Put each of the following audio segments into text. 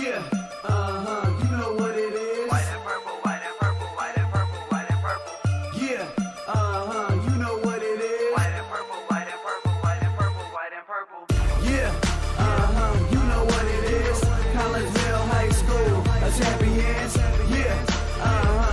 Yeah, you know what it is. White and purple, white and purple, white and purple, white and purple. Yeah, you know what it is. White and purple, white and purple, white and purple, white and purple. Yeah, you know what it is. Collegeville High School, a champions. Yeah,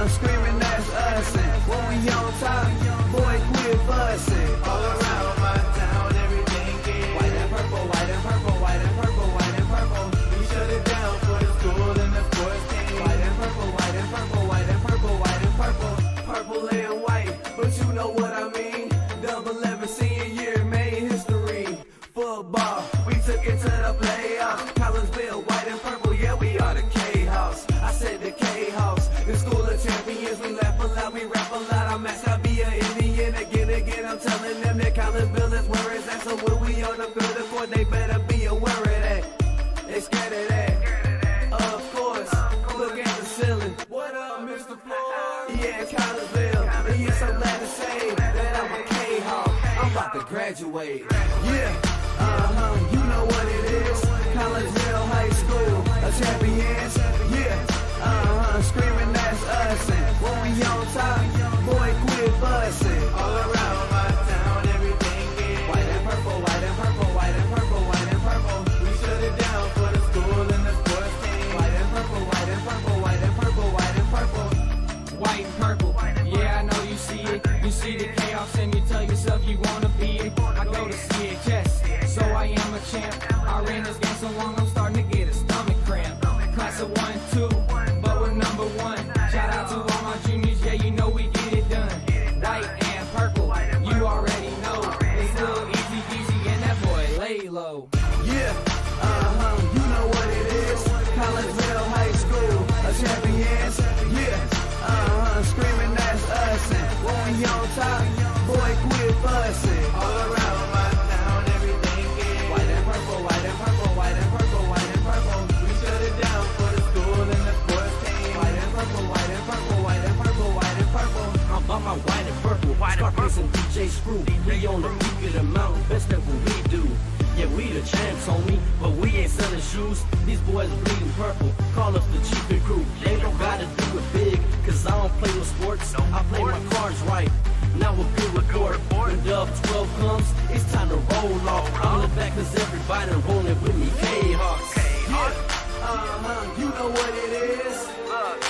screaming that's us. And when we on top, boy, quit fussing. All around my town, everything is white and purple, white and purple, white and purple, white and purple. We shut it down for the school and the sports team. White and purple, white and purple, white and purple, white and purple. Purple and white, but you know what I mean. Double 11 senior year made history. Football, we took it to the playoffs. Collegeville, white and purple, yeah, we are the K-House. I said the K-House, the school of champions. We laugh a lot, we rap a lot. I'm asked to be an Indian again. I'm telling them that Collegeville is where it's at. So when we on the field of court, they better be aware of that. They scared of that. Of course, look at the ceiling. What up, Mr. Floyd? Yeah, Collegeville. And yes, I'm glad to say that I'm a K-Hawk. I'm about to graduate. Yeah, you know what it is. Collegeville High School, a champions. Yeah, screaming that's us. And when we on top, boy, quit fussing. All around my town, everything is white and purple, white and purple, white and purple, white and purple. We shut it down for the school and the sports team. White and purple, white and purple, white and purple, white and purple. White and purple, yeah, I know you see it. You see the chaos and you tell yourself you wanna be it. I go to CHS, so I am a champ. I ran this game so long, I'm starting to get a stomach cramp. Class of 1 and 2, but we're number 1. Shout out to all my juniors, yeah, you know we get it done. White and purple, you already know. It's little easy peasy and that boy lay low. Yeah, you know what it is. Collegeville High School, a champions. Yeah, screaming that's us. And when we on top, boy, quit fussing. All around my town, everything is white and purple, white and purple, white and purple, white and purple. We shut it down for the school and the sports team. White and purple, white and purple, white and purple, white and purple. I'm about my white and purple, Scarface and DJ Screw. We on the peak of the mountain, best at what we do. Yeah, we the champs, homie, but we ain't selling shoes. These boys bleeding purple, call us the cheapest crew. They don't gotta do it big, cause I don't play no sports. I play my cards right. Now a good report. When Dub 12 comes, it's time to roll off. I'm the back cause everybody rolling with me. K-Hawks. Yeah, you know what it is. Look,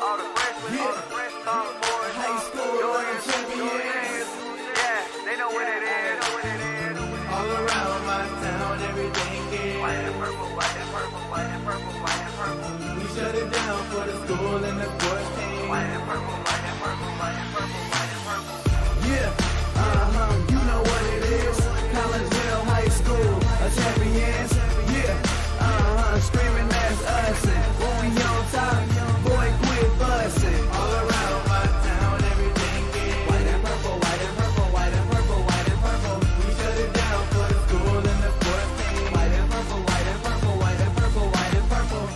all the freshmen, all the fresh sophomores, High school, champions. yeah, they know what it is. All around my town, everything is White and purple, white and purple, white and purple, white and purple. we shut it down for the school and the sports team. White and purple, white and purple, white and purple, white and purple. Yeah, you know what it is. Collegeville High School, a champions. Yeah, screaming that's us. And when we on top, boy, quit fussing. All around my town, everything is white and purple, white and purple, white and purple, white and purple. We shut it down for the school and the sports team. White and purple, white and purple, white and purple, white and purple.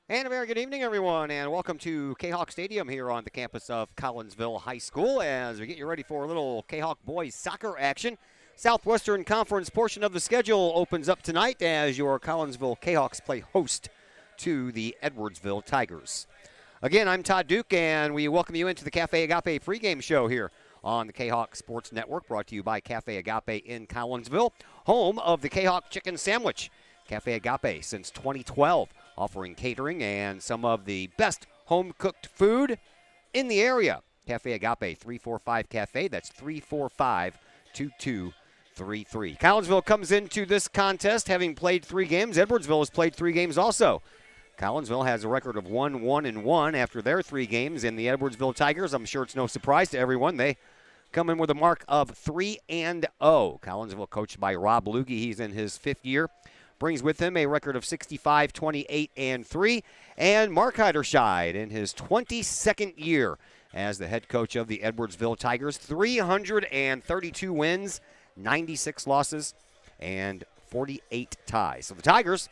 And a very good evening, everyone, and welcome to Kahok Stadium here on the campus of Collegeville High School as we get you ready for a little Kahok boys soccer action. Southwestern Conference portion of the schedule opens up tonight as your Collinsville Kahawks play host to the Edwardsville Tigers. Again, I'm Todd Duke, and we welcome you into the Cafe Agape pregame show here on the Kahawk Sports Network, brought to you by Cafe Agape in Collinsville, home of the Kahawk Chicken Sandwich. Cafe Agape since 2012, offering catering and some of the best home-cooked food in the area. Cafe Agape, 345 Cafe, that's 345-2233. Collinsville comes into this contest having played 3 games. Edwardsville has played 3 games also. Collinsville has a record of 1-1-1 after their 3 games, and the Edwardsville Tigers, I'm sure it's no surprise to everyone, they come in with a mark of 3-0. Collinsville coached by Rob Luge, he's in his 5th year. Brings with him a record of 65-28-3, and Mark Heiderscheid in his 22nd year as the head coach of the Edwardsville Tigers. 332 wins, 96 losses, and 48 ties. So the Tigers,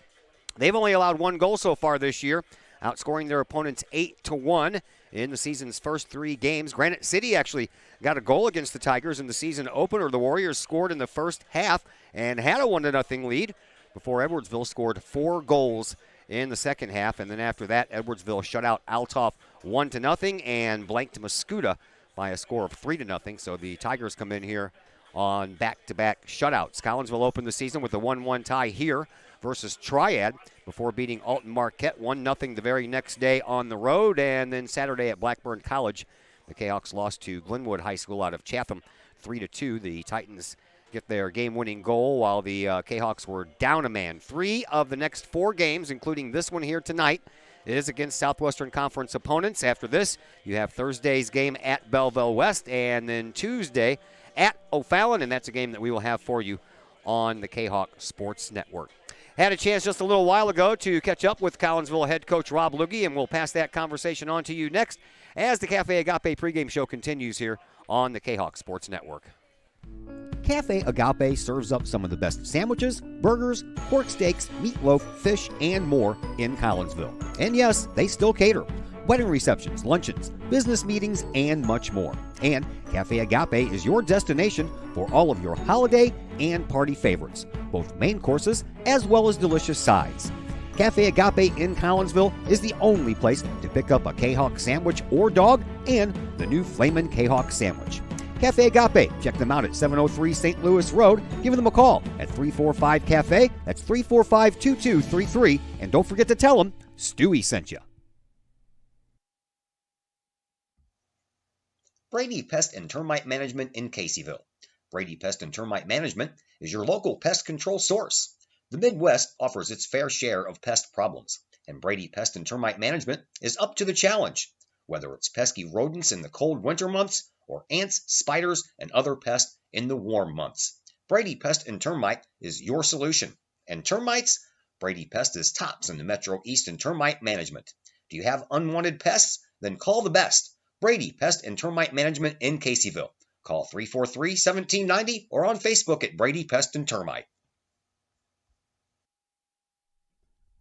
they've only allowed 1 goal so far this year, outscoring their opponents 8-1. in the season's first 3 games. Granite City actually got a goal against the Tigers in the season opener. The Warriors scored in the first half and had a 1-0 lead before Edwardsville scored 4 goals in the second half. And then after that, Edwardsville shut out Altoff 1-0 and blanked Mascoutah by a score of 3-0. So the Tigers come in here on back-to-back shutouts. Collinsville opened the season with a 1-1 tie here versus Triad before beating Alton Marquette 1-0 the very next day on the road. And then Saturday at Blackburn College, the Kahawks lost to Glenwood High School out of Chatham 3-2. The Titans get their game-winning goal while the Kahawks were down a man. 3 of the next 4 games, including this one here tonight, is against Southwestern Conference opponents. After this, you have Thursday's game at Belleville West, and then Tuesday at O'Fallon, and that's a game that we will have for you on the Kahawk Sports Network. Had a chance just a little while ago to catch up with Collinsville head coach Rob Luge, and we'll pass that conversation on to you next as the Cafe Agape pregame show continues here on the Kahawk Sports Network. Cafe Agape serves up some of the best sandwiches, burgers, pork steaks, meatloaf, fish, and more in Collinsville. And yes, they still cater. Wedding receptions, luncheons, business meetings, and much more. And Cafe Agape is your destination for all of your holiday and party favorites, both main courses as well as delicious sides. Cafe Agape in Collinsville is the only place to pick up a Kahawk sandwich or dog and the new Flamin' Kahawk sandwich. Cafe Agape, check them out at 703 St. Louis Road. Give them a call at 345-CAFE. That's 345-2233. And don't forget to tell them Stewie sent you. Brady Pest and Termite Management in Caseyville. Brady Pest and Termite Management is your local pest control source. The Midwest offers its fair share of pest problems, and Brady Pest and Termite Management is up to the challenge. Whether it's pesky rodents in the cold winter months or ants, spiders, and other pests in the warm months, Brady Pest and Termite is your solution. And termites? Brady Pest is tops in the Metro East in termite management. Do you have unwanted pests? Then call the best. Brady Pest and Termite Management in Caseyville. Call 343-1790 or on Facebook at Brady Pest and Termite.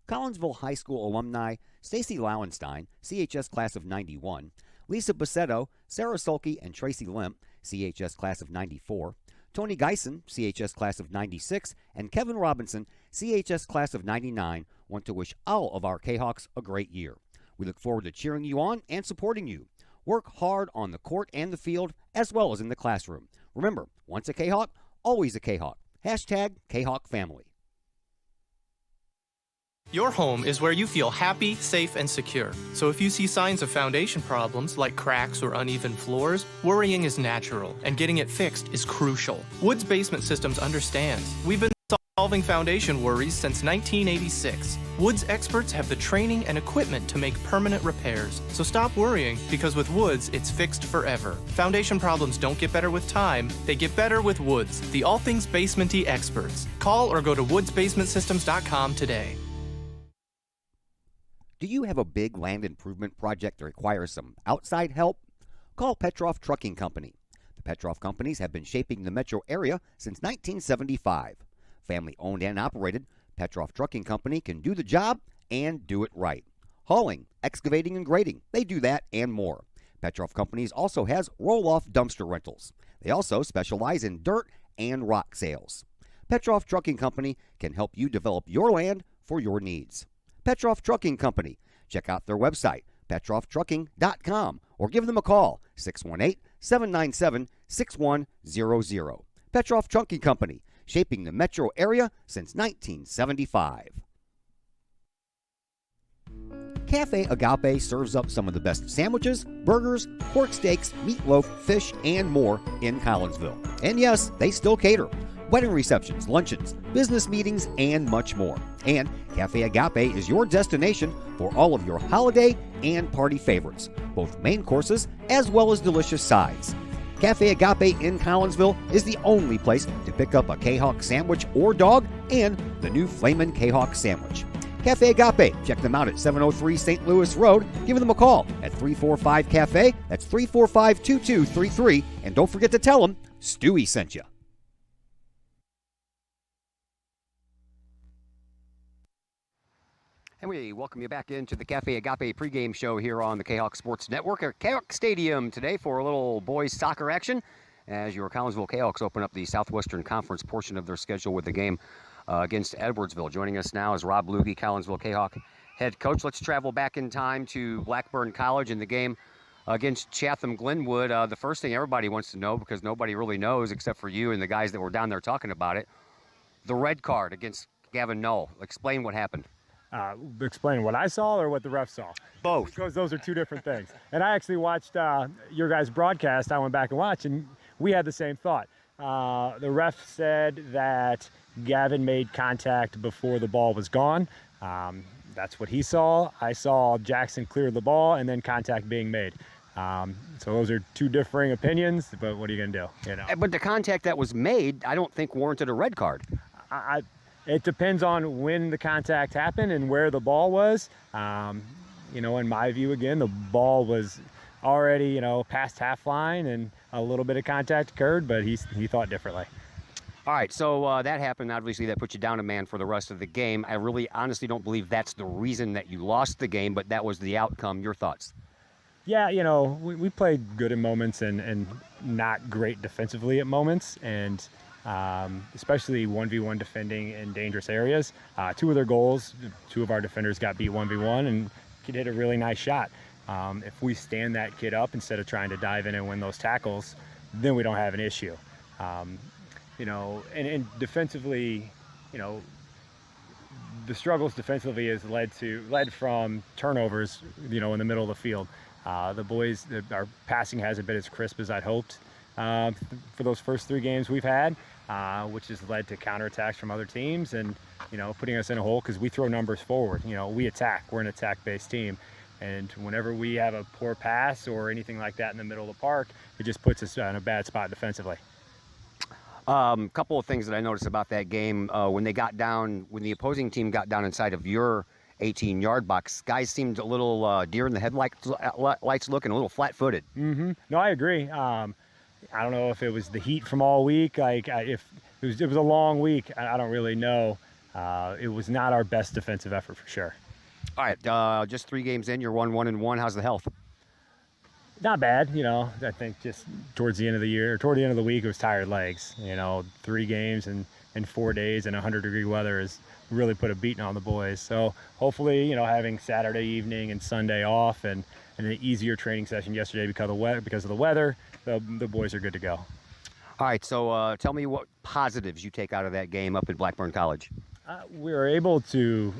Collinsville High School alumni Stacy Lauenstein, CHS class of 91, Lisa Bassetto, Sarah Sulke, and Tracy Limp, CHS class of 94, Tony Geisen, CHS class of 96, and Kevin Robinson, CHS class of 99, want to wish all of our Kahawks a great year. We look forward to cheering you on and supporting you. Work hard on the court and the field, as well as in the classroom. Remember, once a Kahawk, always a Kahawk. Hashtag Kahawk Family. Your home is where you feel happy, safe, and secure. So if you see signs of foundation problems like cracks or uneven floors, worrying is natural, and getting it fixed is crucial. Woods Basement Systems understands. We've been solving foundation worries since 1986. Woods experts have the training and equipment to make permanent repairs. So stop worrying, because with Woods, it's fixed forever. Foundation problems don't get better with time, they get better with Woods, the all things basement-y experts. Call or go to woodsbasementsystems.com today. Do you have a big land improvement project that requires some outside help? Call Petroff Trucking Company. The Petroff Companies have been shaping the metro area since 1975. Family owned and operated, Petroff Trucking Company can do the job and do it right. Hauling, excavating, and grading, they do that and more. Petroff Companies also has roll-off dumpster rentals. They also specialize in dirt and rock sales. Petroff Trucking Company can help you develop your land for your needs. Petroff Trucking Company. Check out their website, petrofftrucking.com, or give them a call, 618-797-6100. Petroff Trucking Company, shaping the metro area since 1975. Cafe Agape serves up some of the best sandwiches, burgers, pork steaks, meatloaf, fish, and more in Collinsville. And yes, they still cater. Wedding receptions, luncheons, business meetings, and much more. And Cafe Agape is your destination for all of your holiday and party favorites, both main courses as well as delicious sides. Cafe Agape in Collinsville is the only place to pick up a Kahawk sandwich or dog and the new Flamin' Kahawk sandwich. Cafe Agape, check them out at 703 St. Louis Road. Give them a call at 345-CAFE. That's 345-2233. And don't forget to tell them Stewie sent you. And we welcome you back into the Cafe Agape pregame show here on the Kahok Sports Network at Kahok Stadium today for a little boys soccer action as your Collinsville Kahawks open up the Southwestern Conference portion of their schedule with the game against Edwardsville. Joining us now is Rob Luge, Collinsville Kahawk head coach. Let's travel back in time to Blackburn College in the game against Chatham Glenwood. The first thing everybody wants to know, because nobody really knows except for you and the guys that were down there talking about it, the red card against Gavin Null. Explain what happened. Explain what I saw or what the ref saw? Both. Because those are two different things. And I actually watched your guys' broadcast. I went back and watched, and we had the same thought. The ref said that Gavin made contact before the ball was gone. That's what he saw. I saw Jackson clear the ball and then contact being made. So those are two differing opinions, but what are you going to do? You know? But the contact that was made, I don't think warranted a red card. It depends on when the contact happened and where the ball was. In my view, again, the ball was already, past half line and a little bit of contact occurred, but he thought differently. All right, so that happened. Obviously, that put you down a man for the rest of the game. I really honestly don't believe that's the reason that you lost the game, but that was the outcome. Your thoughts? Yeah, we played good in moments and not great defensively at moments, and especially 1v1 defending in dangerous areas. Two of their goals, two of our defenders got beat 1v1, and kid hit a really nice shot. If we stand that kid up instead of trying to dive in and win those tackles, then we don't have an issue. And defensively, the struggles defensively has led from turnovers, in the middle of the field. The boys, our passing hasn't been as crisp as I'd hoped for those first three games we've had, which has led to counterattacks from other teams and, putting us in a hole because we throw numbers forward. We attack. We're an attack-based team. And whenever we have a poor pass or anything like that in the middle of the park, it just puts us in a bad spot defensively. Couple of things that I noticed about that game, when the opposing team got down inside of your 18-yard box, guys seemed a little deer in the headlights looking, a little flat-footed. Mm-hmm. No, I agree. I don't know if it was the heat from all week. If it was a long week, I don't really know. It was not our best defensive effort for sure. All right, just 3 games in, you're 1-1-1. How's the health? Not bad, I think just toward the end of the week, it was tired legs. 3 games in 4 days and 100-degree weather has really put a beating on the boys. So hopefully, having Saturday evening and Sunday off and an easier training session yesterday because of the weather, the boys are good to go. All right, so tell me what positives you take out of that game up at Blackburn College. We were able to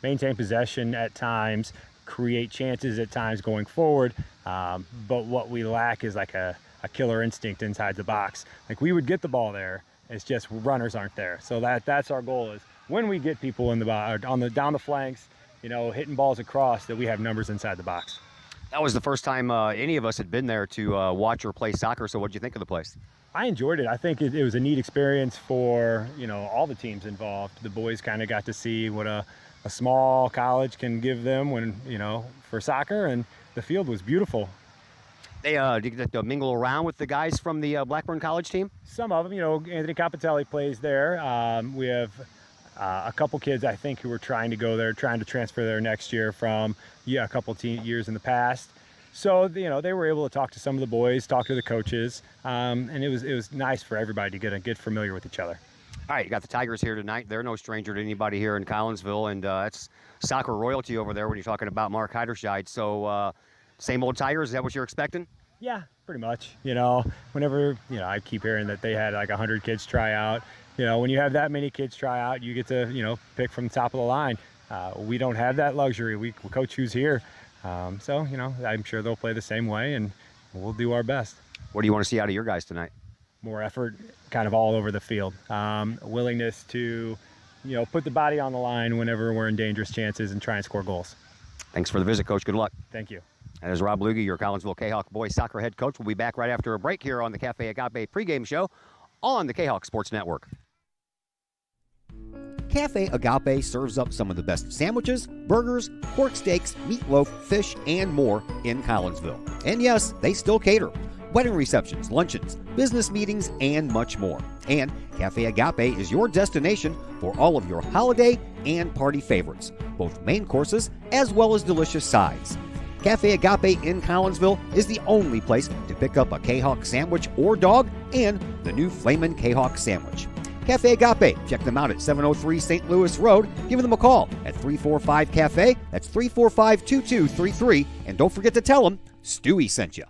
maintain possession at times, create chances at times going forward, but what we lack is like a killer instinct inside the box. Like we would get the ball there, it's just runners aren't there. So that's our goal, is when we get people in down the flanks, hitting balls across, that we have numbers inside the box. That was the first time any of us had been there to watch or play soccer. So what did you think of the place? I enjoyed it. I think it was a neat experience for all the teams involved. The boys kind of got to see what a small college can give them for soccer, and the field was beautiful. They did you get to mingle around with the guys from the Blackburn College team? Some of them, Anthony Capitelli plays there. We have a couple kids, I think, who were trying to go there, trying to transfer there next year from a couple years in the past. So they were able to talk to some of the boys, talk to the coaches, and it was nice for everybody to get familiar with each other. All right, you got the Tigers here tonight. They're no stranger to anybody here in Collinsville, and that's soccer royalty over there when you're talking about Mark Heiderscheid. So same old Tigers, is that what you're expecting? Yeah, pretty much. Whenever, I keep hearing that they had like 100 kids try out. When you have that many kids try out, you get to, pick from the top of the line. We don't have that luxury. We coach who's here. So, I'm sure they'll play the same way, and we'll do our best. What do you want to see out of your guys tonight? More effort, kind of all over the field. Willingness to, put the body on the line whenever we're in dangerous chances and try and score goals. Thanks for the visit, Coach. Good luck. Thank you. That is Rob Luge, your Collinsville Kahawk boys soccer head coach. We'll be back right after a break here on the Cafe Agape pregame show on the Kahawk Sports Network. Cafe Agape serves up some of the best sandwiches, burgers, pork steaks, meatloaf, fish, and more in Collinsville. And yes, they still cater. Wedding receptions, luncheons, business meetings, and much more. And Cafe Agape is your destination for all of your holiday and party favorites. both main courses as well as delicious sides. Cafe Agape in Collinsville is the only place to pick up a Kahok sandwich or dog and the new Flamin' Kahok sandwich. Cafe Agape, check them out at 703 St. Louis Road. Give them a call at 345-CAFE. That's 345-2233. And don't forget to tell them Stewie sent you.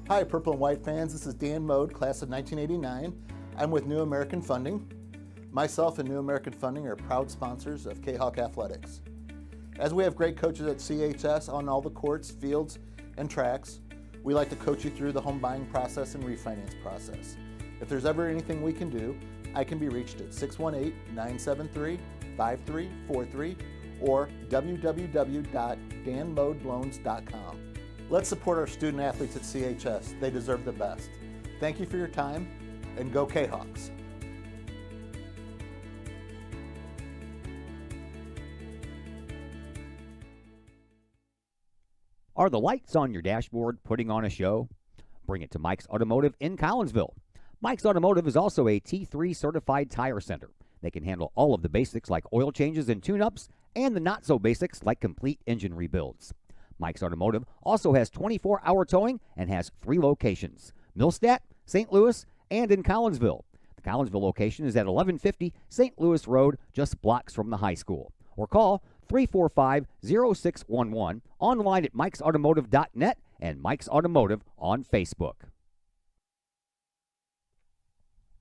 Hi, Purple and White fans. This is Dan Mode, class of 1989. I'm with New American Funding. Myself and New American Funding are proud sponsors of Kahok Athletics. As we have great coaches at CHS on all the courts, fields, and tracks, we like to coach you through the home buying process and refinance process. If there's ever anything we can do, I can be reached at 618-973-5343 or www.danmodeloans.com. Let's support our student athletes at CHS. They deserve the best. Thank you for your time, and go Kahawks. Are the lights on your dashboard putting on a show? Bring it to Mike's Automotive in Collinsville. Mike's Automotive is also a T3 certified tire center. They can handle all of the basics like oil changes and tune-ups and the not-so-basics like complete engine rebuilds. Mike's Automotive also has 24-hour towing and has 3 locations: Millstadt, St. Louis, and in Collinsville. The Collinsville location is at 1150 St. Louis Road, just blocks from the high school. Or call 345-0611, online at mikesautomotive.net and Mike's Automotive on Facebook.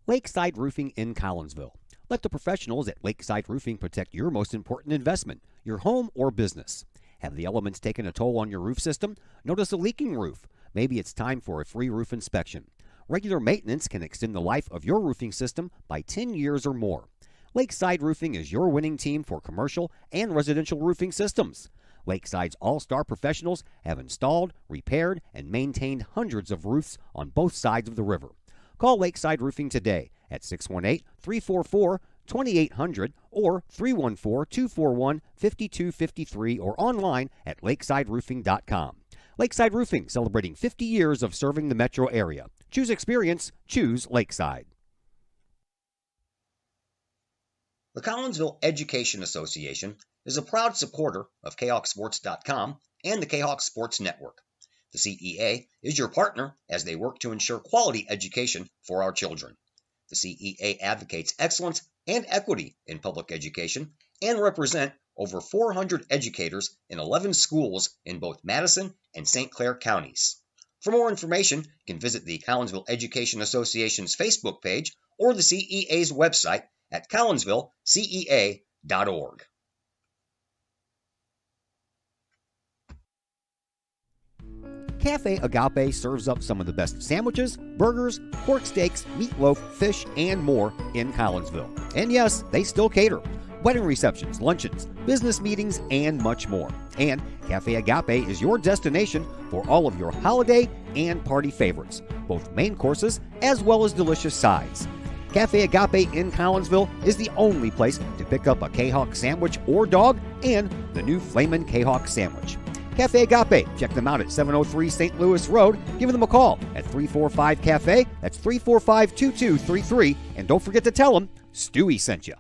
Lakeside Roofing in Collinsville. Let the professionals at Lakeside Roofing protect your most important investment, your home or business. Have the elements taken a toll on your roof system? Notice a leaking roof? Maybe it's time for a free roof inspection. Regular maintenance can extend the life of your roofing system by 10 years or more. Lakeside Roofing is your winning team for commercial and residential roofing systems. Lakeside's all-star professionals have installed, repaired, and maintained hundreds of roofs on both sides of the river. Call Lakeside Roofing today at 618-344-2800 or 314-241-5253 or online at lakesideroofing.com. Lakeside Roofing, celebrating 50 years of serving the metro area. Choose experience, choose Lakeside. The Collinsville Education Association is a proud supporter of KahawkSports.com and the Kahawk Sports Network. The CEA is your partner as they work to ensure quality education for our children. The CEA advocates excellence and equity in public education and represent over 400 educators in 11 schools in both Madison and St. Clair counties. For more information, you can visit the Collinsville Education Association's Facebook page or the CEA's website at collinsvillecea.org. Cafe Agape serves up some of the best sandwiches, burgers, pork steaks, meatloaf, fish, and more in Collinsville. And yes, they still cater. Wedding receptions, luncheons, business meetings, and much more. And Cafe Agape is your destination for all of your holiday and party favorites, both main courses as well as delicious sides. Cafe Agape in Collinsville is the only place to pick up a Kahok sandwich or dog and the new Flamin' Kahok sandwich. Cafe Agape, check them out at 703 St. Louis Road. Give them a call at 345-CAFE. That's 345-2233. And don't forget to tell them Stewie sent you.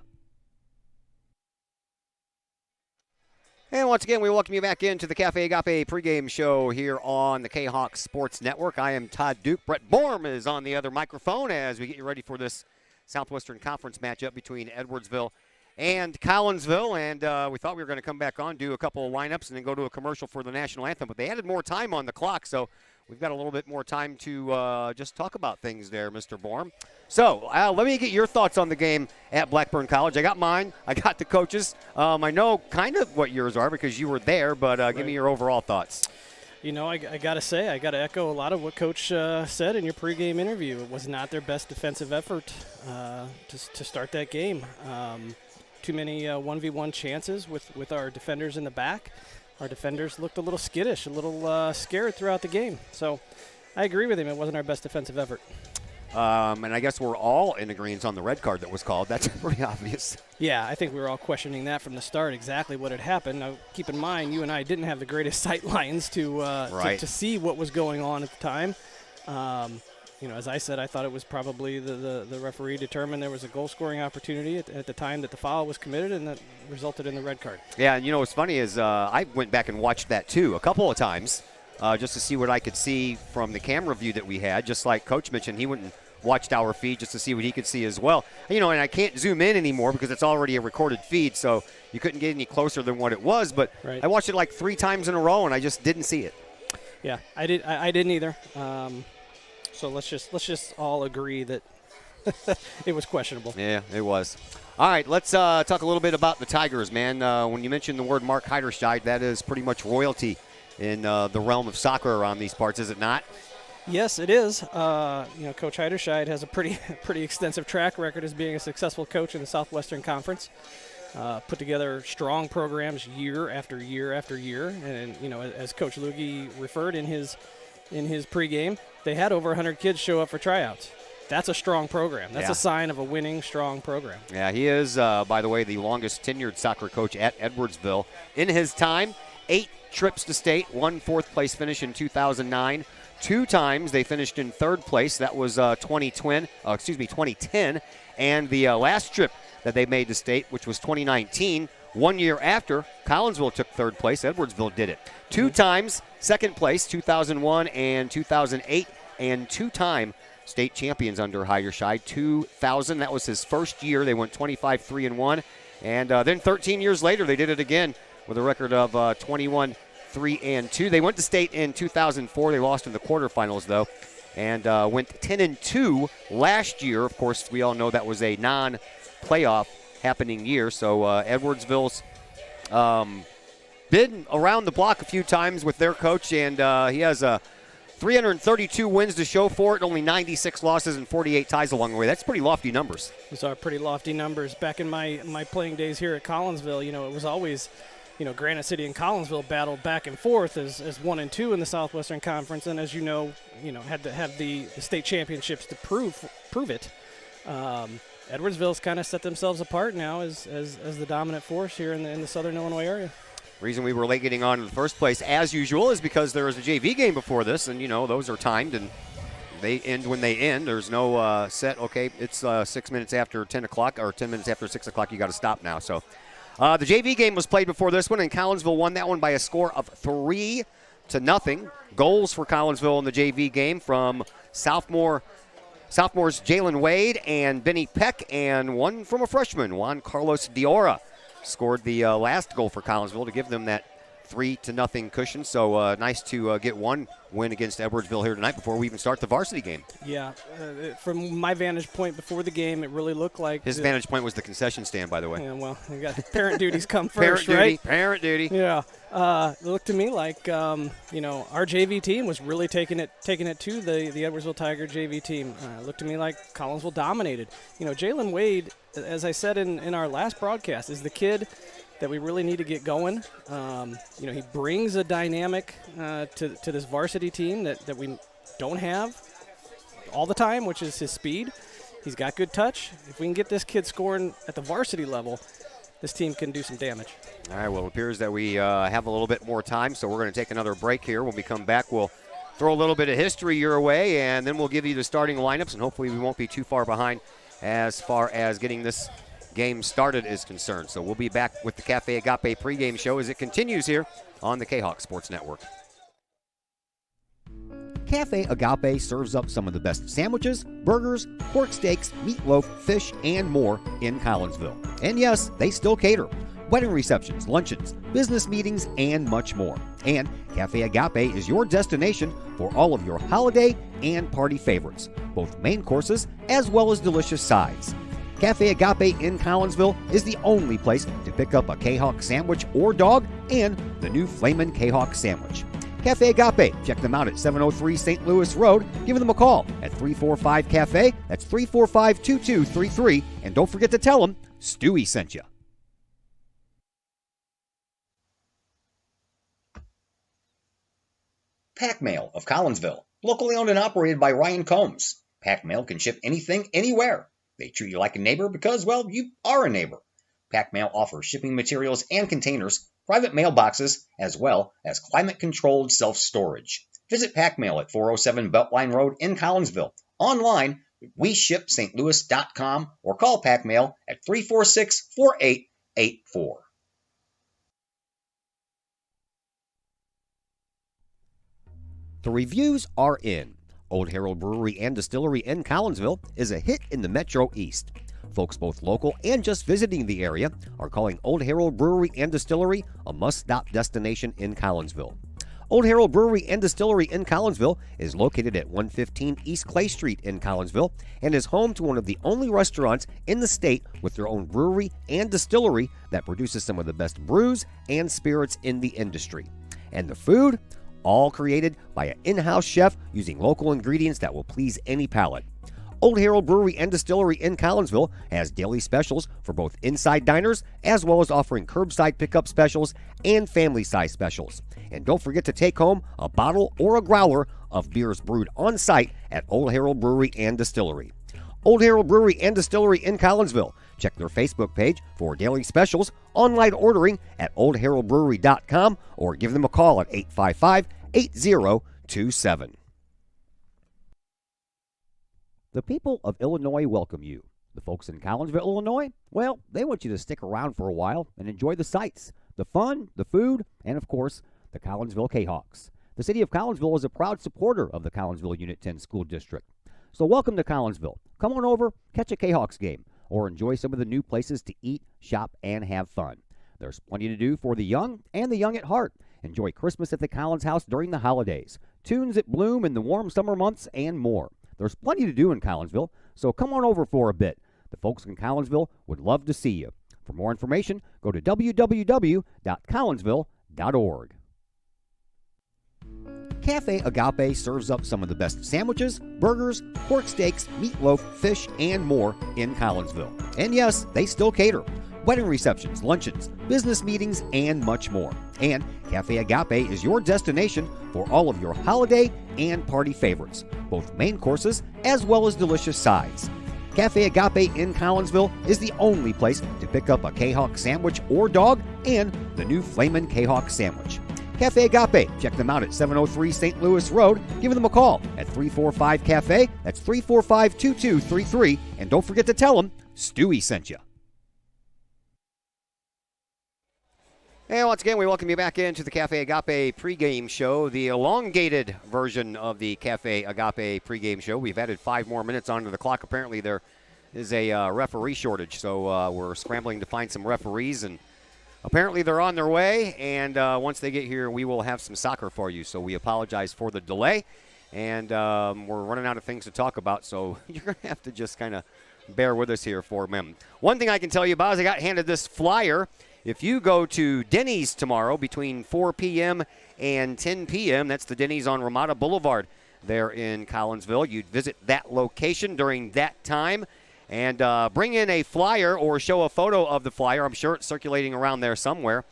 And once again, we welcome you back into the Cafe Agape pregame show here on the Kahawk Sports Network. I am Todd Duke. Brett Borm is on the other microphone as we get you ready for this Southwestern Conference matchup between Edwardsville and Collinsville. And we thought we were going to come back on, do a couple of lineups, and then go to a commercial for the national anthem. But they added more time on the clock, so we've got a little bit more time to just talk about things there, Mr. Borm. So let me get your thoughts on the game at Blackburn College. I got mine. I got the coaches. I know kind of what yours are because you were there, but give me your overall thoughts. You know, I got to say, I got to echo a lot of what Coach said in your pregame interview. It was not their best defensive effort to start that game. Too many 1v1 chances with our defenders in the back. Our defenders looked a little skittish, a little scared throughout the game. So I agree with him. It wasn't our best defensive effort. And I guess we're all in agreement on the red card that was called. That's pretty obvious. Yeah, I think we were all questioning that from the start, exactly what had happened. Now, keep in mind, you and I didn't have the greatest sight lines to see what was going on at the time. as I said, I thought it was probably the referee determined there was a goal-scoring opportunity at the time that the foul was committed, and that resulted in the red card. Yeah, and what's funny is I went back and watched that too a couple of times just to see what I could see from the camera view that we had. Just like Coach mentioned, he went and watched our feed just to see what he could see as well. And I can't zoom in anymore because it's already a recorded feed, so you couldn't get any closer than what it was. But right. I watched it like 3 times in a row, and I just didn't see it. Yeah, I didn't either. So let's just all agree that it was questionable. Yeah, it was. All right, let's talk a little bit about the Tigers, man. When you mentioned the word Mark Heiderscheid, that is pretty much royalty in the realm of soccer around these parts, is it not? Yes, it is. Coach Heiderscheid has a pretty extensive track record as being a successful coach in the Southwestern Conference. Put together strong programs year after year after year, and as Coach Luge referred in his pregame, they had over 100 kids show up for tryouts. That's a strong program. That's a sign of a winning, strong program. Yeah, he is, by the way, the longest tenured soccer coach at Edwardsville. In his time, 8 trips to state, 1 fourth-place finish in 2009. 2 times they finished in 3rd place. That was 2010. And the last trip that they made to state, which was 2019, 1 year after Collinsville took 3rd place, Edwardsville did it. 2 times 2nd place, 2001 and 2008, and 2-time state champions under Heiderscheid. 2000, that was his first year. They went 25-3-1. And then 13 years later, they did it again with a record of 21-3-2. They went to state in 2004. They lost in the quarterfinals, though, and went 10-2 last year. Of course, we all know that was a non-playoff happening year. So Edwardsville's been around the block a few times with their coach, and he has 332 wins to show for it, only 96 losses and 48 ties along the way. That's pretty lofty numbers. Those are pretty lofty numbers. Back in my playing days here at Collinsville, it was always, Granite City and Collinsville battled back and forth as 1 and 2 in the Southwestern Conference, and as had to have the state championships to prove it. Edwardsville's kind of set themselves apart now as the dominant force here in the Southern Illinois area. Reason we were late getting on in the first place, as usual, is because there was a JV game before this, and those are timed and they end when they end. There's no set. Okay, it's 6 minutes after 10 o'clock or 10 minutes after 6 o'clock. You got to stop now. So the JV game was played before this one, and Collinsville won that one by a score of 3-0. Goals for Collinsville in the JV game from sophomores Jalen Wade and Benny Peck, and one from a freshman, Juan Carlos Diora, scored the last goal for Collinsville to give them that 3-0 cushion. So nice to get one win against Edwardsville here tonight before we even start the varsity game. Yeah, from my vantage point before the game, it really looked like his vantage point was the concession stand, by the way. Yeah, well, you got parent duties come first, right? Parent duty. Yeah, it looked to me like our JV team was really taking it to the Edwardsville Tiger JV team. It looked to me like Collinsville dominated. Jalen Wade, as I said in our last broadcast, is the kid that we really need to get going. He brings a dynamic to this varsity team that we don't have all the time, which is his speed. He's got good touch. If we can get this kid scoring at the varsity level, this team can do some damage. All right, well, it appears that we have a little bit more time, so we're going to take another break here. When we come back, we'll throw a little bit of history your way, and then we'll give you the starting lineups, and hopefully we won't be too far behind as far as getting this game started is concerned. So we'll be back with the Cafe Agape pregame show as it continues here on the Kahok Sports Network. Cafe Agape serves up some of the best sandwiches, burgers, pork steaks, meatloaf, fish, and more in Collinsville. And yes, they still cater. Wedding receptions, luncheons, business meetings, and much more. And Cafe Agape is your destination for all of your holiday and party favorites, both main courses as well as delicious sides. Cafe Agape in Collinsville is the only place to pick up a Kahok sandwich or dog and the new Flamin' Kahok sandwich. Cafe Agape, check them out at 703 St. Louis Road. Give them a call at 345-CAFE. That's 345-2233. And don't forget to tell them Stewie sent you. Pack Mail of Collinsville, locally owned and operated by Ryan Combs. Pack Mail can ship anything, anywhere. They treat you like a neighbor because, well, you are a neighbor. Pack Mail offers shipping materials and containers, private mailboxes, as well as climate-controlled self-storage. Visit Pack Mail at 407 Beltline Road in Collinsville Online, WeShipSt.Louis.com or call Pack Mail at 346-4884. The reviews are in. Old Herald Brewery and Distillery in Collinsville is a hit in the Metro East. Folks both local and just visiting the area are calling Old Herald Brewery and Distillery a must-stop destination in Collinsville. Old Herald Brewery and Distillery in Collinsville is located at 115 East Clay Street in Collinsville and is home to one of the only restaurants in the state with their own brewery and distillery that produces some of the best brews and spirits in the industry. And the food? All created by an in-house chef using local ingredients that will please any palate. Old Herald Brewery and Distillery in Collinsville has daily specials for both inside diners as well as offering curbside pickup specials and family-size specials. And don't forget to take home a bottle or a growler of beers brewed on site at Old Herald Brewery and Distillery. Old Herald Brewery and Distillery in Collinsville. Check their Facebook page for daily specials, online ordering at oldheraldbrewery.com, or give them a call at 855-8027. The people of Illinois welcome you. The folks in Collinsville, Illinois, well, they want you to stick around for a while and enjoy the sights, the fun, the food, and of course, the Collinsville Kahawks. The city of Collinsville is a proud supporter of the Collinsville Unit 10 School District. So welcome to Collinsville. Come on over, catch a Kahawks game, or enjoy some of the new places to eat, shop, and have fun. There's plenty to do for the young and the young at heart. Enjoy Christmas at the Collins House during the holidays, tunes at Bloom in the warm summer months, and more. There's plenty to do in Collinsville, so come on over for a bit. The folks in Collinsville would love to see you. For more information, go to www.collinsville.org. Cafe Agape serves up some of the best sandwiches, burgers, pork steaks, meatloaf, fish, and more in Collinsville. And yes, they still cater. Wedding receptions, luncheons, business meetings, and much more. And Cafe Agape is your destination for all of your holiday and party favorites, both main courses as well as delicious sides. Cafe Agape in Collinsville is the only place to pick up a Kahawk sandwich or dog and the new Flamin' Kahawk sandwich. Cafe Agape, check them out at 703 St. Louis Road. Give them a call at 345-CAFE. That's 345-2233. And don't forget to tell them Stewie sent you. And once again, we welcome you back into the Cafe Agape pregame show, the elongated version of the Cafe Agape pregame show. We've added 5 more minutes onto the clock. Apparently there is a referee shortage, so we're scrambling to find some referees, and apparently they're on their way, and once they get here, we will have some soccer for you. So we apologize for the delay, and we're running out of things to talk about, so you're going to have to just kind of bear with us here for a minute. One thing I can tell you about is I got handed this flyer. If you go to Denny's tomorrow between 4 p.m. and 10 p.m., that's the Denny's on Ramada Boulevard there in Collinsville. You'd visit that location during that time and bring in a flyer or show a photo of the flyer. I'm sure it's circulating around there somewhere.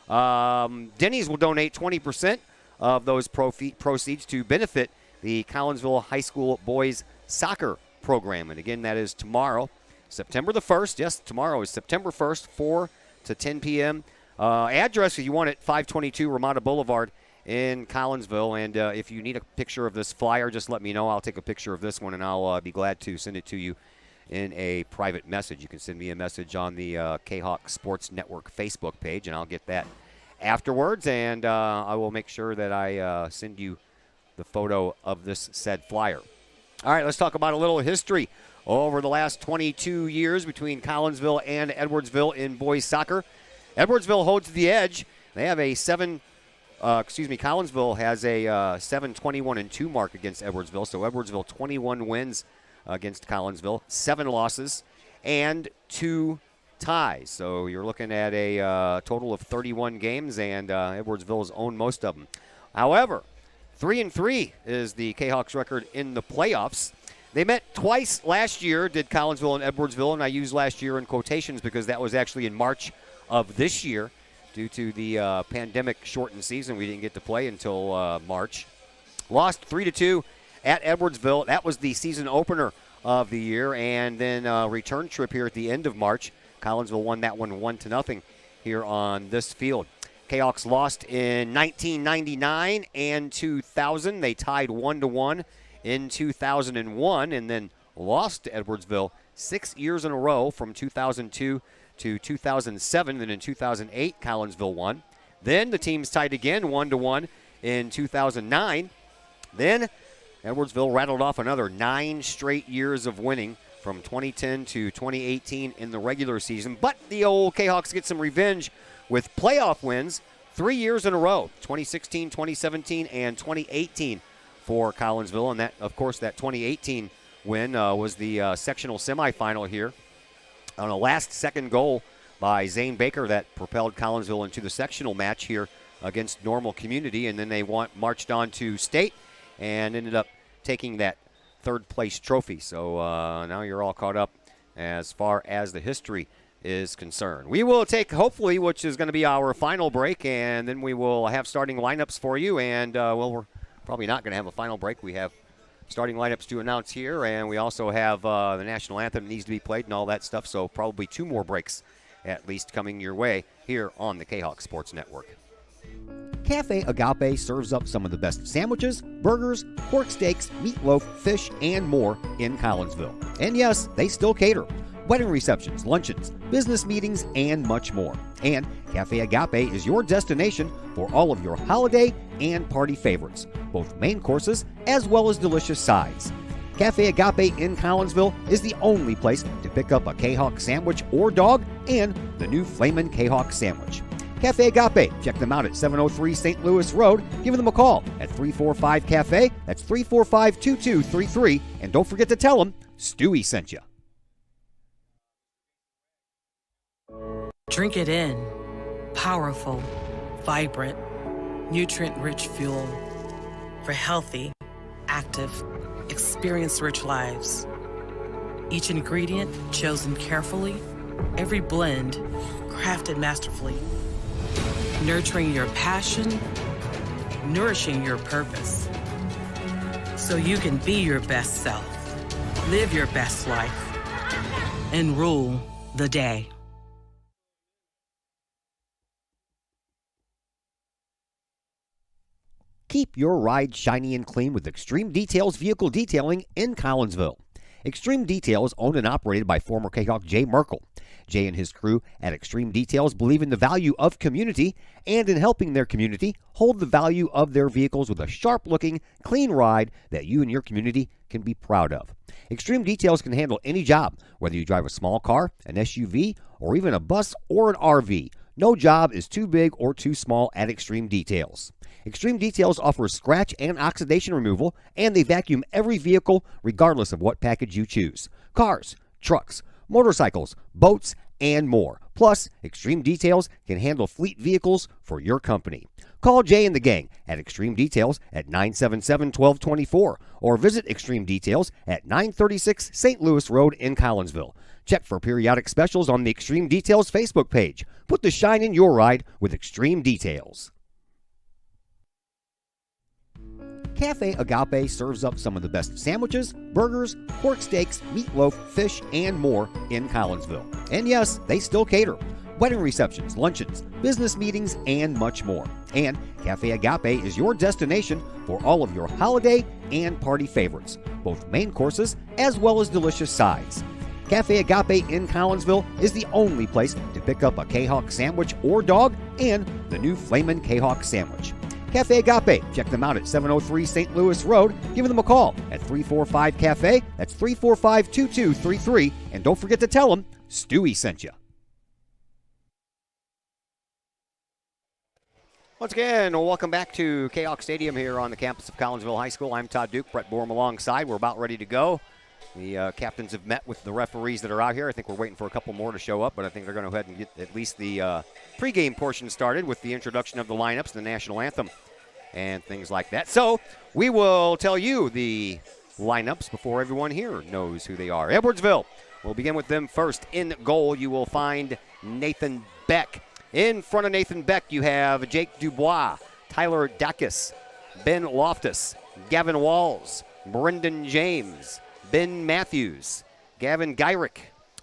Denny's will donate 20% of those proceeds to benefit the Collinsville High School boys soccer program. And again, that is tomorrow, September the 1st. Yes, tomorrow is September 1st, 4 to 10 p.m. Address, if you want it, 522 Ramada Boulevard in Collinsville. And if you need a picture of this flyer, just let me know. I'll take a picture of this one, and I'll be glad to send it to you in a private message. You can send me a message on the Kahawk Sports Network Facebook page, and I'll get that afterwards. And I will make sure that I send you the photo of this said flyer. All right, let's talk about a little history over the last 22 years between Collinsville and Edwardsville in boys soccer. Edwardsville holds the edge. They have a Collinsville has a 7-21-2 mark against Edwardsville. So Edwardsville 21 wins against Collinsville, 7 losses, and 2 ties. So you're looking at a total of 31 games, and Edwardsville has owned most of them. However, 3-3 is the Kahawks record in the playoffs. They met twice last year, did Collinsville and Edwardsville, and I use last year in quotations because that was actually in March of this year. Due to the pandemic-shortened season, we didn't get to play until March. Lost 3-2 at Edwardsville. That was the season opener of the year, and then a return trip here at the end of March. Collinsville won that one 1-0 here on this field. Kahawks lost in 1999 and 2000. They tied 1-1 in 2001 and then lost to Edwardsville 6 years in a row from 2002 to 2007. Then in 2008, Collinsville won. Then the teams tied again 1-1 in 2009. Then Edwardsville rattled off another 9 straight years of winning from 2010 to 2018 in the regular season. But the old Kahawks get some revenge with playoff wins 3 years in a row, 2016, 2017, and 2018 for Collinsville. And that, of course, that 2018 win was the sectional semifinal here on a last-second goal by Zane Baker that propelled Collinsville into the sectional match here against Normal Community. And then they marched on to state and ended up taking that third-place trophy. So now you're all caught up as far as the history is concerned. We will take, hopefully, which is going to be our final break, and then we will have starting lineups for you. And, well, we're probably not going to have a final break. We have starting lineups to announce here, and we also have the national anthem that needs to be played and all that stuff, so probably 2 more breaks at least coming your way here on the Kahok Sports Network. Cafe Agape serves up some of the best sandwiches, burgers, pork steaks, meatloaf, fish, and more in Collinsville. And yes, they still cater. Wedding receptions, luncheons, business meetings, and much more. And Cafe Agape is your destination for all of your holiday and party favorites, both main courses as well as delicious sides. Cafe Agape in Collinsville is the only place to pick up a Kahawk sandwich or dog and the new Flamin' Kahawk sandwich. Cafe Agape, check them out at 703 St. Louis Road. Give them a call at 345-CAFE. That's 345-2233. And don't forget to tell them Stewie sent you. Drink it in. Powerful, vibrant, nutrient-rich fuel for healthy, active, experience-rich lives. Each ingredient chosen carefully, every blend crafted masterfully. Nurturing your passion, nourishing your purpose. So you can be your best self, live your best life, and rule the day. Keep your ride shiny and clean with Extreme Details Vehicle Detailing in Collinsville. Extreme Details, owned and operated by former Kahawk Jay Merkel. Jay and his crew at Extreme Details believe in the value of community and in helping their community hold the value of their vehicles with a sharp-looking, clean ride that you and your community can be proud of. Extreme Details can handle any job, whether you drive a small car, an SUV, or even a bus or an RV. No job is too big or too small at Extreme Details. Extreme Details offers scratch and oxidation removal, and they vacuum every vehicle regardless of what package you choose. Cars, trucks, motorcycles, boats, and more. Plus, Extreme Details can handle fleet vehicles for your company. Call Jay and the gang at Extreme Details at 977-1224 or visit Extreme Details at 936 St. Louis Road in Collinsville. Check for periodic specials on the Extreme Details Facebook page. Put the shine in your ride with Extreme Details. Cafe Agape serves up some of the best sandwiches, burgers, pork steaks, meatloaf, fish, and more in Collinsville. And yes, they still cater. Wedding receptions, luncheons, business meetings, and much more. And Cafe Agape is your destination for all of your holiday and party favorites, both main courses as well as delicious sides. Cafe Agape in Collinsville is the only place to pick up a Kahawk sandwich or dog and the new Flamin' Kahawk sandwich. Cafe Agape, check them out at 703 St. Louis Road. Give them a call at 345-CAFE. That's 345-2233. And don't forget to tell them Stewie sent you. Once again, welcome back to Kahawk Stadium here on the campus of Collinsville High School. I'm Todd Duke, Brett Borum alongside. We're about ready to go. The captains have met with the referees that are out here. I think we're waiting for a couple more to show up, but I think they're going to go ahead and get at least the pregame portion started with the introduction of the lineups, the national anthem, and things like that. So we will tell you the lineups before everyone here knows who they are. Edwardsville, we'll begin with them first. In goal, you will find Nathan Beck. In front of Nathan Beck, you have Jake Dubois, Tyler Dacus, Ben Loftus, Gavin Walls, Brendan James, Ben Matthews, Gavin Gyrick,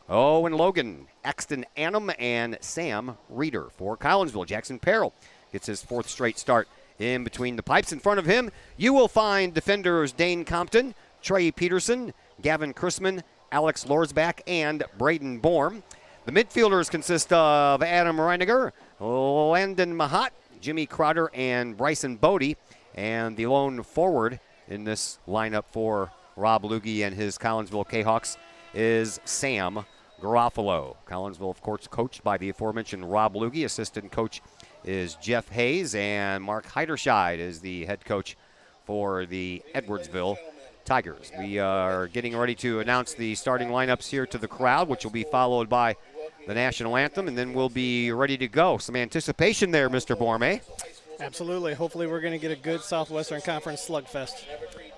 Owen Logan, Axton Annam, and Sam Reeder. For Collinsville, Jackson Perrell gets his 4th straight start In between the pipes in front of him, you will find defenders Dane Compton, Trey Peterson, Gavin Chrisman, Alex Lorsback, and Braden Borm. The midfielders consist of Adam Reiniger, Landon Mahat, Jimmy Crowder, and Bryson Bodie. And the lone forward in this lineup for Rob Luge and his Collinsville Kahawks is Sam Garofalo. Collinsville, of course, coached by the aforementioned Rob Luge. Assistant coach is Jeff Hayes, and Mark Heiderscheid is the head coach for the Edwardsville Tigers. We are getting ready to announce the starting lineups here to the crowd, which will be followed by the national anthem, and then we'll be ready to go. Some anticipation there, Mr. Borme. Absolutely. Hopefully we're going to get a good Southwestern Conference slugfest.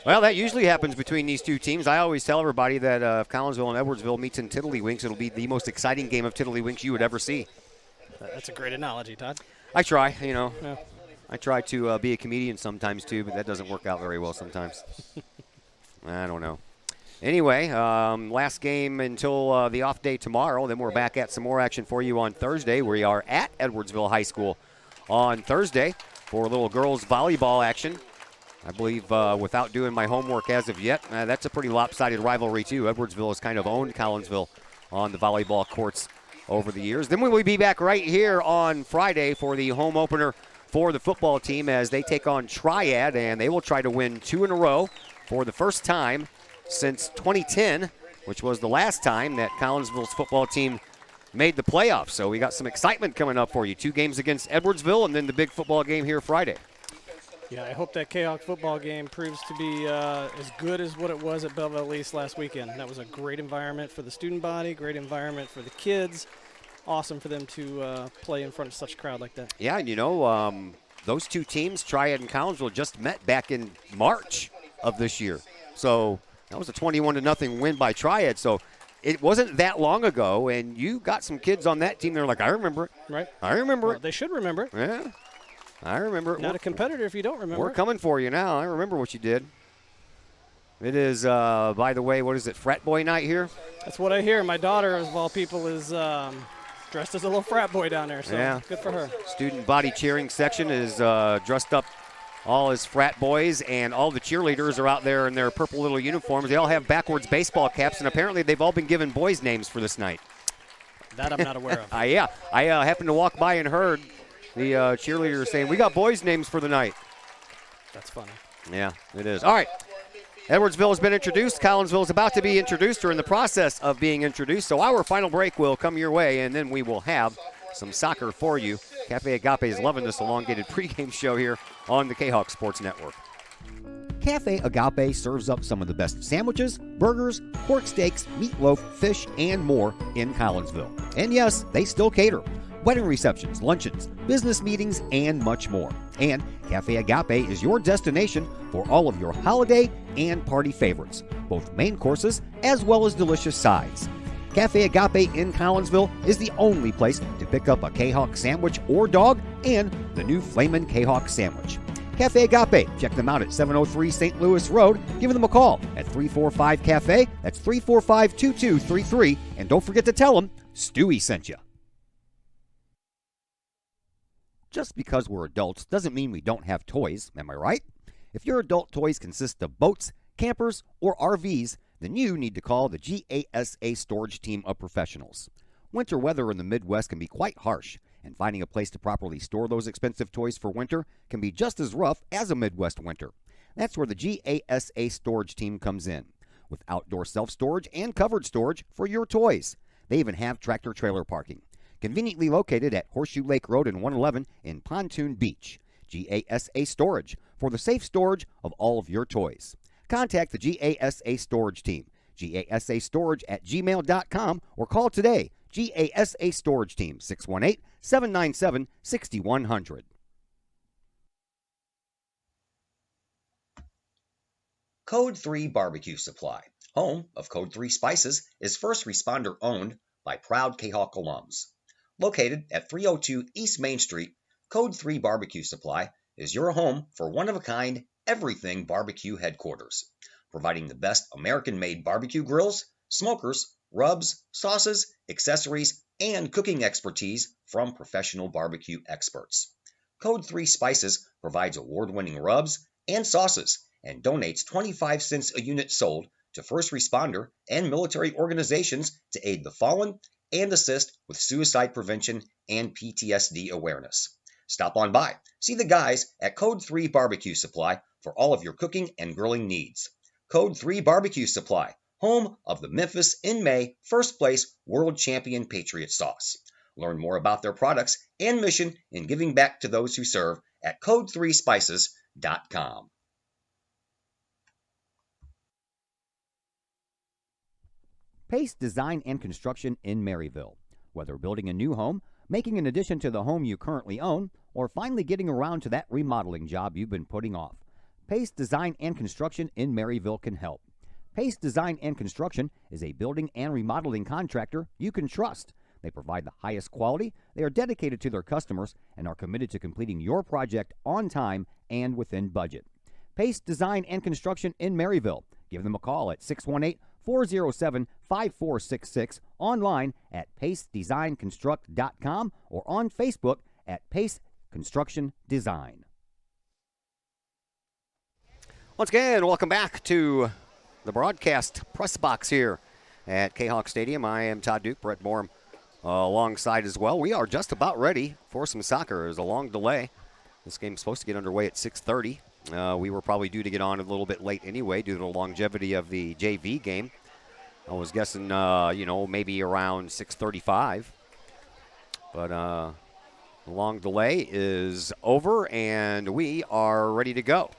Well, that usually happens between these two teams. I always tell everybody that if Collinsville and Edwardsville meets in Tiddlywinks, it'll be the most exciting game of Tiddlywinks you would ever see. That's a great analogy, Todd. I try, you know. Yeah. I try to be a comedian sometimes, too, but that doesn't work out very well sometimes. I don't know. Anyway, last game until the off day tomorrow. Then we're back at some more action for you on Thursday. We are at Edwardsville High School on Thursday for a little girls volleyball action. I believe without doing my homework as of yet, that's a pretty lopsided rivalry, too. Edwardsville has kind of owned Collinsville on the volleyball courts over the years. Then we will be back right here on Friday for the home opener for the football team as they take on Triad, and they will try to win 2 in a row for the first time since 2010, which was the last time that Collinsville's football team made the playoffs. So we got some excitement coming up for you. 2 games against Edwardsville and then the big football game here Friday. Yeah, I hope that Kahok football game proves to be as good as what it was at Belleville East last weekend. That was a great environment for the student body, great environment for the kids. Awesome for them to play in front of such a crowd like that. Yeah, and you know, those two teams, Triad and Collinsville, just met back in March of this year. So that was a 21-0 win by Triad. So it wasn't that long ago, and you got some kids on that team. They're like, I remember it. Right. I remember it. They should remember it. Yeah, I remember it. Not a competitor if you don't remember We're it. coming for you now. I remember what you did. It is, by the way, what is it, frat boy night here? That's what I hear. My daughter, of all people, is dressed as a little frat boy down there, so yeah. Good for her. Student body cheering section is dressed up all as frat boys, and all the cheerleaders are out there in their purple little uniforms. They all have backwards baseball caps, and apparently they've all been given boys' names for this night. That I'm not aware of. Yeah. I happened to walk by and heard the cheerleaders saying, we got boys' names for the night. That's funny. Yeah, it is. All right. Edwardsville has been introduced. Collinsville is about to be introduced or in the process of being introduced. So our final break will come your way, and then we will have some soccer for you. Cafe Agape is loving this elongated pregame show here on the Kahok Sports Network. Cafe Agape serves up some of the best sandwiches, burgers, pork steaks, meatloaf, fish, and more in Collinsville. And yes, they still cater. Wedding receptions, luncheons, business meetings, and much more. And Cafe Agape is your destination for all of your holiday and party favorites, both main courses as well as delicious sides. Cafe Agape in Collinsville is the only place to pick up a Kahawk sandwich or dog and the new Flamin' Kahawk sandwich. Cafe Agape, check them out at 703 St. Louis Road. Give them a call at 345-CAFE. That's 345-2233. And don't forget to tell them Stewie sent you. Just because we're adults doesn't mean we don't have toys, am I right? If your adult toys consist of boats, campers, or RVs, then you need to call the GASA storage team of professionals. Winter weather in the Midwest can be quite harsh, and finding a place to properly store those expensive toys for winter can be just as rough as a Midwest winter. That's where the GASA storage team comes in, with outdoor self-storage and covered storage for your toys. They even have tractor-trailer parking. Conveniently located at Horseshoe Lake Road and 111 in Pontoon Beach. GASA Storage, for the safe storage of all of your toys. Contact the GASA Storage Team, gasastorage@gmail.com, or call today, GASA Storage Team, 618-797-6100. Code 3 Barbecue Supply, home of Code 3 Spices, is first responder owned by proud Kahok alums. Located at 302 East Main Street, Code 3 Barbecue Supply is your home for one-of-a-kind everything barbecue headquarters, providing the best American-made barbecue grills, smokers, rubs, sauces, accessories, and cooking expertise from professional barbecue experts. Code 3 Spices provides award-winning rubs and sauces and donates 25 cents a unit sold to first responder and military organizations to aid the fallen and assist with suicide prevention and PTSD awareness. Stop on by. See the guys at Code 3 Barbecue Supply for all of your cooking and grilling needs. Code 3 Barbecue Supply, home of the Memphis in May first place world champion Patriot sauce. Learn more about their products and mission in giving back to those who serve at code3spices.com. Pace Design and Construction in Maryville. Whether building a new home, making an addition to the home you currently own, or finally getting around to that remodeling job you've been putting off, Pace Design and Construction in Maryville can help. Pace Design and Construction is a building and remodeling contractor you can trust. They provide the highest quality, they are dedicated to their customers, and are committed to completing your project on time and within budget. Pace Design and Construction in Maryville. Give them a call at 618-407-5466, online at pacedesignconstruct.com, or on Facebook at Pace Construction Design. Once again, welcome back to the broadcast press box here at Kahok Stadium. I am Todd Duke, Brett Borum alongside as well. We are just about ready for some soccer. There's a long delay. This game's supposed to get underway at 6:30. We were probably due to get on a little bit late anyway due to the longevity of the JV game. I was guessing, maybe around 6:35. But the long delay is over, and we are ready to go.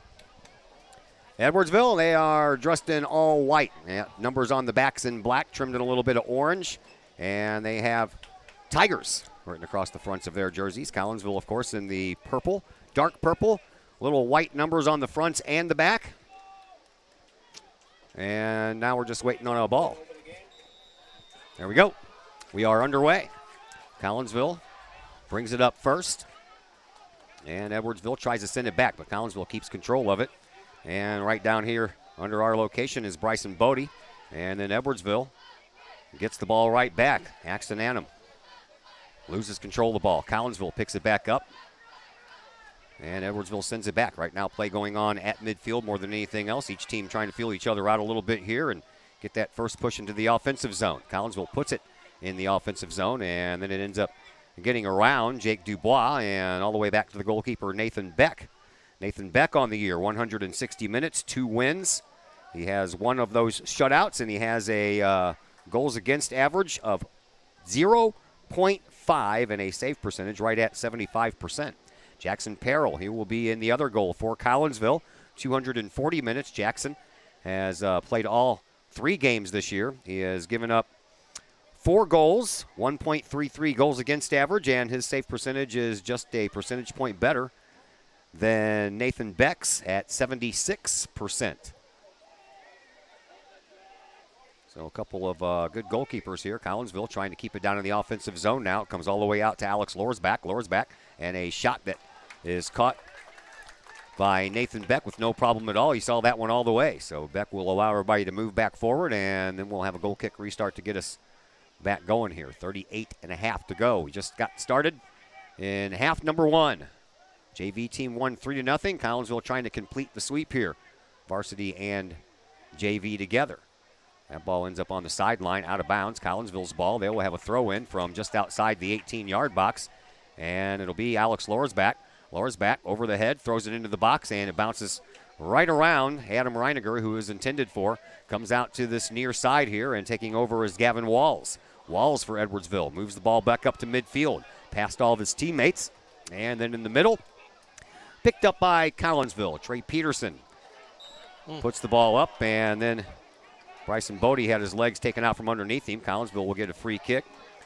Edwardsville, they are dressed in all white. Yeah, numbers on the backs in black, trimmed in a little bit of orange. And they have Tigers written across the fronts of their jerseys. Collinsville, of course, in the purple, dark purple. Little white numbers on the fronts and the back. And now we're just waiting on a ball. There we go. We are underway. Collinsville brings it up first. And Edwardsville tries to send it back, but Collinsville keeps control of it. And right down here under our location is Bryson Bodie. And then Edwardsville gets the ball right back. Axton Annam loses control of the ball. Collinsville picks it back up. And Edwardsville sends it back. Right now, play going on at midfield more than anything else. Each team trying to feel each other out a little bit here and get that first push into the offensive zone. Collinsville puts it in the offensive zone, and then it ends up getting around Jake Dubois and all the way back to the goalkeeper, Nathan Beck. Nathan Beck on the year, 160 minutes, 2 wins. He has one of those shutouts, and he has a goals against average of 0.5 and a save percentage right at 75%. Jackson Perrell, he will be in the other goal for Collinsville. 240 minutes. Jackson has played all 3 games this year. He has given up 4 goals, 1.33 goals against average, and his save percentage is just a percentage point better than Nathan Beck's at 76%. So a couple of good goalkeepers here. Collinsville trying to keep it down in the offensive zone now. It comes all the way out to Alex Lorsback. Lorsback, and a shot that is caught by Nathan Beck with no problem at all. He saw that one all the way. So Beck will allow everybody to move back forward, and then we'll have a goal kick restart to get us back going here. 38.5 to go. We just got started in half number 1. JV team won 3-0. Collinsville trying to complete the sweep here. Varsity and JV together. That ball ends up on the sideline, out of bounds. Collinsville's ball. They will have a throw-in from just outside the 18-yard box. And it'll be Alex Lorsback. Lorsback over the head, throws it into the box, and it bounces right around Adam Reiniger, who is intended for. Comes out to this near side here, and taking over is Gavin Walls. Walls for Edwardsville. Moves the ball back up to midfield. Past all of his teammates. And then in the middle, picked up by Collinsville. Trey Peterson puts the ball up, and then Bryson Bodie had his legs taken out from underneath him. Collinsville will get a free kick.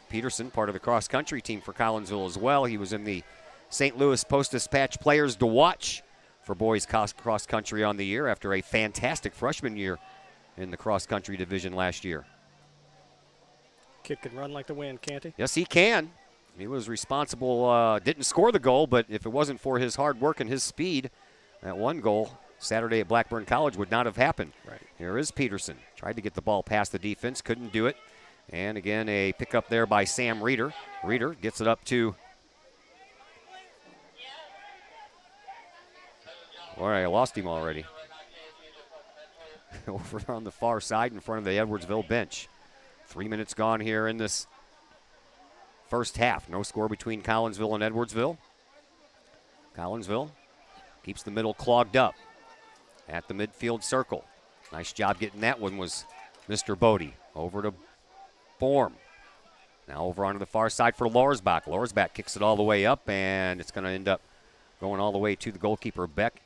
Peterson, part of the cross-country team for Collinsville as well. He was in the St. Louis Post-Dispatch Players to Watch for boys cross-country on the year after a fantastic freshman year in the cross-country division last year. Kid can run like the wind, can't he? Yes, he can. He was responsible, didn't score the goal, but if it wasn't for his hard work and his speed, that one goal Saturday at Blackburn College would not have happened. Right. Here is Peterson. Tried to get the ball past the defense, couldn't do it. And again, a pickup there by Sam Reeder. Reeder gets it up to All right, I lost him already. Over on the far side in front of the Edwardsville bench. 3 minutes gone here in this first half. No score between Collinsville and Edwardsville. Collinsville keeps the middle clogged up at the midfield circle. Nice job getting that one was Mr. Bodie. Over to Borm. Now over onto the far side for Lorsbach. Lorsbach kicks it all the way up, and it's going to end up going all the way to the goalkeeper, Beck,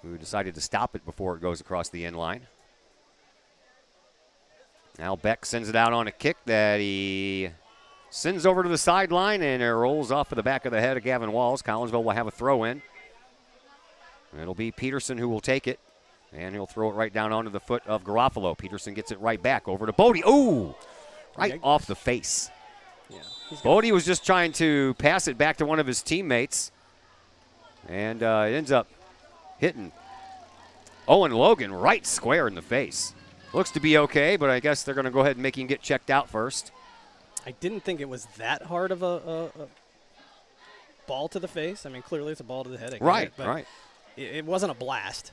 who decided to stop it before it goes across the end line. Now Beck sends it out on a kick that he sends over to the sideline, and it rolls off of the back of the head of Gavin Walls. Collinsville will have a throw in. It'll be Peterson who will take it, and he'll throw it right down onto the foot of Garofalo. Peterson gets it right back over to Bodie. Ooh! Right off the face. Yeah, Bodie was just trying to pass it back to one of his teammates, and it ends up hitting Owen Logan right square in the face. Looks to be okay, but I guess they're going to go ahead and make him get checked out first. I didn't think it was that hard of a ball to the face. I mean, clearly it's a ball to the head. I get Right, it, but right. It wasn't a blast.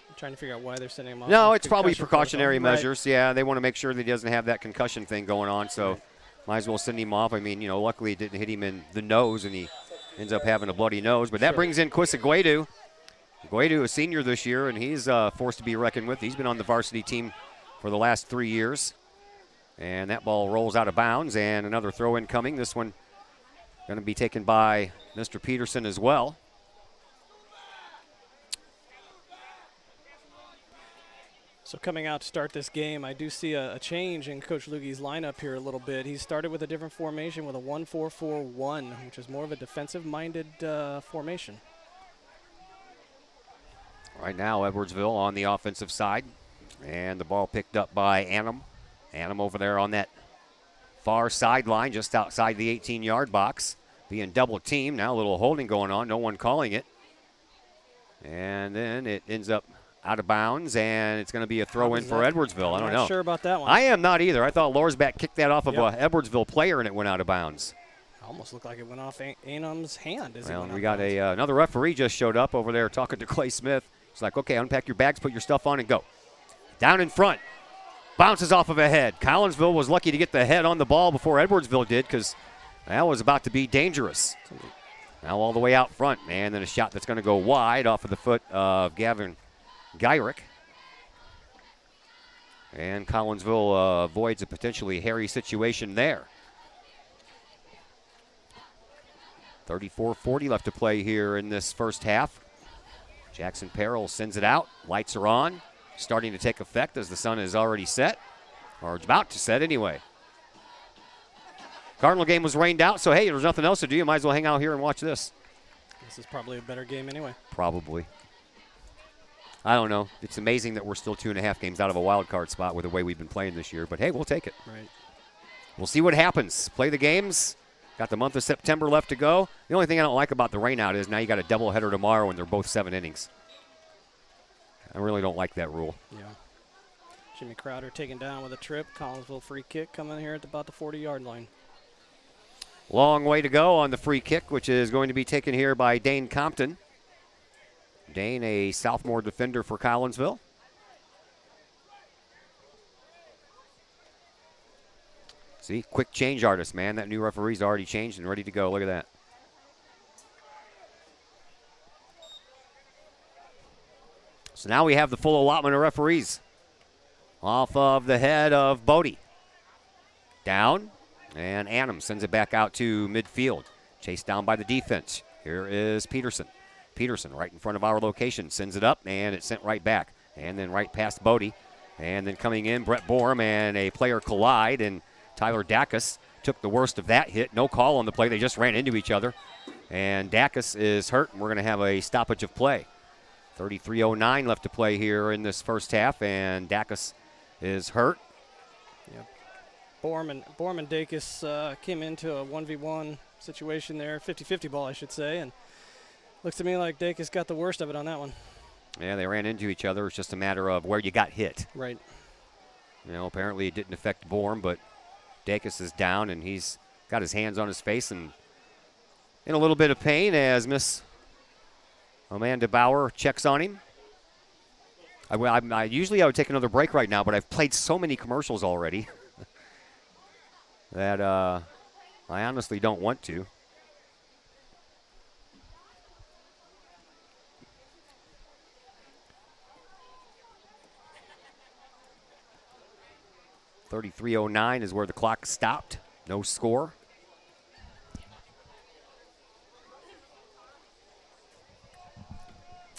I'm trying to figure out why they're sending him off. No, with it's probably concussion precautionary protocol. measures. Yeah, they want to make sure that he doesn't have that concussion thing going on, so might as well send him off. I mean, you know, luckily it didn't hit him in the nose, and he ends up having a bloody nose. But that brings in Quissa Guaidu. Guaidu, a senior this year, and he's forced to be reckoned with. He's been on the varsity team for the last 3 years. And that ball rolls out of bounds, and another throw-in coming. This one going to be taken by Mr. Peterson as well. So coming out to start this game, I do see a change in Coach Luge's lineup here a little bit. He started with a different formation with a 1-4-4-1, which is more of a defensive-minded formation. Right now, Edwardsville on the offensive side, and the ball picked up by Annam. Annam over there on that far sideline, just outside the 18-yard box, being double teamed. Now a little holding going on, no one calling it. And then it ends up out of bounds, and it's going to be a throw-in for Edwardsville. I don't know. I'm not sure about that one. I am not either. I thought Lorsbach kicked that off of a Edwardsville player, and it went out of bounds. Almost looked like it went off Annam's hand. Well, we got another referee just showed up over there talking to Clay Smith. He's like, okay, unpack your bags, put your stuff on, and go. Down in front. Bounces off of a head. Collinsville was lucky to get the head on the ball before Edwardsville did, because that was about to be dangerous. Now all the way out front, and then a shot that's going to go wide off of the foot of Gavin Gyrick. And Collinsville avoids a potentially hairy situation there. 34-40 left to play here in this first half. Jackson Perrell sends it out. Lights are on. Starting to take effect as the sun is already set, or it's about to set anyway. Cardinal game was rained out, so hey, there's nothing else to do. You might as well hang out here and watch this. This is probably a better game anyway. Probably. I don't know. It's amazing that we're still 2.5 games out of a wild card spot with the way we've been playing this year, but hey, we'll take it. Right. We'll see what happens. Play the games. Got the month of September left to go. The only thing I don't like about the rainout is now you got a doubleheader tomorrow and they're both 7 innings. I really don't like that rule. Yeah. Jimmy Crowder taken down with a trip. Collinsville free kick coming here at about the 40-yard line. Long way to go on the free kick, which is going to be taken here by Dane Compton. Dane, a sophomore defender for Collinsville. See, quick change artist, man. That new referee's already changed and ready to go. Look at that. So now we have the full allotment of referees. Off of the head of Bodie. Down, and Annam sends it back out to midfield. Chased down by the defense. Here is Peterson. Peterson right in front of our location. Sends it up, and it's sent right back. And then right past Bodie. And then coming in, Brett Borm, and a player collide, and Tyler Dacus took the worst of that hit. No call on the play. They just ran into each other. And Dacus is hurt, and we're going to have a stoppage of play. 33:09 left to play here in this first half, and Dacus is hurt. Yep. Borm and Dacus came into a 1v1 situation there, 50-50 ball, I should say, and looks to me like Dacus got the worst of it on that one. Yeah, they ran into each other. It's just a matter of where you got hit. Right. You know, apparently it didn't affect Borm, but Dacus is down, and he's got his hands on his face and in a little bit of pain as Miss Amanda Bauer checks on him. Usually I would take another break right now, but I've played so many commercials already that I honestly don't want to. .33:09 is where the clock stopped. No score.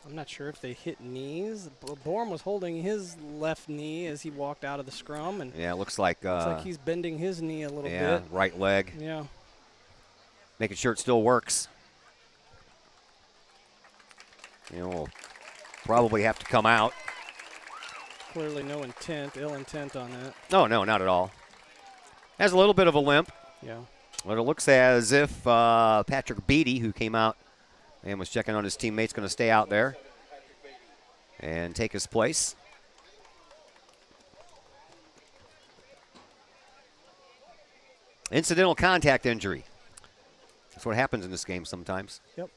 I'm not sure if they hit knees. Bourne was holding his left knee as he walked out of the scrum, and yeah, it looks like he's bending his knee a little bit. Yeah, right leg. Yeah, making sure it still works. We'll probably have to come out. Clearly no ill intent on that. Oh, no, not at all. Has a little bit of a limp. Yeah. But it looks as if Patrick Beatty, who came out and was checking on his teammates, going to stay out there and take his place. Incidental contact injury. That's what happens in this game sometimes. Yep.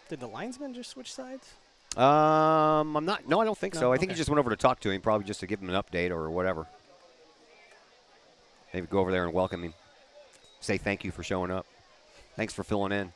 Did the linesman just switch sides? I'm not. No, I don't think No? so. I think Okay. he just went over to talk to him, probably just to give him an update or whatever. Maybe go over there and welcome him. Say thank you for showing up. Thanks for filling in.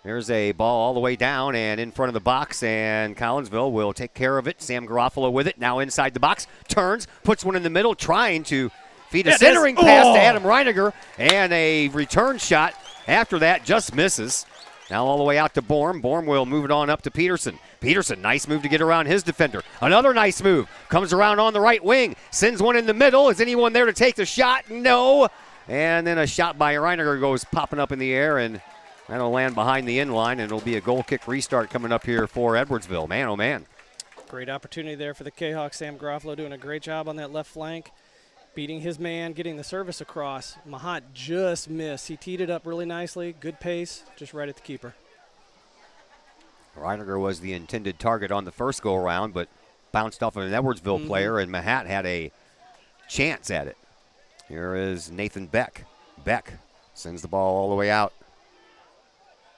There's a ball all the way down and in front of the box, and Collinsville will take care of it. Sam Garofalo with it, now inside the box, turns, puts one in the middle, trying to feed a centering pass to Adam Reiniger, and a return shot after that just misses. Now all the way out to Bourne. Bourne will move it on up to Peterson. Peterson, nice move to get around his defender. Another nice move. Comes around on the right wing. Sends one in the middle. Is anyone there to take the shot? No. And then a shot by Reiniger goes popping up in the air, and that'll land behind the end line, and it'll be a goal kick restart coming up here for Edwardsville. Man, oh, man. Great opportunity there for the Kahawks. Sam Garofalo doing a great job on that left flank. Beating his man, getting the service across. Mahat just missed. He teed it up really nicely. Good pace, just right at the keeper. Reiniger was the intended target on the first go-around, but bounced off of an Edwardsville player, and Mahat had a chance at it. Here is Nathan Beck. Beck sends the ball all the way out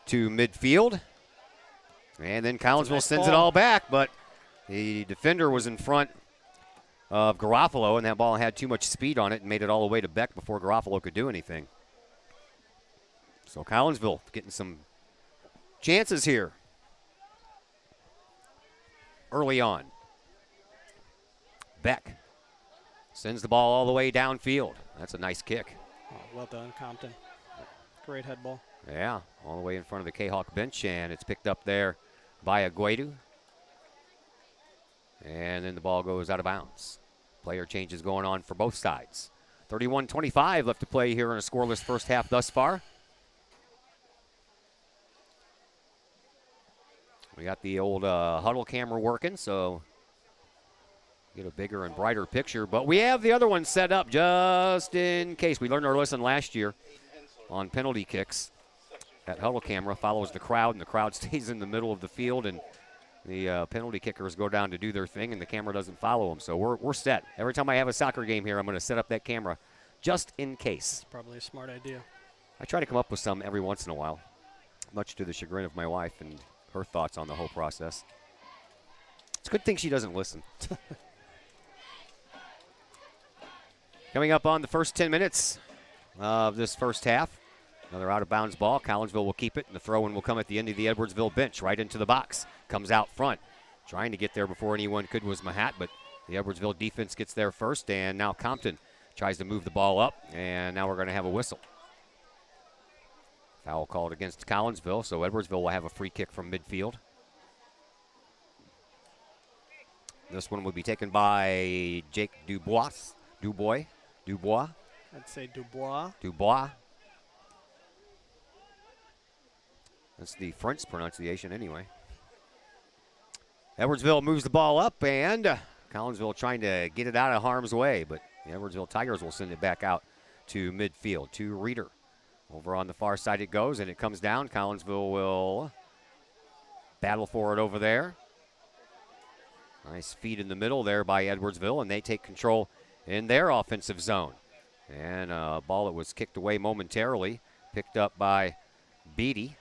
to midfield. And then Collinsville sends it all back, but the defender was in front of Garofalo, and that ball had too much speed on it and made it all the way to Beck before Garofalo could do anything. So Collinsville getting some chances here early on. Beck sends the ball all the way downfield. That's a nice kick. Oh, well done, Compton. Great head ball. Yeah, all the way in front of the Kahawk bench, and it's picked up there by Aguedu. And then the ball goes out of bounds. Player changes going on for both sides. 31-25 left to play here in a scoreless first half thus far. We got the old huddle camera working, so get a bigger and brighter picture. But we have the other one set up just in case. We learned our lesson last year on penalty kicks. That huddle camera follows the crowd, and the crowd stays in the middle of the field, and the penalty kickers go down to do their thing, and the camera doesn't follow them. So we're set. Every time I have a soccer game here, I'm going to set up that camera just in case. It's probably a smart idea. I try to come up with some every once in a while, much to the chagrin of my wife and her thoughts on the whole process. It's a good thing she doesn't listen. Coming up on the first 10 minutes of this first half, another out-of-bounds ball. Collinsville will keep it, and the throw-in will come at the end of the Edwardsville bench, right into the box. Comes out front. Trying to get there before anyone could was Mahat, but the Edwardsville defense gets there first, and now Compton tries to move the ball up, and now we're going to have a whistle. Foul called against Collinsville, so Edwardsville will have a free kick from midfield. This one will be taken by Jake Dubois. I'd say Dubois. That's the French pronunciation anyway. Edwardsville moves the ball up, and Collinsville trying to get it out of harm's way, but the Edwardsville Tigers will send it back out to midfield to Reeder. Over on the far side it goes, and it comes down. Collinsville will battle for it over there. Nice feed in the middle there by Edwardsville, and they take control in their offensive zone. And a ball that was kicked away momentarily, picked up by Beatty.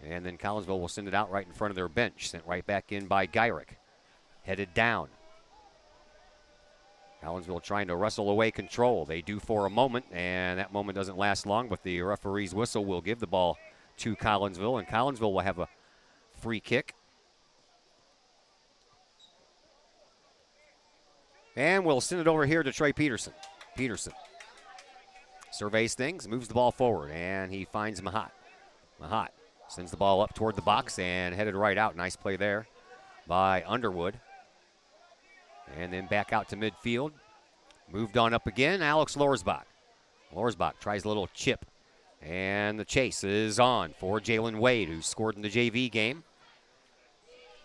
And then Collinsville will send it out right in front of their bench. Sent right back in by Gyrick. Headed down. Collinsville trying to wrestle away control. They do for a moment, and that moment doesn't last long, but the referee's whistle will give the ball to Collinsville, and Collinsville will have a free kick. And we'll send it over here to Trey Peterson. Peterson surveys things, moves the ball forward, and he finds Mahat. Mahat sends the ball up toward the box and headed right out. Nice play there by Underwood. And then back out to midfield. Moved on up again, Alex Lorsbach. Lorsbach tries a little chip. And the chase is on for Jalen Wade, who scored in the JV game.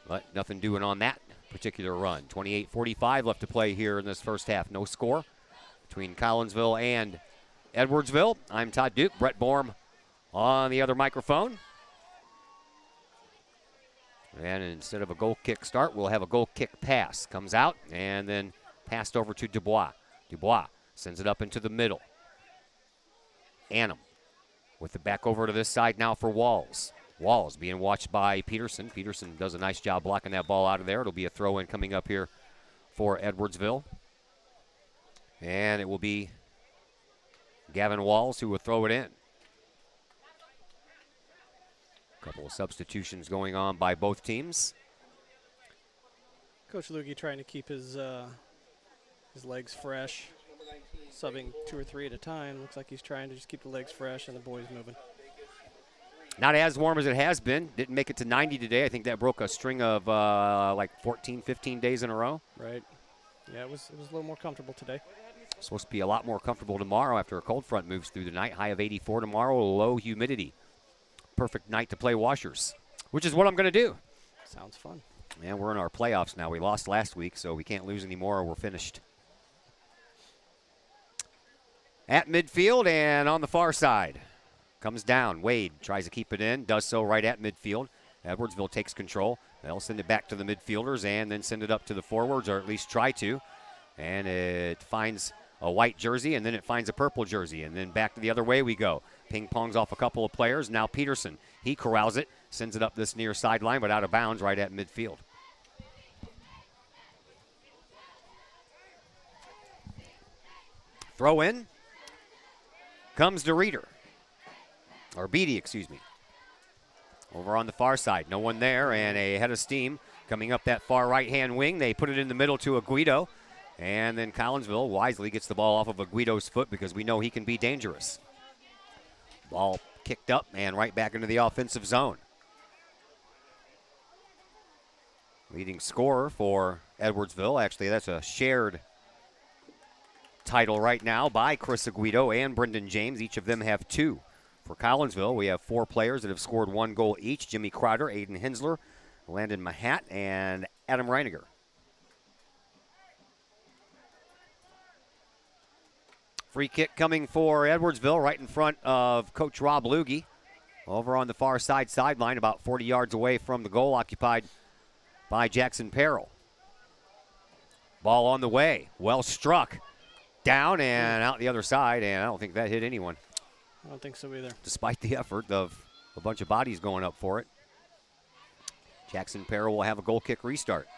But nothing doing on that particular run. 28:45 left to play here in this first half. No score between Collinsville and Edwardsville. I'm Todd Duke. Brett Borm on the other microphone. And instead of a goal kick start, we'll have a goal kick pass. Comes out and then passed over to Dubois. Dubois sends it up into the middle. Annam with the back over to this side now for Walls. Walls being watched by Peterson. Peterson does a nice job blocking that ball out of there. It'll be a throw-in coming up here for Edwardsville. And it will be Gavin Walls who will throw it in. Couple of substitutions going on by both teams. Coach Luge trying to keep his legs fresh, subbing 2 or 3 at a time. Looks like he's trying to just keep the legs fresh and the boys moving. Not as warm as it has been. Didn't make it to 90 today. I think that broke a string of like 14, 15 days in a row. Right. Yeah, it was a little more comfortable today. Supposed to be a lot more comfortable tomorrow after a cold front moves through the night. High of 84 tomorrow, low humidity. Perfect night to play washers, which is what I'm going to do. Sounds fun. And we're in our playoffs now. We lost last week, so we can't lose anymore or we're finished. At midfield and on the far side. Comes down. Wade tries to keep it in. Does so right at midfield. Edwardsville takes control. They'll send it back to the midfielders and then send it up to the forwards, or at least try to. And it finds a white jersey, and then it finds a purple jersey. And then back the other way we go. Ping-pongs off a couple of players. Now Peterson, he corrals it, sends it up this near sideline, but out of bounds right at midfield. Throw in. Comes to Reeder. Or Beatty, excuse me. Over on the far side. No one there, and a head of steam coming up that far right-hand wing. They put it in the middle to Aguido. And then Collinsville wisely gets the ball off of Aguido's foot because we know he can be dangerous. Ball kicked up and right back into the offensive zone. Leading scorer for Edwardsville. Actually, that's a shared title right now by Chris Aguido and Brendan James. Each of them have 2. For Collinsville, we have 4 players that have scored 1 goal each. Jimmy Crowder, Aiden Hensler, Landon Mahat, and Adam Reiniger. Free kick coming for Edwardsville right in front of Coach Rob Luge. Over on the far sideline, about 40 yards away from the goal, occupied by Jackson Perrell. Ball on the way. Well struck. Down and out the other side, and I don't think that hit anyone. I don't think so either. Despite the effort of a bunch of bodies going up for it. Jackson Perrell will have a goal kick restart.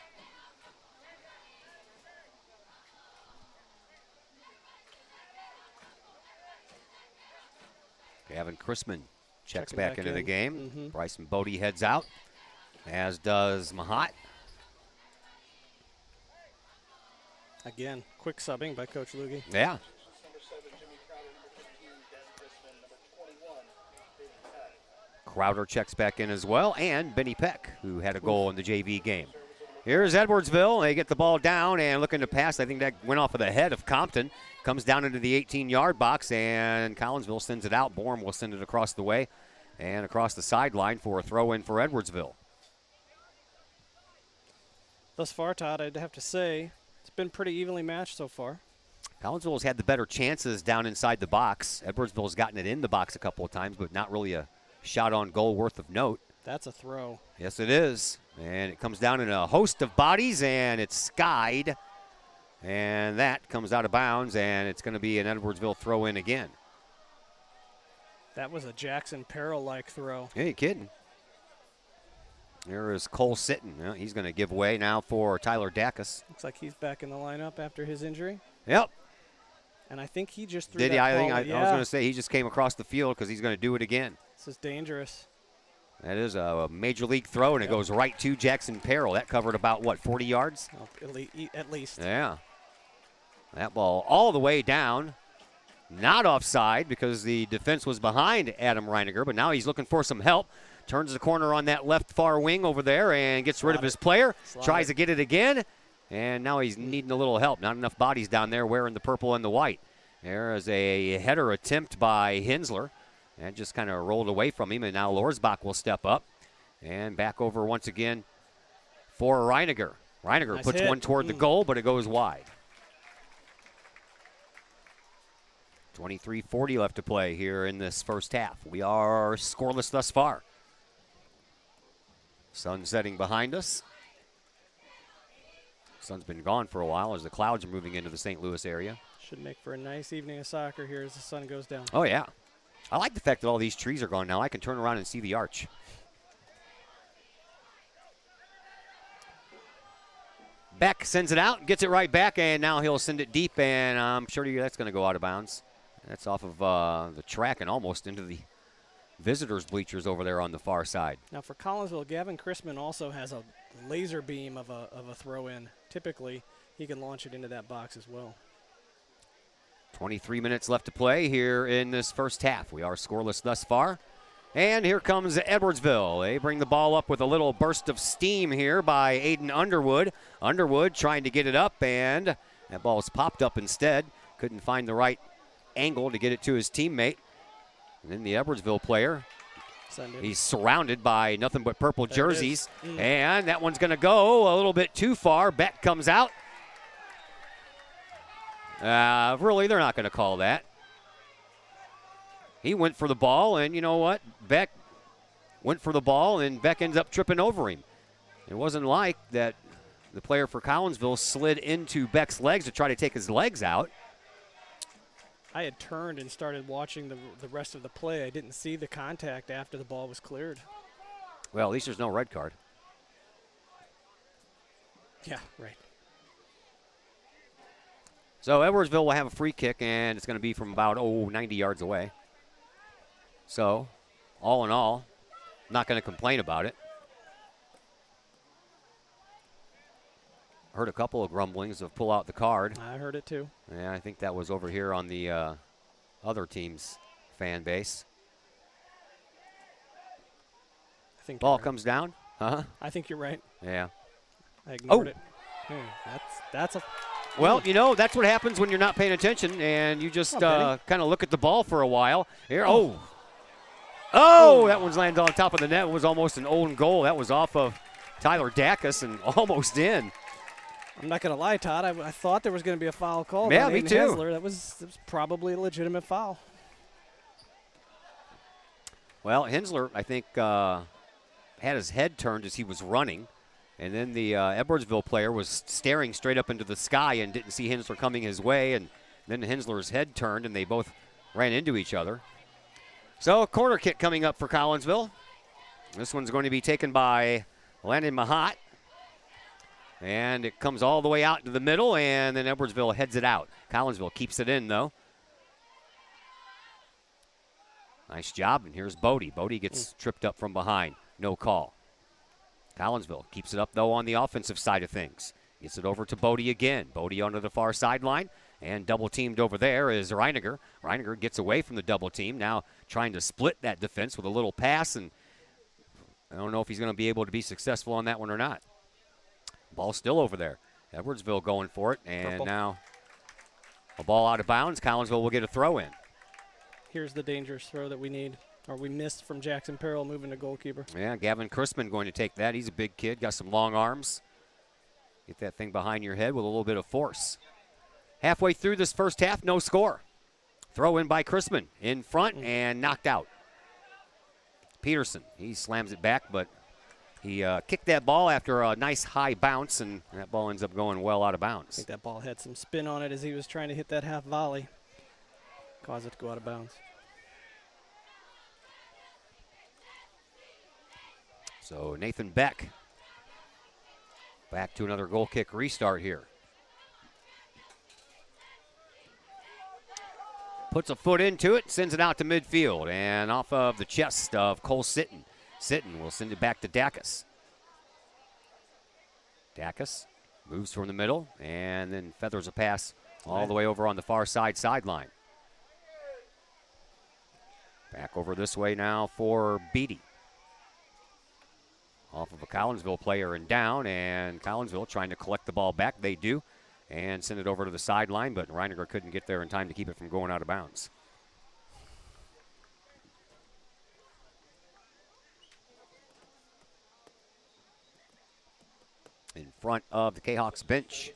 Gavin Chrisman checks back into the game. Mm-hmm. Bryson Bodie heads out, as does Mahat. Again, quick subbing by Coach Luge. Yeah. Crowder checks back in as well, and Benny Peck, who had a goal in the JV game. Here's Edwardsville. They get the ball down and looking to pass. I think that went off of the head of Compton. Comes down into the 18-yard box, and Collinsville sends it out. Bourne will send it across the way and across the sideline for a throw-in for Edwardsville. Thus far, Todd, I'd have to say it's been pretty evenly matched so far. Collinsville has had the better chances down inside the box. Edwardsville's gotten it in the box a couple of times, but not really a shot on goal worth of note. That's a throw. Yes, it is. And it comes down in a host of bodies, and it's skied. And that comes out of bounds, and it's going to be an Edwardsville throw-in again. That was a Jackson Perrell-like throw. You ain't kidding. There is Cole Sitton. Well, he's going to give way now for Tyler Dacus. Looks like he's back in the lineup after his injury. Yep. And I think he just threw Did that he? ball. I was going to say he just came across the field because he's going to do it again. This is dangerous. That is a major league throw, and it goes right to Jackson Perrell. That covered about, what, 40 yards? At least. Yeah. That ball all the way down. Not offside because the defense was behind Adam Reiniger, but now he's looking for some help. Turns the corner on that left far wing over there and gets rid of his player. Tries to get it again, and now he's needing a little help. Not enough bodies down there wearing the purple and the white. There is a header attempt by Hensler. And just kind of rolled away from him, and now Lorsbach will step up. And back over once again for Reiniger. Reiniger Nice puts hit. one toward the goal, but it goes wide. 23:40 left to play here in this first half. We are scoreless thus far. Sun setting behind us. Sun's been gone for a while as the clouds are moving into the St. Louis area. Should make for a nice evening of soccer here as the sun goes down. Oh, yeah. I like the fact that all these trees are gone now. I can turn around and see the arch. Beck sends it out, gets it right back, and now he'll send it deep, and I'm sure that's going to go out of bounds. That's off of the track and almost into the visitors' bleachers over there on the far side. Now for Collinsville, Gavin Chrisman also has a laser beam of a throw-in. Typically, he can launch it into that box as well. 23 minutes left to play here in this first half. We are scoreless thus far. And here comes Edwardsville. They bring the ball up with a little burst of steam here by Aiden Underwood. Underwood trying to get it up, and that ball was popped up instead. Couldn't find the right angle to get it to his teammate. And then the Edwardsville player, he's surrounded by nothing but purple jerseys. And that one's going to go a little bit too far. Beck comes out. Really, they're not going to call that. He went for the ball, and you know what? Beck went for the ball, and Beck ends up tripping over him. It wasn't like that the player for Collinsville slid into Beck's legs to try to take his legs out. I had turned and started watching the rest of the play. I didn't see the contact after the ball was cleared. Well, at least there's no red card. Yeah, right. So Edwardsville will have a free kick, and it's going to be from about 90 yards away. So, all in all, not going to complain about it. Heard a couple of grumblings of pull out the card. I heard it too. Yeah, I think that was over here on the other team's fan base. I think ball right. comes down. I think you're right. Yeah. I ignored it. That's a. Well, you know, that's what happens when you're not paying attention and you just kind of look at the ball for a while. Here, that one's landed on top of the net. It was almost an own goal. That was off of Tyler Dacus and almost in. I'm not going to lie, Todd. I thought there was going to be a foul call. Yeah, me too. Hensler. That was probably a legitimate foul. Well, Hensler, I think, had his head turned as he was running. And then the Edwardsville player was staring straight up into the sky and didn't see Hensler coming his way. And then Hensler's head turned, and they both ran into each other. So a corner kick coming up for Collinsville. This one's going to be taken by Landon Mahat. And it comes all the way out into the middle, and then Edwardsville heads it out. Collinsville keeps it in, though. Nice job, and here's Bodie. Bodie gets tripped up from behind. No call. Collinsville keeps it up, though, on the offensive side of things. Gets it over to Bodie again. Bodie onto the far sideline, and double-teamed over there is Reiniger. Reiniger gets away from the double team, now trying to split that defense with a little pass, and I don't know if he's going to be able to be successful on that one or not. Ball still over there. Edwardsville going for it, and now a ball out of bounds. Collinsville will get a throw in. Here's the dangerous throw that we need, or we missed from Jackson Perrell moving to goalkeeper. Yeah, Gavin Chrisman going to take that. He's a big kid, got some long arms. Get that thing behind your head with a little bit of force. Halfway through this first half, no score. Throw in by Chrisman in front and knocked out. Peterson, he slams it back, but he kicked that ball after a nice high bounce, and that ball ends up going well out of bounds. I think that ball had some spin on it as he was trying to hit that half volley. Caused it to go out of bounds. So Nathan Beck back to another goal kick restart here. Puts a foot into it, sends it out to midfield, and off of the chest of Cole Sitton. Sitton will send it back to Dacus. Dacus moves from the middle and then feathers a pass all the way over on the far sideline. Back over this way now for Beatty. Off of a Collinsville player and down, and Collinsville trying to collect the ball back. They do, and send it over to the sideline, but Reiniger couldn't get there in time to keep it from going out of bounds. In front of the Kahawks bench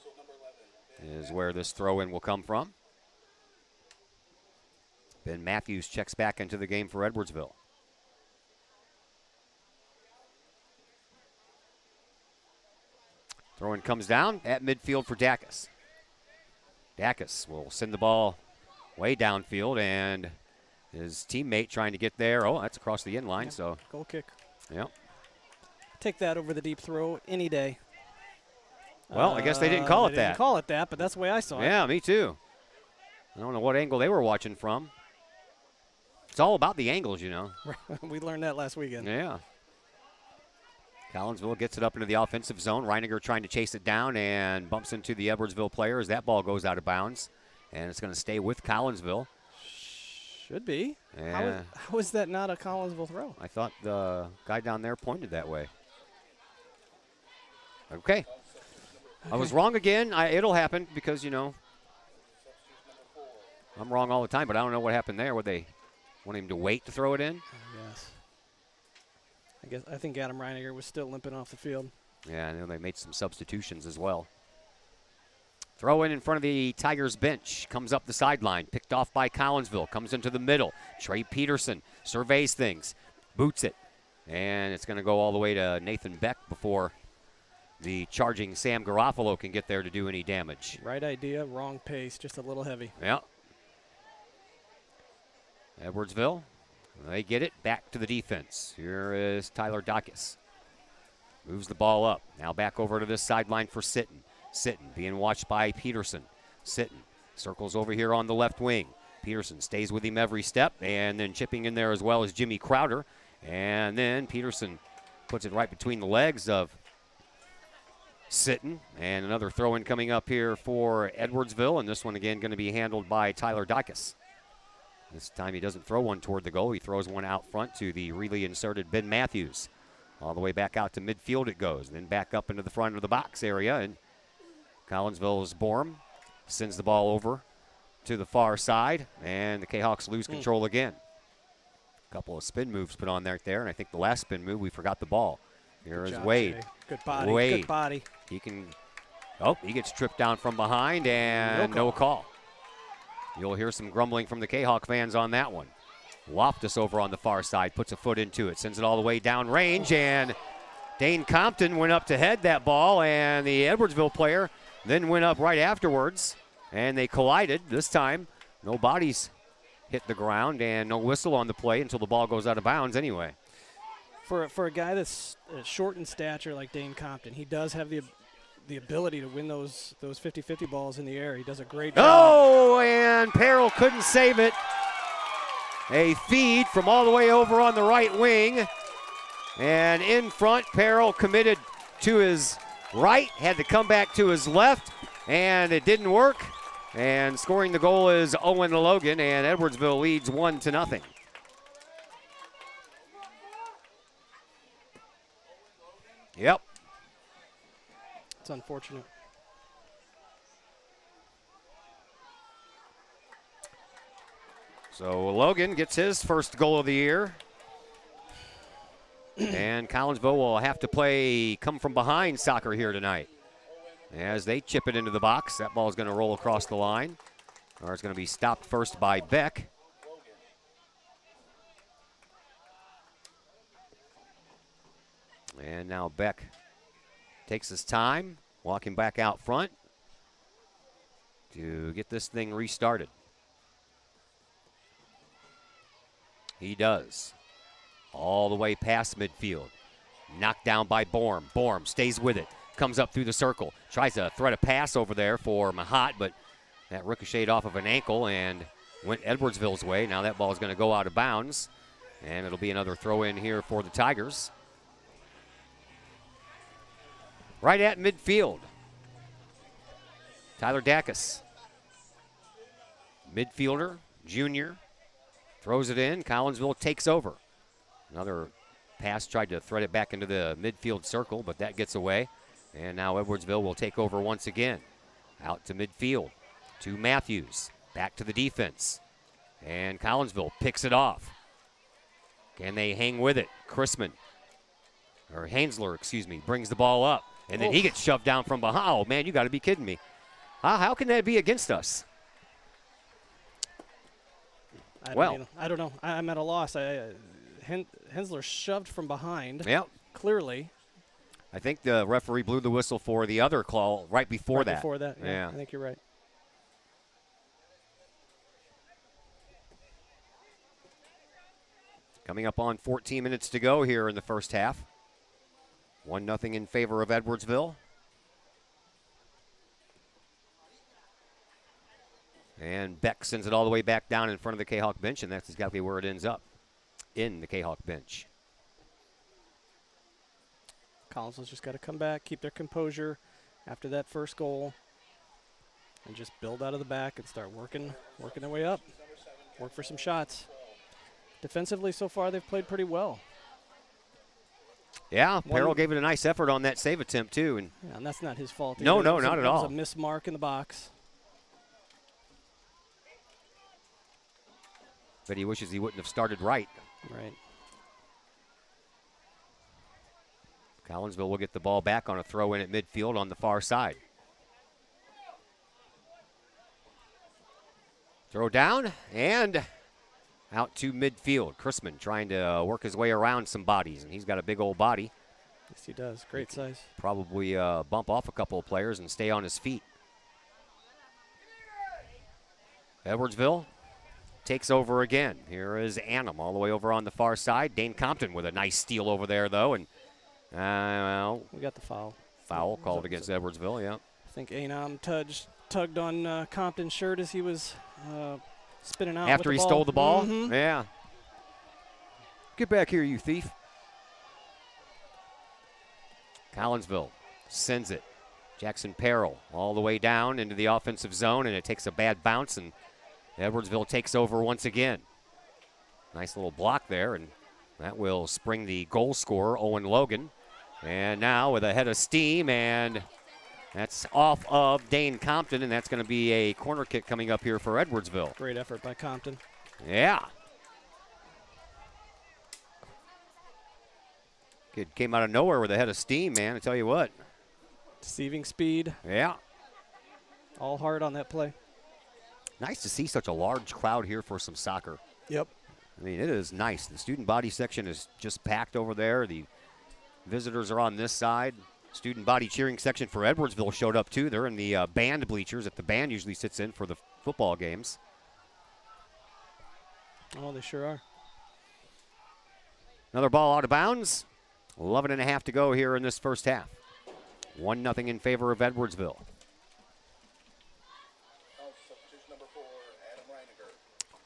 is where this throw-in will come from. Ben Matthews checks back into the game for Edwardsville. Throw-in comes down at midfield for Dacus. Dacus will send the ball way downfield, and his teammate trying to get there. Oh, that's across the end line. Yep. So goal kick. Yep. Take that over the deep throw any day. Well, I guess they didn't call it that. They didn't call it that, but that's the way I saw it. Yeah, me too. I don't know what angle they were watching from. It's all about the angles, you know. We learned that last weekend. Yeah. Collinsville gets it up into the offensive zone. Reiniger trying to chase it down and bumps into the Edwardsville player as that ball goes out of bounds. And it's going to stay with Collinsville. Should be. Yeah. How is that not a Collinsville throw? I thought the guy down there pointed that way. Okay. I was wrong again. It'll happen because, you know, I'm wrong all the time, but I don't know what happened there. Would they want him to wait to throw it in? Yes. I think Adam Reiniger was still limping off the field. Yeah, I know they made some substitutions as well. Throw in front of the Tigers bench. Comes up the sideline. Picked off by Collinsville. Comes into the middle. Trey Peterson surveys things. Boots it. And it's going to go all the way to Nathan Beck before the charging Sam Garofalo can get there to do any damage. Right idea, wrong pace, just a little heavy. Yeah. Edwardsville, they get it back to the defense. Here is Tyler Dacus. Moves the ball up. Now back over to this sideline for Sitton. Sitton being watched by Peterson. Sitton circles over here on the left wing. Peterson stays with him every step, and then chipping in there as well as Jimmy Crowder. And then Peterson puts it right between the legs of Sitton, and another throw-in coming up here for Edwardsville, and this one again going to be handled by Tyler Dacus. This time he doesn't throw one toward the goal. He throws one out front to the really inserted Ben Matthews. All the way back out to midfield it goes, then back up into the front of the box area, and Collinsville's Borum sends the ball over to the far side, and the Kahawks lose control again. A couple of spin moves put on there, and I think the last spin move, we forgot the ball. Here is Wade. Jay. Good body. Wade. Good body. He can. Oh, he gets tripped down from behind, and no call. You'll hear some grumbling from the Kahawk fans on that one. Loftus over on the far side puts a foot into it, sends it all the way down range, and Dane Compton went up to head that ball, and the Edwardsville player then went up right afterwards, and they collided. This time, no bodies hit the ground, and no whistle on the play until the ball goes out of bounds anyway. For a guy that's short in stature like Dane Compton, he does have the ability to win those 50-50 balls in the air. He does a great job. Oh, and Peril couldn't save it. A feed from all the way over on the right wing. And in front, Peril committed to his right, had to come back to his left, and it didn't work. And scoring the goal is Owen Logan, and Edwardsville leads 1-0. Yep. It's unfortunate. So Logan gets his first goal of the year. And Collinsville will have to play come from behind soccer here tonight. As they chip it into the box, that ball is going to roll across the line. Or it's going to be stopped first by Beck. And now Beck takes his time, walking back out front to get this thing restarted. He does. All the way past midfield. Knocked down by Borm. Borm stays with it. Comes up through the circle. Tries to thread a pass over there for Mahat, but that ricocheted off of an ankle and went Edwardsville's way. Now that ball is going to go out of bounds, and it'll be another throw in here for the Tigers. Right at midfield. Tyler Dacus. Midfielder, junior. Throws it in. Collinsville takes over. Another pass, tried to thread it back into the midfield circle, but that gets away. And now Edwardsville will take over once again. Out to midfield. To Matthews. Back to the defense. And Collinsville picks it off. Can they hang with it? Hainsler, brings the ball up. And then he gets shoved down from behind. Oh, man, you got to be kidding me. How can that be against us? I don't know. I'm at a loss. Hensler shoved from behind. Yep. Clearly. I think the referee blew the whistle for the other call right before that. Before that, yeah. I think you're right. Coming up on 14 minutes to go here in the first half. 1-0 in favor of Edwardsville. And Beck sends it all the way back down in front of the Kahok bench, and that's exactly where it ends up, in the Kahok bench. Collinsville's just got to come back, keep their composure after that first goal, and just build out of the back and start working their way up. Work for some shots. Defensively, so far, they've played pretty well. Yeah, Peril gave it a nice effort on that save attempt, too. And that's not his fault. No, either. not at all. It was a missed mark in the box. But he wishes he wouldn't have started right. Right. Collinsville will get the ball back on a throw in at midfield on the far side. Throw down and out to midfield. Chrisman trying to work his way around some bodies, and he's got a big old body. Yes, he does. Great size. Probably bump off a couple of players and stay on his feet. Edwardsville takes over again. Here is Annam all the way over on the far side. Dane Compton with a nice steal over there, though, and we got the foul. Foul called against Edwardsville, yeah. I think Annam tugged on Compton's shirt as he was spinning out. After with he the ball. stole the ball? Mm-hmm. Yeah. Get back here, you thief. Collinsville sends it. Jackson Peril all the way down into the offensive zone, and it takes a bad bounce, and Edwardsville takes over once again. Nice little block there, and that will spring the goal scorer, Owen Logan. And now with a head of steam, and that's off of Dane Compton, and that's going to be a corner kick coming up here for Edwardsville. Great effort by Compton. Yeah. Kid came out of nowhere with a head of steam, man, I tell you what. Deceiving speed. Yeah. All hard on that play. Nice to see such a large crowd here for some soccer. Yep. I mean, it is nice. The student body section is just packed over there. The visitors are on this side. Student body cheering section for Edwardsville showed up, too. They're in the band bleachers that the band usually sits in for the football games. Oh, they sure are. Another ball out of bounds. 11.5 to go here in this first half. 1-0 in favor of Edwardsville.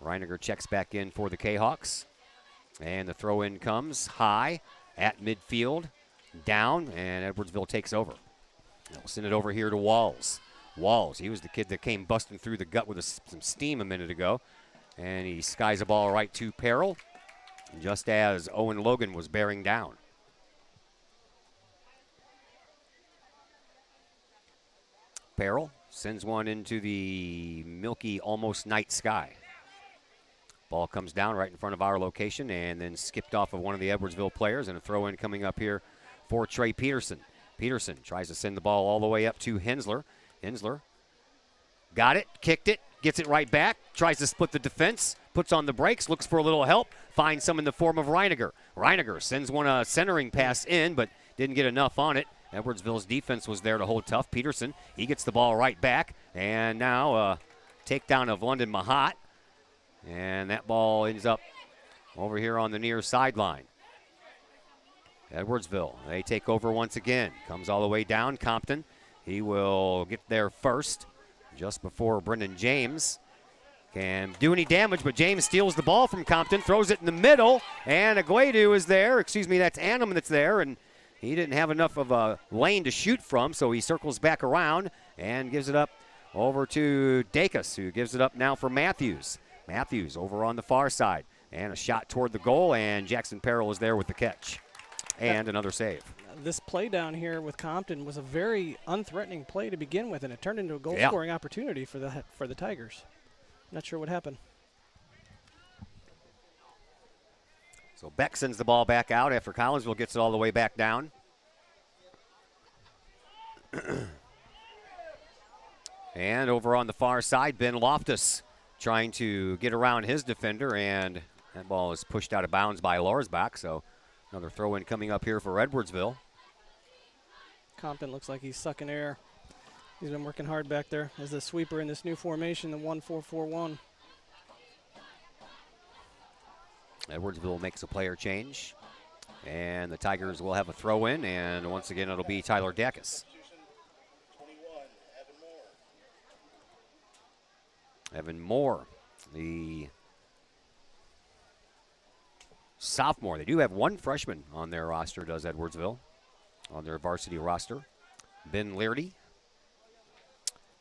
Reiniger checks back in for the Kahawks. And the throw-in comes high at midfield. Down, and Edwardsville takes over. They'll send it over here to Walls. Walls, he was the kid that came busting through the gut with some steam a minute ago. And he skies a ball right to Peril, just as Owen Logan was bearing down. Peril sends one into the milky, almost night sky. Ball comes down right in front of our location and then skipped off of one of the Edwardsville players, and a throw-in coming up here for Trey Peterson. Peterson tries to send the ball all the way up to Hensler. Hensler got it, kicked it, gets it right back, tries to split the defense, puts on the brakes, looks for a little help, finds some in the form of Reiniger. Reiniger sends one a centering pass in, but didn't get enough on it. Edwardsville's defense was there to hold tough. Peterson, he gets the ball right back, and now a takedown of London Mahat. And that ball ends up over here on the near sideline. Edwardsville, they take over once again. Comes all the way down. Compton, he will get there first just before Brendan James can do any damage, but James steals the ball from Compton, throws it in the middle, and Aguedu is there. Excuse me, that's Annam that's there, and he didn't have enough of a lane to shoot from, so he circles back around and gives it up over to Dacus, who gives it up now for Matthews. Matthews over on the far side, and a shot toward the goal, and Jackson Perrell is there with the catch. And another save. This play down here with Compton was a very unthreatening play to begin with, and it turned into a goal-scoring opportunity for the Tigers. Not sure what happened. So Beck sends the ball back out after Collinsville gets it all the way back down. And over on the far side, Ben Loftus trying to get around his defender, and that ball is pushed out of bounds by Lorsbach, so another throw-in coming up here for Edwardsville. Compton looks like he's sucking air. He's been working hard back there as the sweeper in this new formation, the 1-4-4-1. Edwardsville makes a player change, and the Tigers will have a throw-in, and once again it'll be Tyler Dacus. Evan Moore, the sophomore. They do have one freshman on their roster, does Edwardsville, on their varsity roster. Ben Leardy.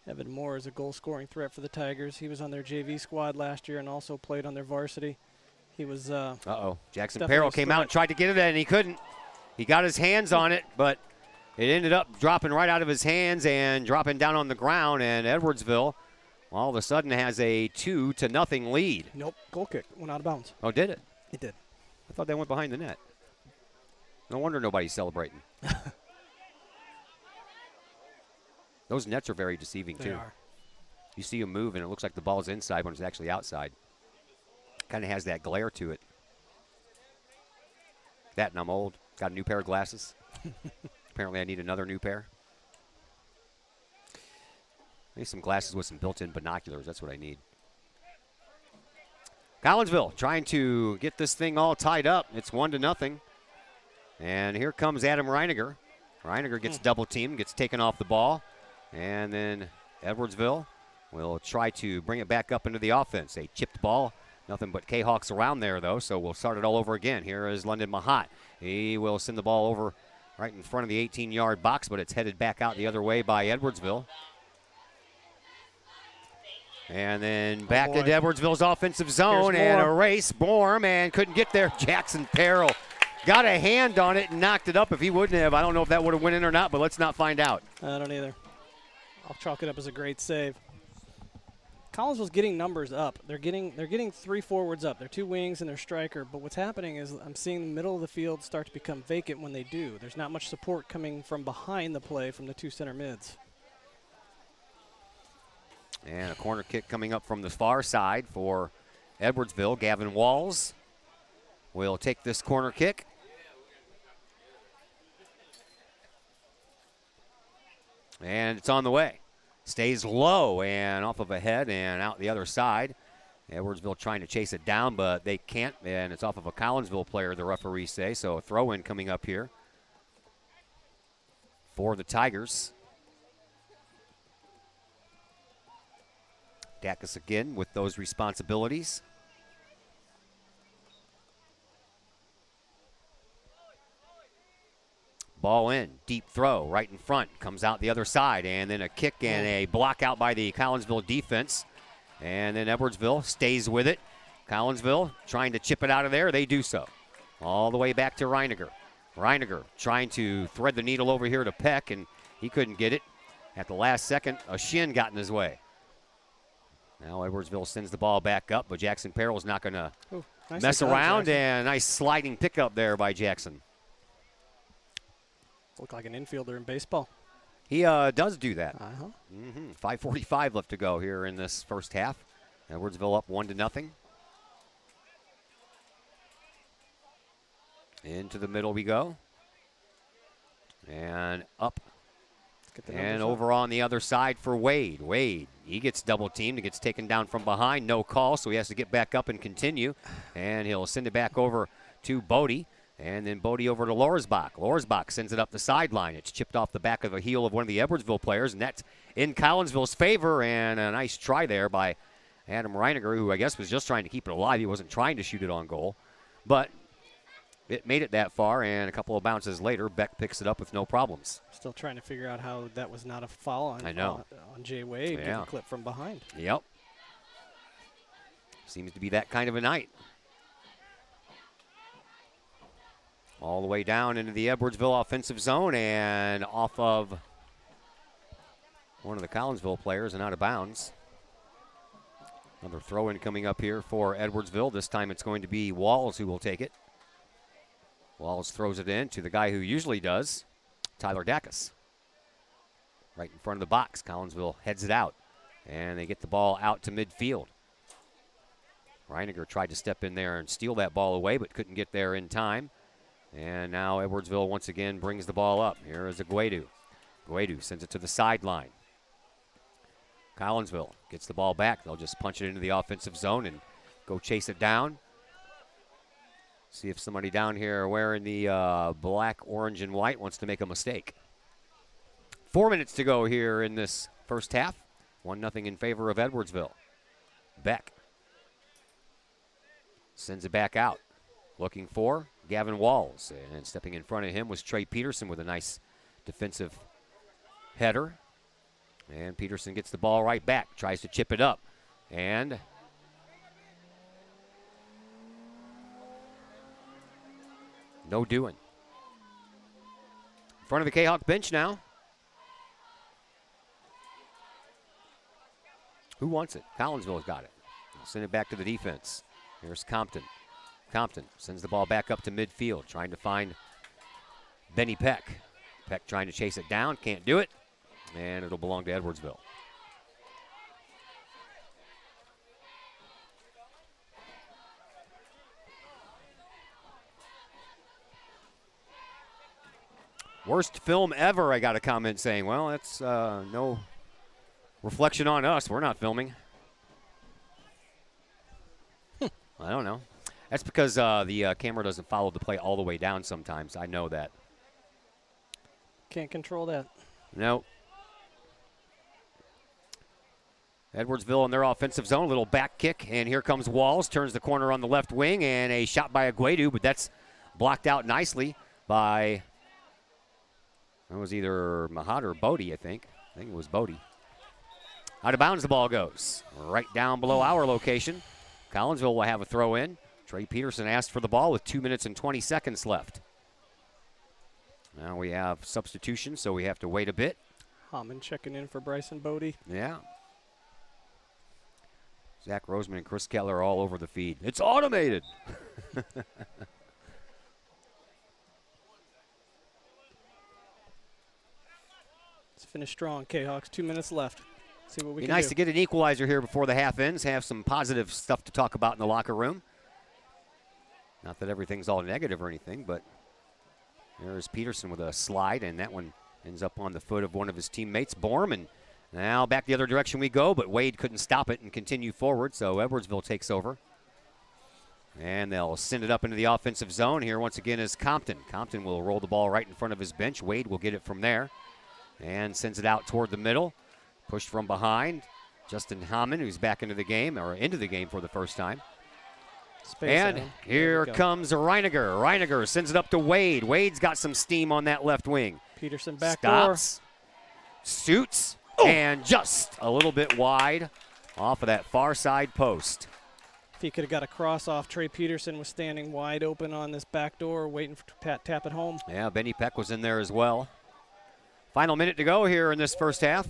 Evan Moore is a goal-scoring threat for the Tigers. He was on their JV squad last year and also played on their varsity. He was Jackson Perrell came out and tried to get it, and he couldn't. He got his hands on it, but it ended up dropping right out of his hands and dropping down on the ground, and Edwardsville all of a sudden has a 2-0 lead. Nope, goal kick. Went out of bounds. Oh, did it? It did. I thought they went behind the net. No wonder nobody's celebrating. Those nets are very deceiving, too. They are. You see them move, and it looks like the ball's inside when it's actually outside. Kind of has that glare to it. That, and I'm old. Got a new pair of glasses. Apparently I need another new pair. I need some glasses with some built-in binoculars. That's what I need. Collinsville trying to get this thing all tied up. It's 1-0. And here comes Adam Reiniger. Reiniger gets double-teamed, gets taken off the ball. And then Edwardsville will try to bring it back up into the offense. A chipped ball. Nothing but K-Hawks around there, though, so we'll start it all over again. Here is London Mahat. He will send the ball over right in front of the 18-yard box, but it's headed back out the other way by Edwardsville. And then back into Edwardsville's offensive zone, and a race. Borm, and couldn't get there. Jackson Perrell got a hand on it and knocked it up. If he wouldn't have, I don't know if that would have went in or not, but let's not find out. I don't either. I'll chalk it up as a great save. Collinsville's getting numbers up. They're getting three forwards up. They're two wings and their striker. But what's happening is I'm seeing the middle of the field start to become vacant when they do. There's not much support coming from behind the play from the two center mids. And a corner kick coming up from the far side for Edwardsville. Gavin Walls will take this corner kick. And it's on the way. Stays low and off of a head and out the other side. Edwardsville trying to chase it down, but they can't, and it's off of a Collinsville player, the referees say. So a throw-in coming up here for the Tigers. Dacus again with those responsibilities. Ball in, deep throw, right in front, comes out the other side, and then a kick and a block out by the Collinsville defense. And then Edwardsville stays with it. Collinsville trying to chip it out of there, they do so. All the way back to Reiniger. Reiniger trying to thread the needle over here to Peck, and he couldn't get it. At the last second, a shin got in his way. Now Edwardsville sends the ball back up, but Jackson Perrell's not going to mess around, and a nice sliding pickup there by Jackson. Look like an infielder in baseball. He does do that. 5:45 left to go here in this first half. Edwardsville up 1-0. Into the middle we go. And up. And over on the other side for Wade. Wade, he gets double teamed. He gets taken down from behind. No call, so he has to get back up and continue. And he'll send it back over to Bodie. And then Bodie over to Lorsbach. Lorsbach sends it up the sideline. It's chipped off the back of the heel of one of the Edwardsville players, and that's in Collinsville's favor. And a nice try there by Adam Reiniger, who I guess was just trying to keep it alive. He wasn't trying to shoot it on goal. But it made it that far, and a couple of bounces later, Beck picks it up with no problems. Still trying to figure out how that was not a foul on, I know. On Jay Wade, getting clipped from behind. Yep. Seems to be that kind of a night. All the way down into the Edwardsville offensive zone and off of one of the Collinsville players and out of bounds. Another throw-in coming up here for Edwardsville. This time it's going to be Walls who will take it. Walls throws it in to the guy who usually does, Tyler Dacus. Right in front of the box. Collinsville heads it out, and they get the ball out to midfield. Reiniger tried to step in there and steal that ball away, but couldn't get there in time. And now Edwardsville once again brings the ball up. Here is Aguedu. Aguedu sends it to the sideline. Collinsville gets the ball back. They'll just punch it into the offensive zone and go chase it down. See if somebody down here wearing the black, orange, and white wants to make a mistake. 4 minutes to go here in this first half. 1-0 in favor of Edwardsville. Beck sends it back out. Looking for Gavin Walls. And stepping in front of him was Trey Peterson with a nice defensive header. And Peterson gets the ball right back. Tries to chip it up. And no doing. In front of the Kahok bench now. Who wants it? Collinsville's got it. They'll send it back to the defense. Here's Compton. Compton sends the ball back up to midfield, trying to find Benny Peck. Peck trying to chase it down, can't do it, and it'll belong to Edwardsville. Worst film ever, I got a comment saying. Well, that's no reflection on us. We're not filming. I don't know. That's because the camera doesn't follow the play all the way down sometimes. I know that. Can't control that. Nope. Edwardsville in their offensive zone, a little back kick, and here comes Walls, turns the corner on the left wing, and a shot by Aguedu, but that's blocked out nicely by, it was either Mahad or Bodie, I think. I think it was Bodie. Out of bounds the ball goes, right down below our location. Collinsville will have a throw in. Trey Peterson asked for the ball with 2 minutes and 20 seconds left. Now we have substitution, so we have to wait a bit. Hammond checking in for Bryson Bodie. Yeah. Zach Roseman and Chris Keller are all over the feed. It's automated. Let's finish strong, K-Hawks. 2 minutes left. See what we can do. Be nice to get an equalizer here before the half ends. Have some positive stuff to talk about in the locker room. Not that everything's all negative or anything, but there's Peterson with a slide, and that one ends up on the foot of one of his teammates, Borm, and now back the other direction we go, but Wade couldn't stop it and continue forward, so Edwardsville takes over. And they'll send it up into the offensive zone. Here once again is Compton. Compton will roll the ball right in front of his bench. Wade will get it from there and sends it out toward the middle. Pushed from behind. Justin Hammond, who's back into the game, or into the game for the first time. And here comes Reiniger. Reiniger sends it up to Wade. Wade's got some steam on that left wing. Peterson back stops, suits, and just a little bit wide off of that far side post. If he could have got a cross off, Trey Peterson was standing wide open on this back door waiting to tap it home. Yeah, Benny Peck was in there as well. Final minute to go here in this first half.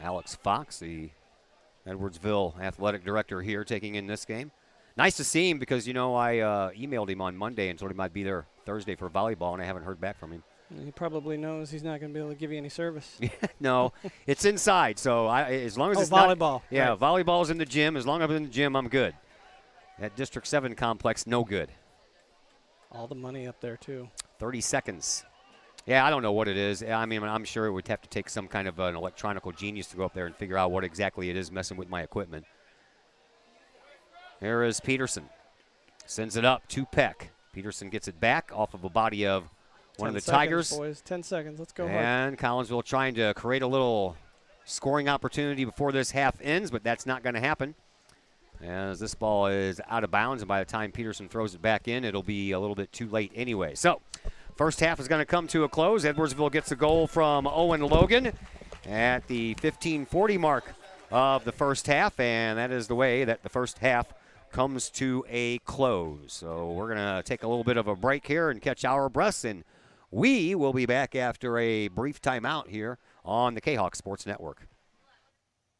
Alex Fox, the Edwardsville athletic director here, taking in this game. Nice to see him because, you know, I emailed him on Monday and told him I'd be there Thursday for volleyball, and I haven't heard back from him. He probably knows he's not going to be able to give you any service. No, it's inside, so as long as it's volleyball. Not, yeah, right. Volleyball's in the gym. As long as I'm in the gym, I'm good. At District 7 complex, no good. All the money up there, too. 30 seconds. Yeah, I don't know what it is. I mean, I'm sure it would have to take some kind of an electronical genius to go up there and figure out what exactly it is messing with my equipment. Here is Peterson. Sends it up to Peck. Peterson gets it back off of a body of one of the 10 seconds, Tigers. Boys, 10 seconds. Let's go hard. And Collinsville trying to create a little scoring opportunity before this half ends, but that's not going to happen, as this ball is out of bounds, and by the time Peterson throws it back in, it'll be a little bit too late anyway. So, first half is going to come to a close. Edwardsville gets a goal from Owen Logan at the 15:40 mark of the first half, and that is the way that the first half comes to a close. So we're going to take a little bit of a break here and catch our breaths, and we will be back after a brief timeout here on the Kahok Sports Network.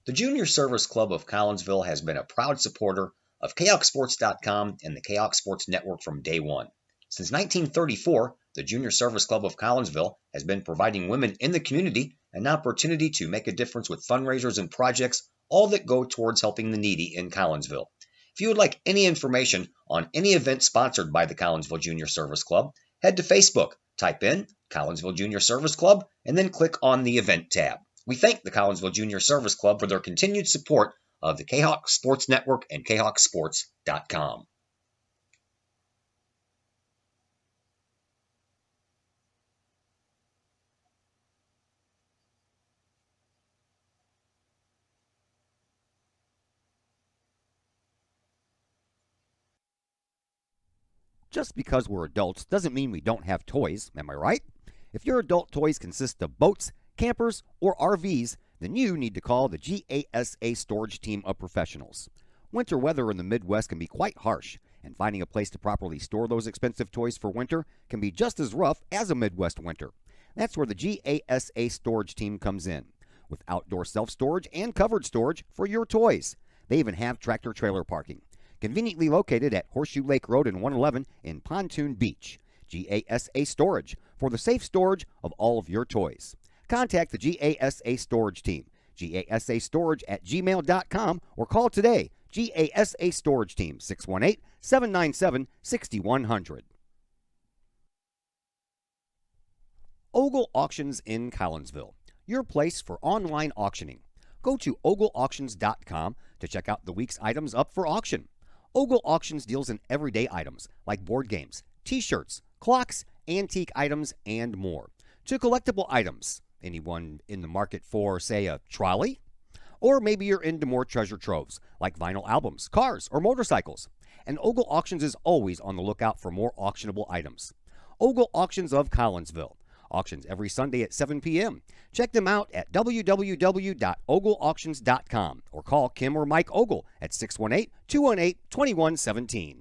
The Junior Service Club of Collinsville has been a proud supporter of KahokSports.com and the Kahok Sports Network from day one. Since 1934, the Junior Service Club of Collinsville has been providing women in the community an opportunity to make a difference with fundraisers and projects, all that go towards helping the needy in Collinsville. If you would like any information on any event sponsored by the Collinsville Junior Service Club, head to Facebook, type in Collinsville Junior Service Club, and then click on the Event tab. We thank the Collinsville Junior Service Club for their continued support of the Kahok Sports Network and KahokSports.com. Just because we're adults doesn't mean we don't have toys, am I right? If your adult toys consist of boats, campers, or RVs, then you need to call the GASA storage team of professionals. Winter weather in the Midwest can be quite harsh, and finding a place to properly store those expensive toys for winter can be just as rough as a Midwest winter. That's where the GASA storage team comes in, with outdoor self-storage and covered storage for your toys. They even have tractor-trailer parking. Conveniently located at Horseshoe Lake Road and 111 in Pontoon Beach. GASA Storage for the safe storage of all of your toys. Contact the GASA Storage Team, gasastorage@gmail.com, or call today, GASA Storage Team, 618-797-6100. Ogle Auctions in Collinsville, your place for online auctioning. Go to ogleauctions.com to check out the week's items up for auction. Ogle Auctions deals in everyday items like board games, t-shirts, clocks, antique items, and more. To collectible items, anyone in the market for, say, a trolley? Or maybe you're into more treasure troves like vinyl albums, cars, or motorcycles. And Ogle Auctions is always on the lookout for more auctionable items. Ogle Auctions of Collinsville. Auctions every Sunday at 7 p.m. Check them out at www.ogleauctions.com or call Kim or Mike Ogle at 618-218-2117.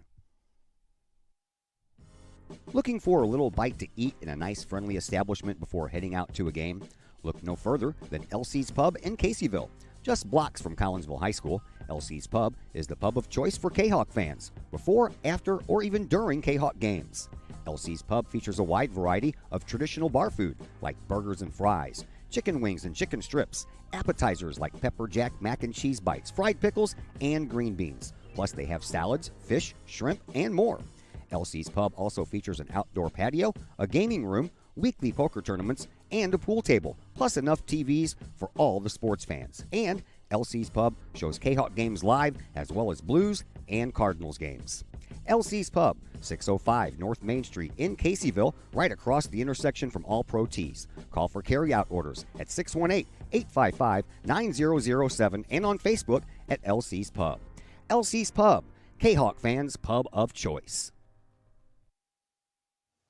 Looking for a little bite to eat in a nice, friendly establishment before heading out to a game? Look no further than LC's Pub in Caseyville. Just blocks from Collinsville High School, LC's Pub is the pub of choice for Kahok fans, before, after, or even during Kahok games. LC's Pub features a wide variety of traditional bar food like burgers and fries, chicken wings and chicken strips, appetizers like pepper jack mac and cheese bites, fried pickles, and green beans. Plus they have salads, fish, shrimp, and more. LC's Pub also features an outdoor patio, a gaming room, weekly poker tournaments, and a pool table, plus enough TVs for all the sports fans. And LC's Pub shows Kahok games live as well as Blues and Cardinals games. LC's Pub, 605 North Main Street in Caseyville, right across the intersection from All Pro Tees. Call for carry-out orders at 618-855-9007 and on Facebook at LC's Pub. LC's Pub, Kahok fans' pub of choice.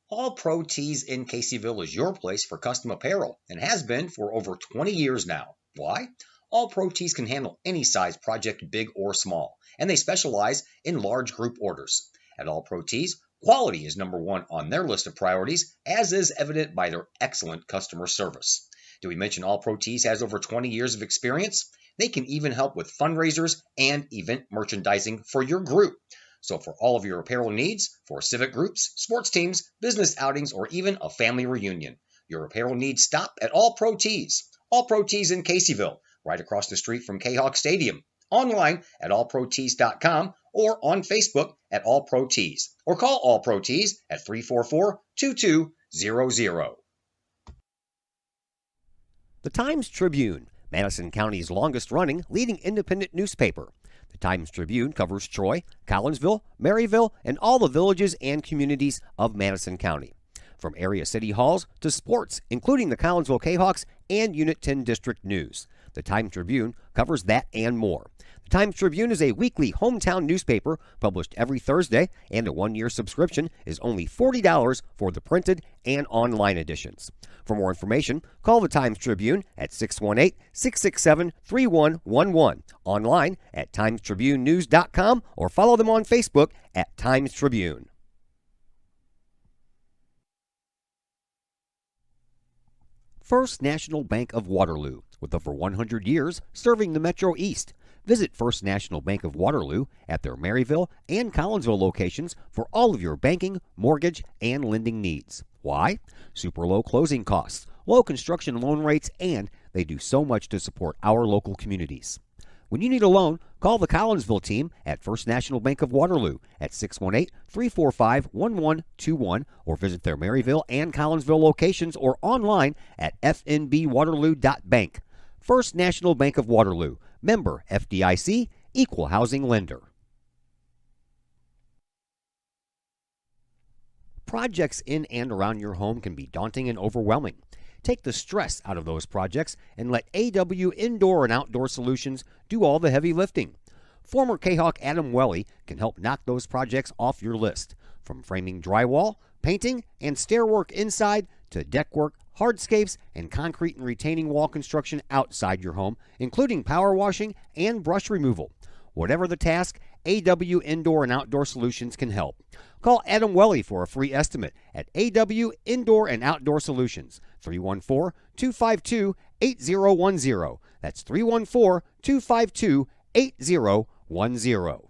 All Pro Tees in Caseyville is your place for custom apparel and has been for over 20 years now. Why? All Pro Tees can handle any size project, big or small, and they specialize in large group orders. At All Pro Tees, quality is number one on their list of priorities, as is evident by their excellent customer service. Did we mention All Pro Tees has over 20 years of experience? They can even help with fundraisers and event merchandising for your group. So for all of your apparel needs, for civic groups, sports teams, business outings, or even a family reunion, your apparel needs stop at All Pro Tees. All Pro Tees in Caseyville, right across the street from Kahok Stadium. Online at allprotees.com or on Facebook at All Pro Tees. Or call All Pro Tees at 344-2200. The Times-Tribune, Madison County's longest-running leading independent newspaper. The Times-Tribune covers Troy, Collinsville, Maryville, and all the villages and communities of Madison County. From area city halls to sports, including the Collinsville Kahawks and Unit 10 District News. The Times-Tribune covers that and more. The Times-Tribune is a weekly hometown newspaper published every Thursday, and a one-year subscription is only $40 for the printed and online editions. For more information, call the Times-Tribune at 618-667-3111, online at timestribunenews.com, or follow them on Facebook at Times-Tribune. First National Bank of Waterloo, with over 100 years serving the Metro East. Visit First National Bank of Waterloo at their Maryville and Collinsville locations for all of your banking, mortgage, and lending needs. Why? Super low closing costs, low construction loan rates, and they do so much to support our local communities. When you need a loan, call the Collinsville team at First National Bank of Waterloo at 618-345-1121 or visit their Maryville and Collinsville locations or online at fnbwaterloo.bank. First National Bank of Waterloo, member FDIC, equal housing lender. Projects in and around your home can be daunting and overwhelming. Take the stress out of those projects and let AW Indoor and Outdoor Solutions do all the heavy lifting. Former Kahok Adam Welly can help knock those projects off your list. From framing drywall, painting, and stair work inside to deck work, hardscapes, and concrete and retaining wall construction outside your home, including power washing and brush removal. Whatever the task, AW Indoor and Outdoor Solutions can help. Call Adam Welly for a free estimate at AW Indoor and Outdoor Solutions, 314-252-8010. That's 314-252-8010.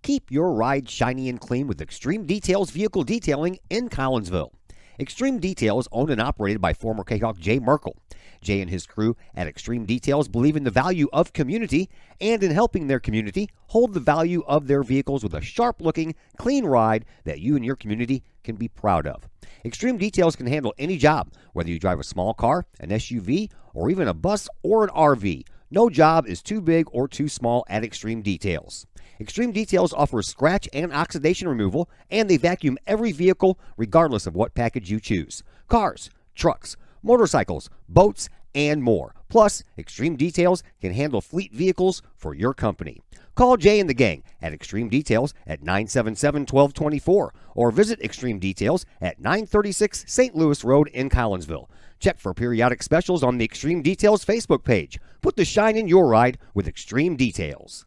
Keep your ride shiny and clean with Extreme Details Vehicle Detailing in Collinsville. Extreme Details, owned and operated by former Kahawk Jay Merkel. Jay and his crew at Extreme Details believe in the value of community and in helping their community hold the value of their vehicles with a sharp-looking, clean ride that you and your community can be proud of. Extreme Details can handle any job, whether you drive a small car, an SUV, or even a bus or an RV. No job is too big or too small at Extreme Details. Extreme Details offers scratch and oxidation removal, and they vacuum every vehicle regardless of what package you choose. Cars, trucks, motorcycles, boats, and more. Plus, Extreme Details can handle fleet vehicles for your company. Call Jay and the gang at Extreme Details at 977-1224 or visit Extreme Details at 936 St. Louis Road in Collinsville. Check for periodic specials on the Extreme Details Facebook page. Put the shine in your ride with Extreme Details.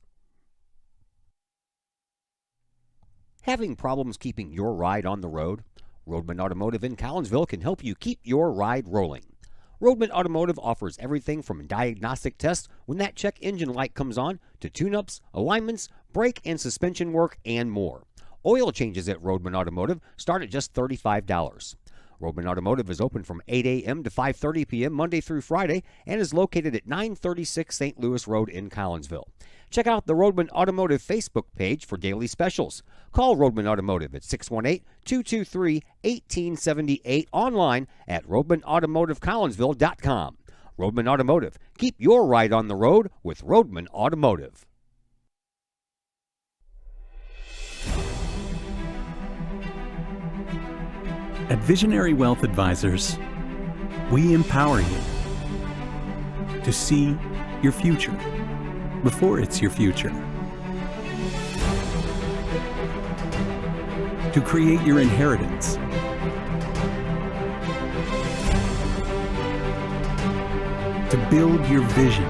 Having problems keeping your ride on the road? Roadman Automotive in Collinsville can help you keep your ride rolling. Roadman Automotive offers everything from diagnostic tests when that check engine light comes on to tune-ups, alignments, brake and suspension work, and more. Oil changes at Roadman Automotive start at just $35. Roadman Automotive is open from 8 a.m. to 5:30 p.m. Monday through Friday and is located at 936 St. Louis Road in Collinsville. Check out the Roadman Automotive Facebook page for daily specials. Call Roadman Automotive at 618-223-1878, online at roadmanautomotivecollinsville.com. Roadman Automotive. Keep your ride on the road with Roadman Automotive. At Visionary Wealth Advisors, we empower you to see your future before it's your future, to create your inheritance, to build your vision,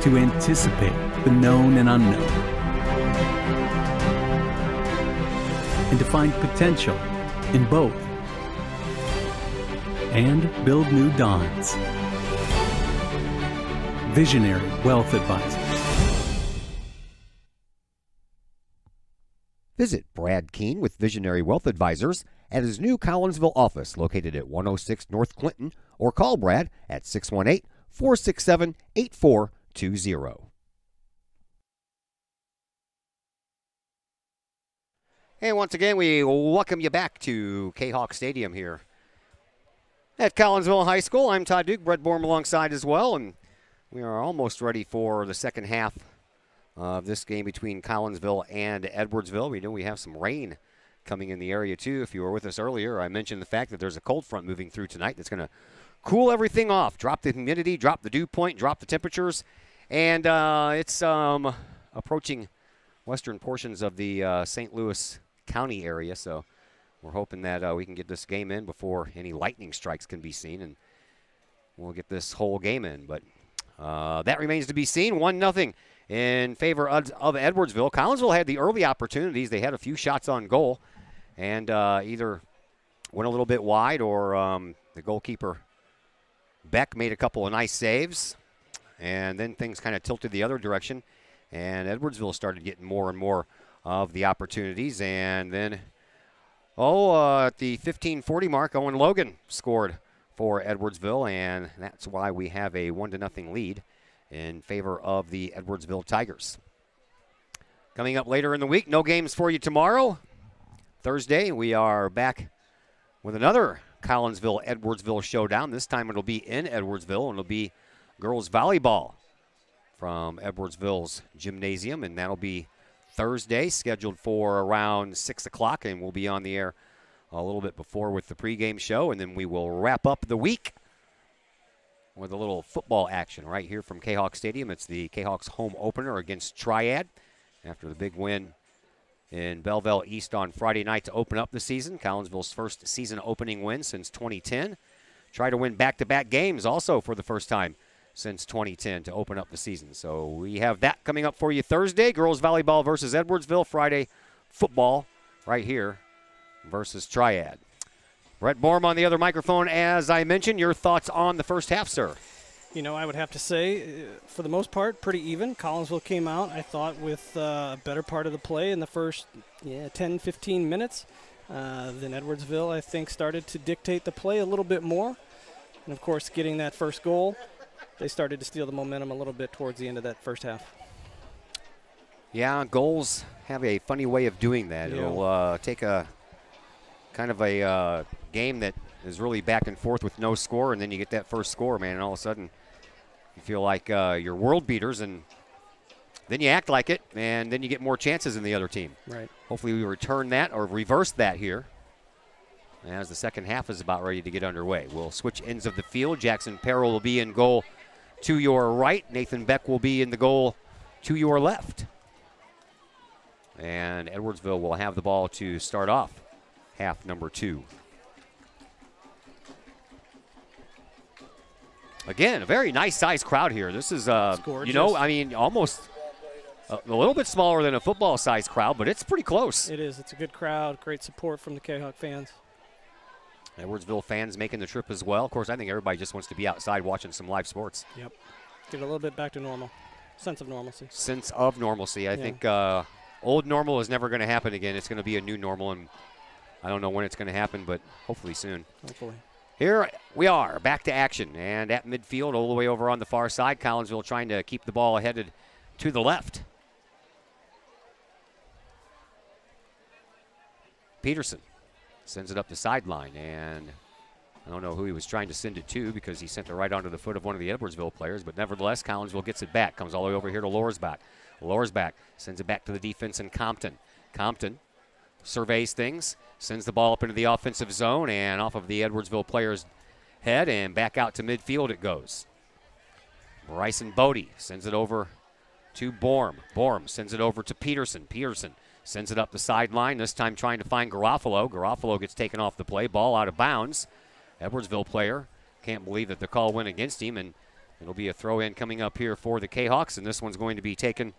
to anticipate the known and unknown, and to find potential in both, and build new dawns. Visionary Wealth Advisors. Visit Brad Keene with Visionary Wealth Advisors at his new Collinsville office located at 106 North Clinton, or call Brad at 618-467-8420. And once again, we welcome you back to Kahok Stadium here at Collinsville High School. I'm Todd Duke, Brett Borm alongside as well, and we are almost ready for the second half of this game between Collinsville and Edwardsville. We know we have some rain coming in the area too. If you were with us earlier, I mentioned the fact that there's a cold front moving through tonight that's going to cool everything off, drop the humidity, drop the dew point, drop the temperatures, and it's approaching western portions of the St. Louis County area, so we're hoping that we can get this game in before any lightning strikes can be seen, and we'll get this whole game in. But that remains to be seen. 1-0 in favor of Edwardsville. Collinsville had the early opportunities. They had a few shots on goal, and either went a little bit wide or the goalkeeper, Beck, made a couple of nice saves, and then things kind of tilted the other direction, and Edwardsville started getting more and more of the opportunities. And then, at the 15:40 mark, Owen Logan scored for Edwardsville, and that's why we have a 1-0 lead in favor of the Edwardsville Tigers. Coming up later in the week, no games for you tomorrow. Thursday, we are back with another Collinsville-Edwardsville showdown. This time it'll be in Edwardsville, and it'll be girls volleyball from Edwardsville's gymnasium, and that'll be Thursday, scheduled for around 6 o'clock, and we'll be on the air a little bit before with the pregame show, and then we will wrap up the week with a little football action right here from Kahok Stadium. It's the Kahawks home opener against Triad after the big win in Belleville East on Friday night to open up the season. Collinsville's first season opening win since 2010. Try to win back-to-back games also for the first time since 2010 to open up the season. So we have that coming up for you Thursday. Girls volleyball versus Edwardsville. Friday, football right here versus Triad. Brett Borm on the other microphone. As I mentioned, your thoughts on the first half, sir? You know, I would have to say, for the most part, pretty even. Collinsville came out, I thought, with a better part of the play in the first 10, 15 minutes. Then Edwardsville, I think, started to dictate the play a little bit more. And, of course, getting that first goal, they started to steal the momentum a little bit towards the end of that first half. Yeah, goals have a funny way of doing that. Yeah. It'll take a kind of a game that is really back and forth with no score, and then you get that first score, man, and all of a sudden you feel like you're world beaters, and then you act like it, and then you get more chances than the other team. Right. Hopefully we return that or reverse that here as the second half is about ready to get underway. We'll switch ends of the field. Jackson Perrell will be in goal to your right. Nathan Beck will be in the goal to your left. And Edwardsville will have the ball to start off half number 2. Again, a very nice sized crowd here. This is, you know, I mean, almost a little bit smaller than a football sized crowd, but it's pretty close. It is. It's a good crowd. Great support from the Kahok fans. Edwardsville fans making the trip as well. Of course, I think everybody just wants to be outside watching some live sports. Yep. Get a little bit back to normal. Sense of normalcy. Sense of normalcy. I think old normal is never going to happen again. It's going to be a new normal, and I don't know when it's going to happen, but hopefully soon. Hopefully. Here we are, back to action, and at midfield, all the way over on the far side, Collinsville trying to keep the ball headed to the left. Peterson sends it up the sideline, and I don't know who he was trying to send it to because he sent it right onto the foot of one of the Edwardsville players, but nevertheless, Collinsville gets it back, comes all the way over here to Lorsbach. Lorsbach sends it back to the defense in Compton. Compton surveys things, sends the ball up into the offensive zone and off of the Edwardsville player's head and back out to midfield it goes. Bryson Bodie sends it over to Borm. Borm sends it over to Peterson. Peterson sends it up the sideline, this time trying to find Garofalo. Garofalo gets taken off the play, ball out of bounds. Edwardsville player can't believe that the call went against him, and it'll be a throw-in coming up here for the Kahawks, and this one's going to be taken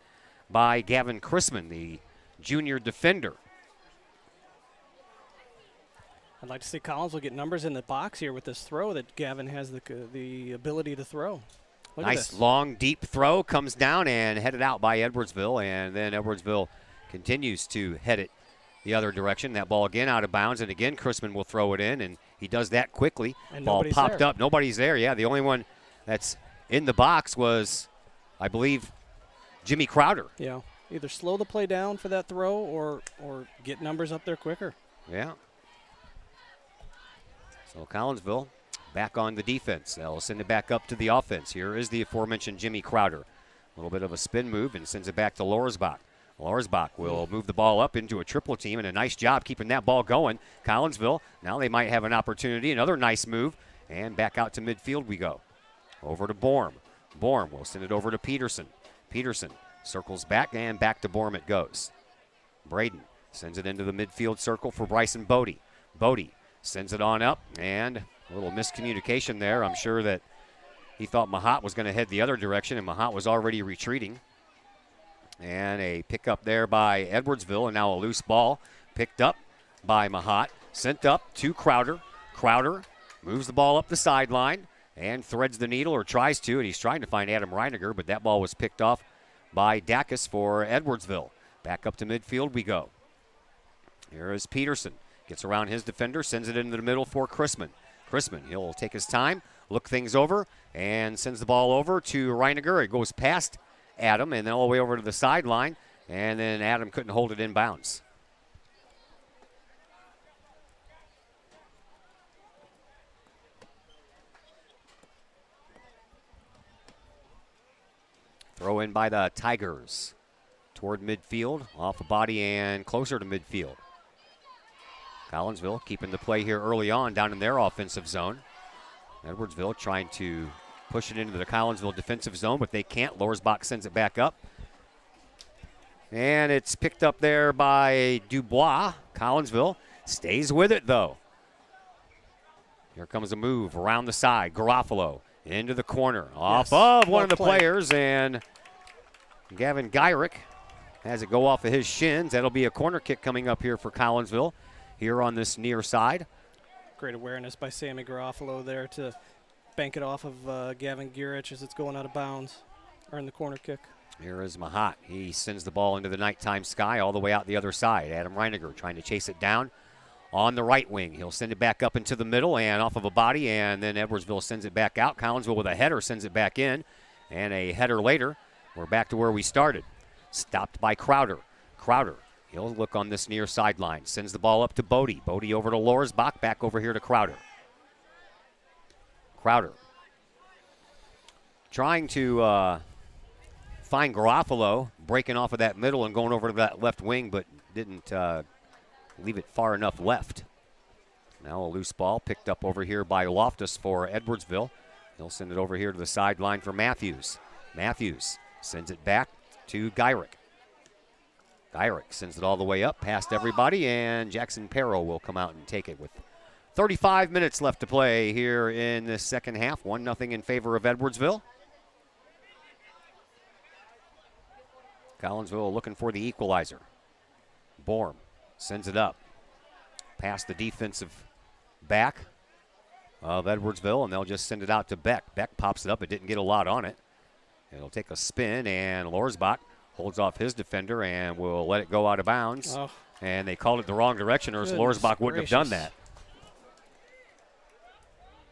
by Gavin Chrisman, the junior defender. I'd like to see Collinsville get numbers in the box here with this throw that Gavin has the ability to throw. Look nice long, deep throw comes down and headed out by Edwardsville, and then Edwardsville continues to head it the other direction. That ball again out of bounds, and again Chrisman will throw it in, and he does that quickly. And ball popped up. Nobody's there. Yeah, the only one that's in the box was, I believe, Jimmy Crowder. Yeah. either slow the play down for that throw or get numbers up there quicker. Yeah. So Collinsville back on the defense. They'll send it back up to the offense. Here is the aforementioned Jimmy Crowder. A little bit of a spin move and sends it back to Lorsbach. Lorsbach will move the ball up into a triple team, and a nice job keeping that ball going. Collinsville, now they might have an opportunity. Another nice move, and back out to midfield we go. Over to Borm. Borm will send it over to Peterson. Peterson circles back, and back to Borm it goes. Braden sends it into the midfield circle for Bryson Bodie. Bodie sends it on up, and a little miscommunication there. I'm sure that he thought Mahat was going to head the other direction, and Mahat was already retreating. And a pickup there by Edwardsville, and now a loose ball picked up by Mahat. Sent up to Crowder. Crowder moves the ball up the sideline and threads the needle, or tries to, and he's trying to find Adam Reiniger, but that ball was picked off by Dacus for Edwardsville. Back up to midfield we go. Here is Peterson. Gets around his defender, sends it into the middle for Chrisman. Chrisman, he'll take his time, look things over, and sends the ball over to Reiniger. It goes past Adam and then all the way over to the sideline, and then Adam couldn't hold it in bounds. Throw in by the Tigers toward midfield, off a body and closer to midfield. Collinsville keeping the play here early on down in their offensive zone. Edwardsville trying to push it into the Collinsville defensive zone, but they can't. Lorsbach sends it back up. And it's picked up there by Dubois. Collinsville stays with it, though. Here comes a move around the side. Garofalo into the corner. Off of one of the players, and Gavin Gyrick has it go off of his shins. That'll be a corner kick coming up here for Collinsville here on this near side. Great awareness by Sammy Garofalo there to bank it off of Gavin Gierich as it's going out of bounds, or in the corner kick. Here is Mahat. He sends the ball into the nighttime sky all the way out the other side. Adam Reiniger trying to chase it down on the right wing. He'll send it back up into the middle and off of a body, and then Edwardsville sends it back out. Collinsville with a header sends it back in, and a header later. We're back to where we started. Stopped by Crowder. Crowder, he'll look on this near sideline. Sends the ball up to Bodie. Bodie over to Lorsbach. Back over here to Crowder. Crowder trying to find Garofalo, breaking off of that middle and going over to that left wing, but didn't leave it far enough left. Now a loose ball picked up over here by Loftus for Edwardsville. He'll send it over here to the sideline for Matthews. Matthews sends it back to Gyrick. Gyrick sends it all the way up past everybody, and Jackson Perro will come out and take it with 35 minutes left to play here in the second half. 1-0 in favor of Edwardsville. Collinsville looking for the equalizer. Borm sends it up past the defensive back of Edwardsville, and they'll just send it out to Beck. Beck pops it up. It didn't get a lot on it. It'll take a spin, and Lorsbach holds off his defender and will let it go out of bounds. Oh. And they called it the wrong direction, or Lorsbach wouldn't have done that.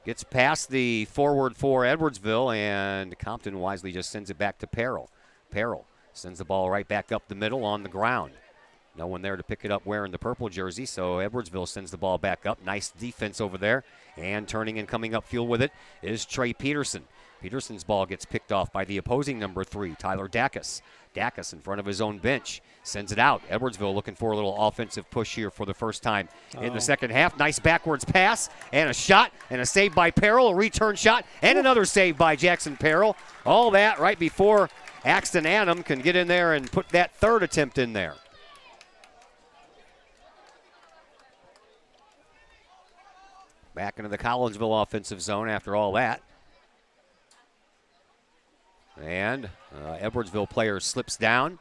Gets past the forward for Edwardsville, and Compton wisely just sends it back to Perrell. Perrell sends the ball right back up the middle on the ground. No one there to pick it up wearing the purple jersey, so Edwardsville sends the ball back up. Nice defense over there, and turning and coming upfield with it is Trey Peterson. Peterson's ball gets picked off by the opposing number 3, Tyler Dacus. Dacus in front of his own bench sends it out. Edwardsville looking for a little offensive push here for the first time in the second half. Nice backwards pass and a shot and a save by Perrell, a return shot, and another save by Jackson Perrell. All that right before Axton Annam can get in there and put that third attempt in there. Back into the Collinsville offensive zone after all that. And Edwardsville player slips down,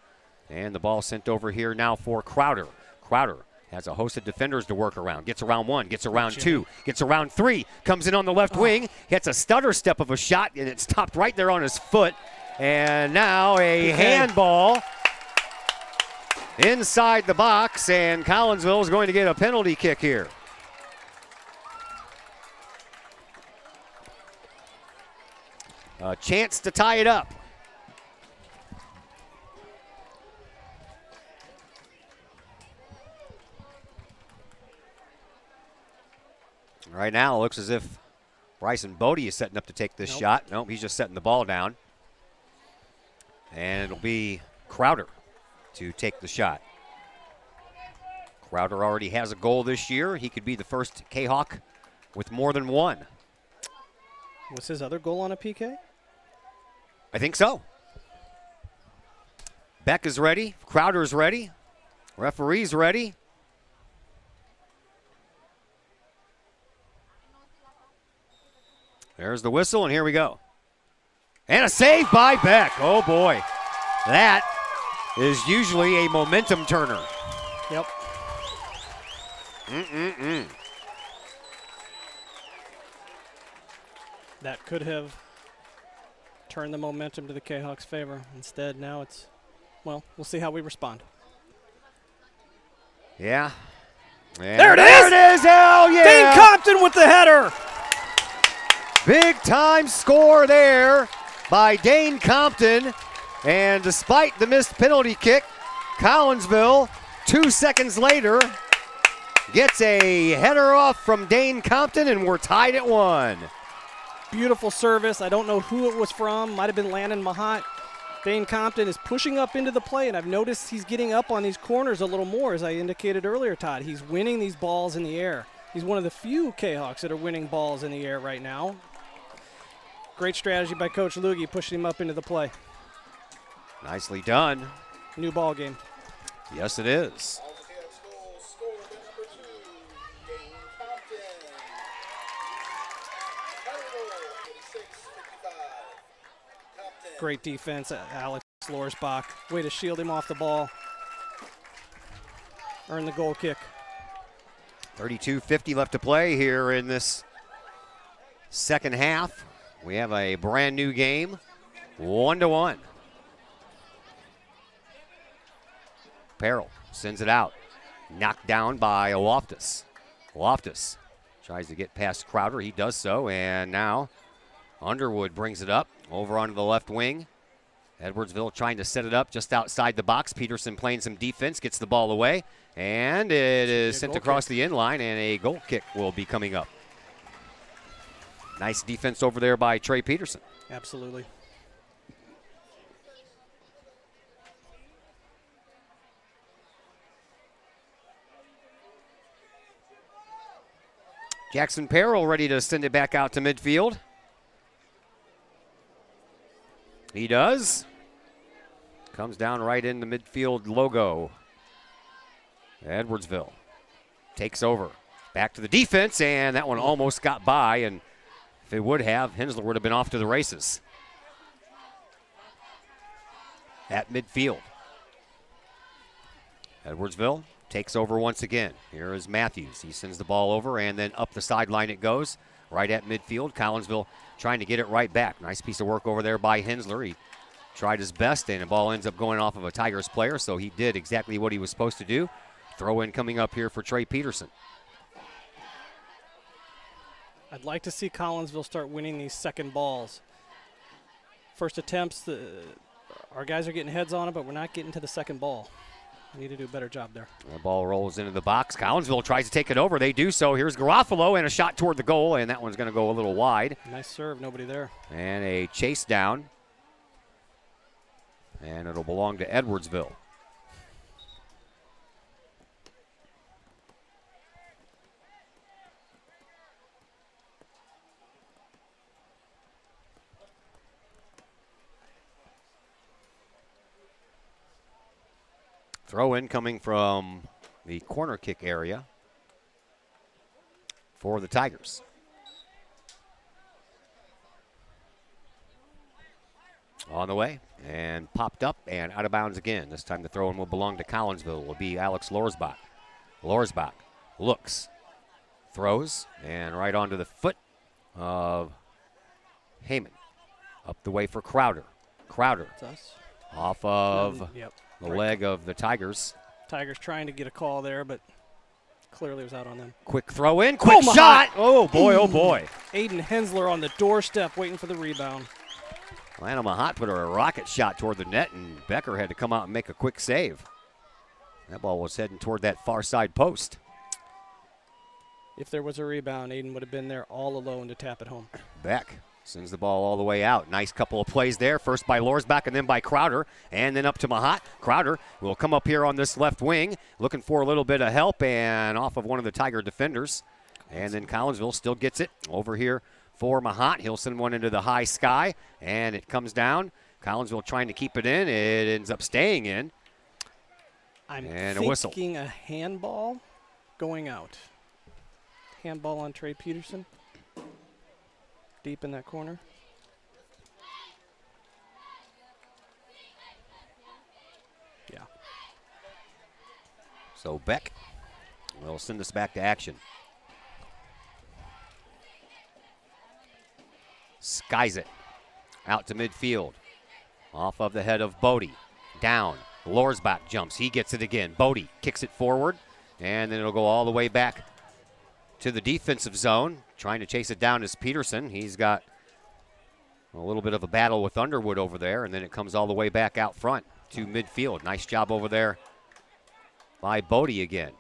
and the ball sent over here now for Crowder. Crowder has a host of defenders to work around. Gets around 1, gets around 2, gets around 3, comes in on the left wing, hits a stutter step of a shot, and it stopped right there on his foot. And now a handball inside the box, and Collinsville is going to get a penalty kick here. A chance to tie it up. Right now, it looks as if Bryson Bodie is setting up to take this shot. Nope, he's just setting the ball down. And it'll be Crowder to take the shot. Crowder already has a goal this year. He could be the first Kahok with more than one. Was his other goal on a PK? I think so. Beck is ready. Crowder's ready. Referee's ready. There's the whistle, and here we go. And a save by Beck. Oh, boy. That is usually a momentum turner. Yep. That could have turned the momentum to the Kahawks' favor. Instead, now it's, well, we'll see how we respond. Yeah. And there it is! There it is! Hell yeah! Dane Compton with the header! Big time score there by Dane Compton. And despite the missed penalty kick, Collinsville, 2 seconds later, gets a header off from Dane Compton, and we're tied at 1. Beautiful service. I don't know who it was from. Might have been Landon Mahat. Dane Compton is pushing up into the play, and I've noticed he's getting up on these corners a little more, as I indicated earlier, Todd. He's winning these balls in the air. He's one of the few Kahawks that are winning balls in the air right now. Great strategy by Coach Luge, pushing him up into the play. Nicely done. New ball game. Yes, it is. Great defense, Alex Lorsbach. Way to shield him off the ball. Earn the goal kick. 32:50 left to play here in this second half. We have a brand new game, 1-1. Peril sends it out. Knocked down by Loftus. Loftus tries to get past Crowder. He does so, and now Underwood brings it up over onto the left wing. Edwardsville trying to set it up just outside the box. Peterson playing some defense, gets the ball away, and it is sent across the end line, and a goal kick will be coming up. Nice defense over there by Trey Peterson. Absolutely. Jackson Peril ready to send it back out to midfield. He does. Comes down right in the midfield logo. Edwardsville takes over. Back to the defense, and that one almost got by, and if it would have, Hensler would have been off to the races. At midfield. Edwardsville takes over once again. Here is Matthews. He sends the ball over, and then up the sideline it goes. Right at midfield. Collinsville trying to get it right back. Nice piece of work over there by Hensler. He tried his best, and the ball ends up going off of a Tigers player, so he did exactly what he was supposed to do. Throw in coming up here for Trey Peterson. I'd like to see Collinsville start winning these second balls. First attempts, our guys are getting heads on it, but we're not getting to the second ball. We need to do a better job there. The ball rolls into the box. Collinsville tries to take it over. They do so. Here's Garofalo, and a shot toward the goal, and that one's going to go a little wide. Nice serve, nobody there. And a chase down. And it'll belong to Edwardsville. Throw in coming from the corner kick area for the Tigers. On the way, and popped up and out of bounds again. This time the throw in will belong to Collinsville. Will be Alex Lorsbach. Lorsbach looks, throws, and right onto the foot of Heyman. Up the way for Crowder. Crowder off of the leg of the Tigers. Tigers trying to get a call there, but clearly it was out on them. Quick throw in, quick shot. Oh, boy, oh, boy. Aiden Hensler on the doorstep waiting for the rebound. Lana Mahat put a rocket shot toward the net, and Becker had to come out and make a quick save. That ball was heading toward that far side post. if there was a rebound, Aiden would have been there all alone to tap it home. Beck sends the ball all the way out. Nice couple of plays there. First by Lorsbach and then by Crowder. And then up to Mahat. Crowder will come up here on this left wing, looking for a little bit of help and off of one of the Tiger defenders. And then Collinsville still gets it over here for Mahat. He'll send one into the high sky, and it comes down. Collinsville trying to keep it in. It ends up staying in. And a whistle. Thinking a handball going out. Handball on Trey Peterson. Deep in that corner. Yeah. So Beck will send us back to action. Skies it out to midfield. Off of the head of Bodie. Down. Lorsbach jumps. He gets it again. Bodie kicks it forward, and then it'll go all the way back to the defensive zone. Trying to chase it down is Peterson. He's got a little bit of a battle with Underwood over there, and then it comes all the way back out front to midfield. Nice job over there by Bodie again.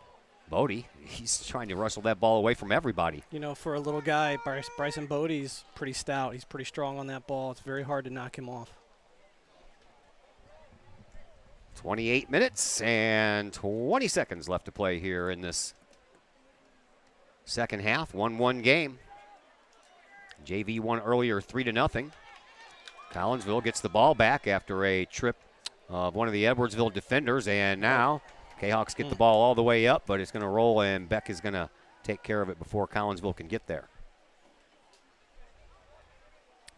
Bodie, he's trying to wrestle that ball away from everybody. You know, for a little guy, Bryson Bodie's pretty stout. He's pretty strong on that ball. It's very hard to knock him off. 28 minutes and 20 seconds left to play here in this second half. 1-1 game. JV won earlier 3-0. Collinsville gets the ball back after a trip of one of the Edwardsville defenders, and now Kahawks get the ball all the way up, but it's going to roll, and Beck is going to take care of it before Collinsville can get there.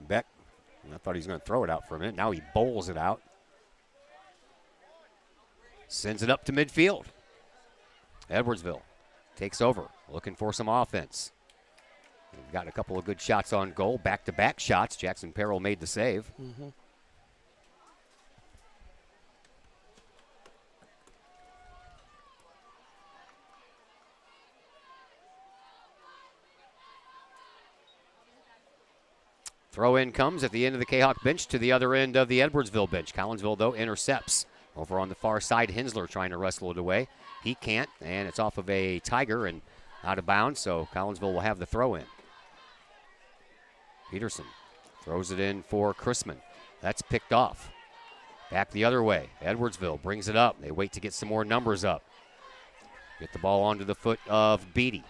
Beck, I thought he was going to throw it out for a minute. Now he bowls it out. Sends it up to midfield. Edwardsville takes over, looking for some offense. We've got a couple of good shots on goal, back-to-back shots. Jackson Perrell made the save. Throw in comes at the end of the Kahawk bench to the other end of the Edwardsville bench. Collinsville, though, intercepts. Over on the far side, Hensler trying to wrestle it away. He can't, and it's off of a Tiger and out of bounds, so Collinsville will have the throw in. Peterson throws it in for Chrisman. That's picked off. Back the other way. Edwardsville brings it up. They wait to get some more numbers up. Get the ball onto the foot of Beatty.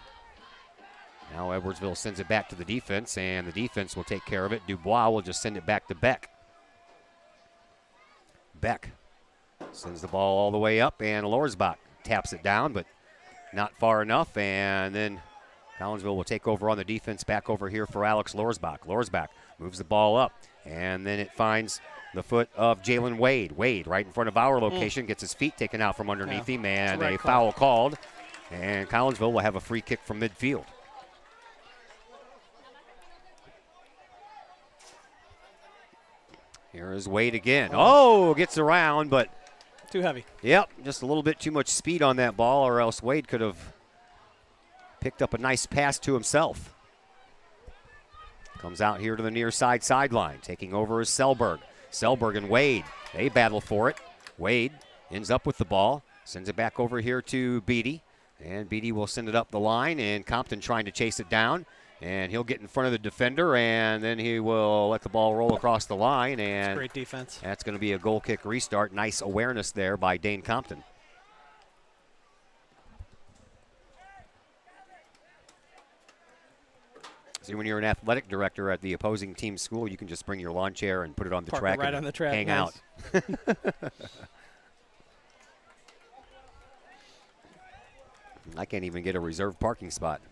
Now Edwardsville sends it back to the defense, and the defense will take care of it. Dubois will just send it back to Beck. Beck sends the ball all the way up, and Lorsbach taps it down, but not far enough, and then Collinsville will take over on the defense back over here for Alex Lorsbach. Lorsbach moves the ball up, and then it finds the foot of Jalen Wade. Wade, right in front of our location, gets his feet taken out from underneath him, and a foul called, and Collinsville will have a free kick from midfield. Here is Wade again. Oh, gets around, but too heavy. Yep, just a little bit too much speed on that ball, or else Wade could have picked up a nice pass to himself. Comes out here to the near side sideline. Taking over is Selberg. Selberg and Wade, they battle for it. Wade ends up with the ball, sends it back over here to Beatty, and Beatty will send it up the line, and Compton trying to chase it down. And he'll get in front of the defender, and then he will let the ball roll across the line. And that's great defense. That's going to be a goal kick restart. Nice awareness there by Dane Compton. See, when you're an athletic director at the opposing team's school, you can just bring your lawn chair and put it on the track right on the track. Hang nice. out. I can't even get a reserved parking spot.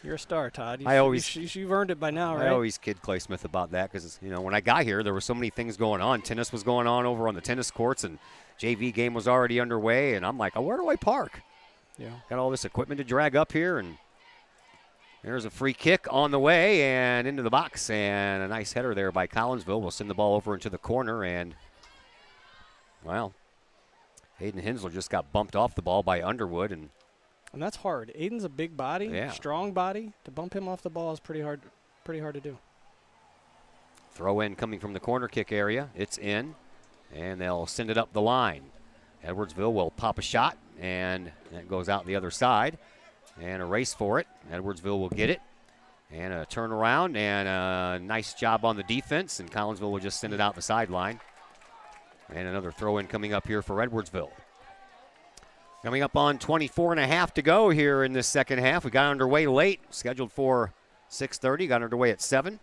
You're a star, Todd. You've earned it by now, right? I always kid Clay Smith about that because, you know, when I got here, there were so many things going on. Tennis was going on over on the tennis courts, and JV game was already underway. And I'm like, oh, where do I park? Yeah. Got all this equipment to drag up here, and there's a free kick on the way and into the box. And a nice header there by Collinsville. We'll send the ball over into the corner, and, well, Hayden Hensler just got bumped off the ball by Underwood, and that's hard. Aiden's a big body, strong body. To bump him off the ball is pretty hard to do. Throw in coming from the corner kick area. It's in, and they'll send it up the line. Edwardsville will pop a shot, and that goes out the other side. And a race for it. Edwardsville will get it. And a turnaround and a nice job on the defense. And Collinsville will just send it out the sideline. And another throw in coming up here for Edwardsville. Coming up on 24.5 to go here in this second half. We got underway late, scheduled for 6:30. Got underway at 7.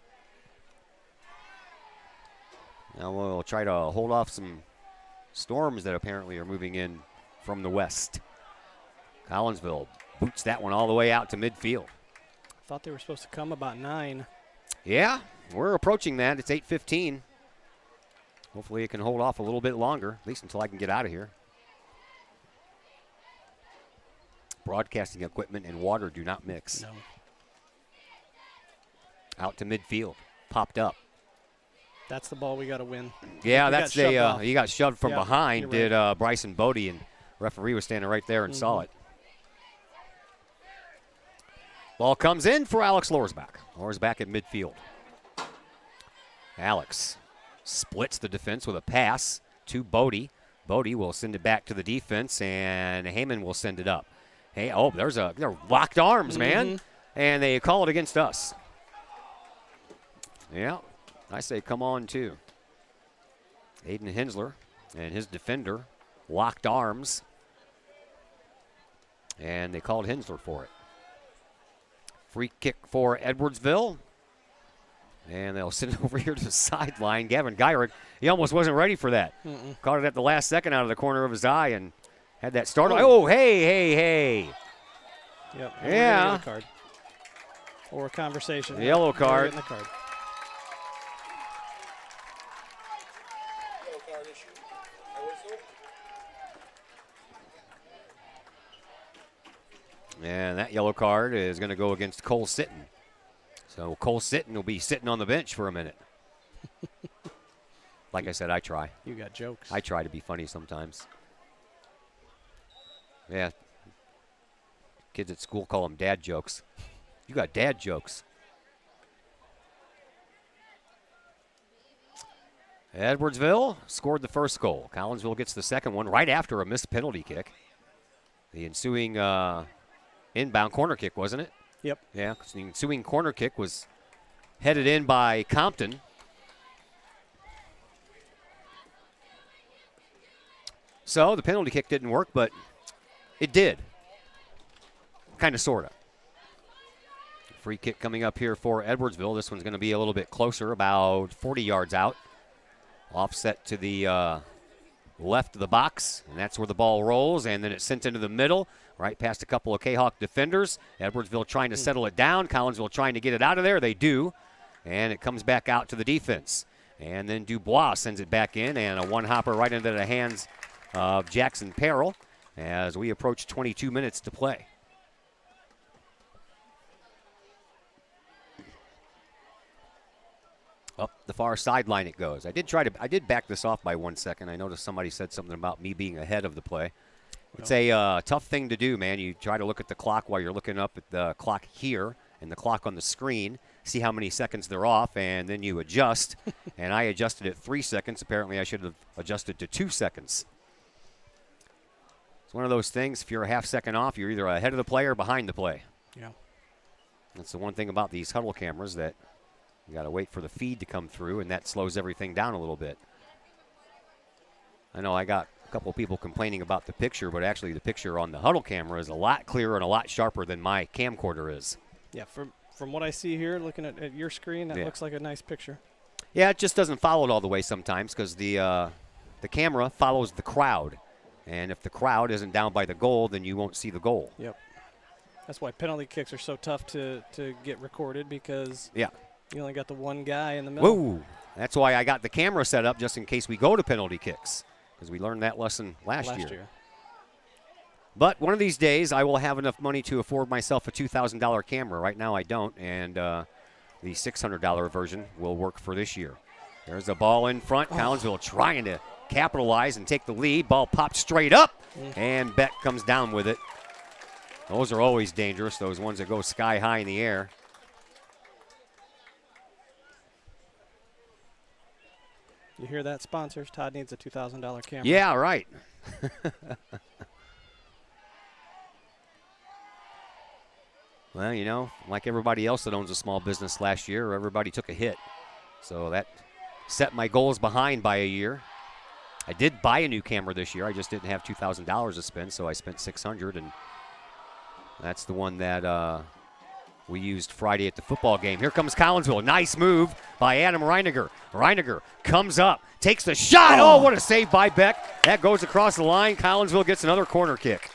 Now we'll try to hold off some storms that apparently are moving in from the west. Collinsville boots that one all the way out to midfield. Thought they were supposed to come about 9. Yeah, we're approaching that. It's 8:15. Hopefully it can hold off a little bit longer, at least until I can get out of here. Broadcasting equipment and water do not mix. No. Out to midfield. Popped up. That's the ball we got to win. Yeah, that's he got shoved from behind, right. did Bryson Bodie, and referee was standing right there and saw it. Ball comes in for Alex Lorsbach. Lorsbach at midfield. Alex splits the defense with a pass to Bodie. Bodie will send it back to the defense, and Heyman will send it up. Hey, oh, they're locked arms, man, and they call it against us. Yeah, I say come on, too. Aiden Hensler and his defender locked arms, and they called Hensler for it. Free kick for Edwardsville, and they'll send it over here to the sideline. Gavin Geirich, he almost wasn't ready for that. Caught it at the last second out of the corner of his eye and had that startle. Oh, hey. Yep. Yeah. Yellow card. Or a conversation. Yellow card. The card. And that yellow card is going to go against Cole Sitton. So Cole Sitton will be sitting on the bench for a minute. Like I said, I try. You got jokes. I try to be funny sometimes. Yeah. Kids at school call them dad jokes. You got dad jokes. Edwardsville scored the first goal. Collinsville gets the second one right after a missed penalty kick. The ensuing inbound corner kick, wasn't it? Yep. Yeah, because the ensuing corner kick was headed in by Compton. So the penalty kick didn't work, but it did. Kind of, sort of. Free kick coming up here for Edwardsville. This one's going to be a little bit closer, about 40 yards out. Offset to the left of the box, and that's where the ball rolls, and then it's sent into the middle, right past a couple of Kahok defenders. Edwardsville trying to settle it down. Collinsville trying to get it out of there. They do, and it comes back out to the defense. And then Dubois sends it back in, and a one-hopper right into the hands of Jackson Perrell as we approach 22 minutes to play. Up the far sideline it goes. I did back this off by 1 second. I noticed somebody said something about me being ahead of the play. It's a tough thing to do, man. You try to look at the clock while you're looking up at the clock here and the clock on the screen, see how many seconds they're off, and then you adjust. And I adjusted at 3 seconds. Apparently I should have adjusted to 2 seconds. It's one of those things, if you're a half second off, you're either ahead of the play or behind the play. Yeah. That's the one thing about these huddle cameras, that you got to wait for the feed to come through, and that slows everything down a little bit. I know I got a couple people complaining about the picture, but actually the picture on the huddle camera is a lot clearer and a lot sharper than my camcorder is. Yeah, from what I see here, looking at your screen, that looks like a nice picture. Yeah, it just doesn't follow it all the way sometimes because the camera follows the crowd. And if the crowd isn't down by the goal, then you won't see the goal. Yep. That's why penalty kicks are so tough to get recorded, because you only got the one guy in the middle. Whoa. That's why I got the camera set up just in case we go to penalty kicks, because we learned that lesson last year. But one of these days, I will have enough money to afford myself a $2,000 camera. Right now, I don't, and the $600 version will work for this year. There's a ball in front. Collinsville trying to capitalize and take the lead. Ball popped straight up, and Beck comes down with it. Those are always dangerous, those ones that go sky high in the air. You hear that, sponsors? Todd needs a $2,000 camera. Yeah, right. Well, you know, like everybody else that owns a small business last year, everybody took a hit. So that set my goals behind by a year. I did buy a new camera this year. I just didn't have $2,000 to spend, so I spent $600, and that's the one that we used Friday at the football game. Here comes Collinsville. Nice move by Adam Reiniger. Reiniger comes up, takes the shot. Oh, what a save by Beck. That goes across the line. Collinsville gets another corner kick.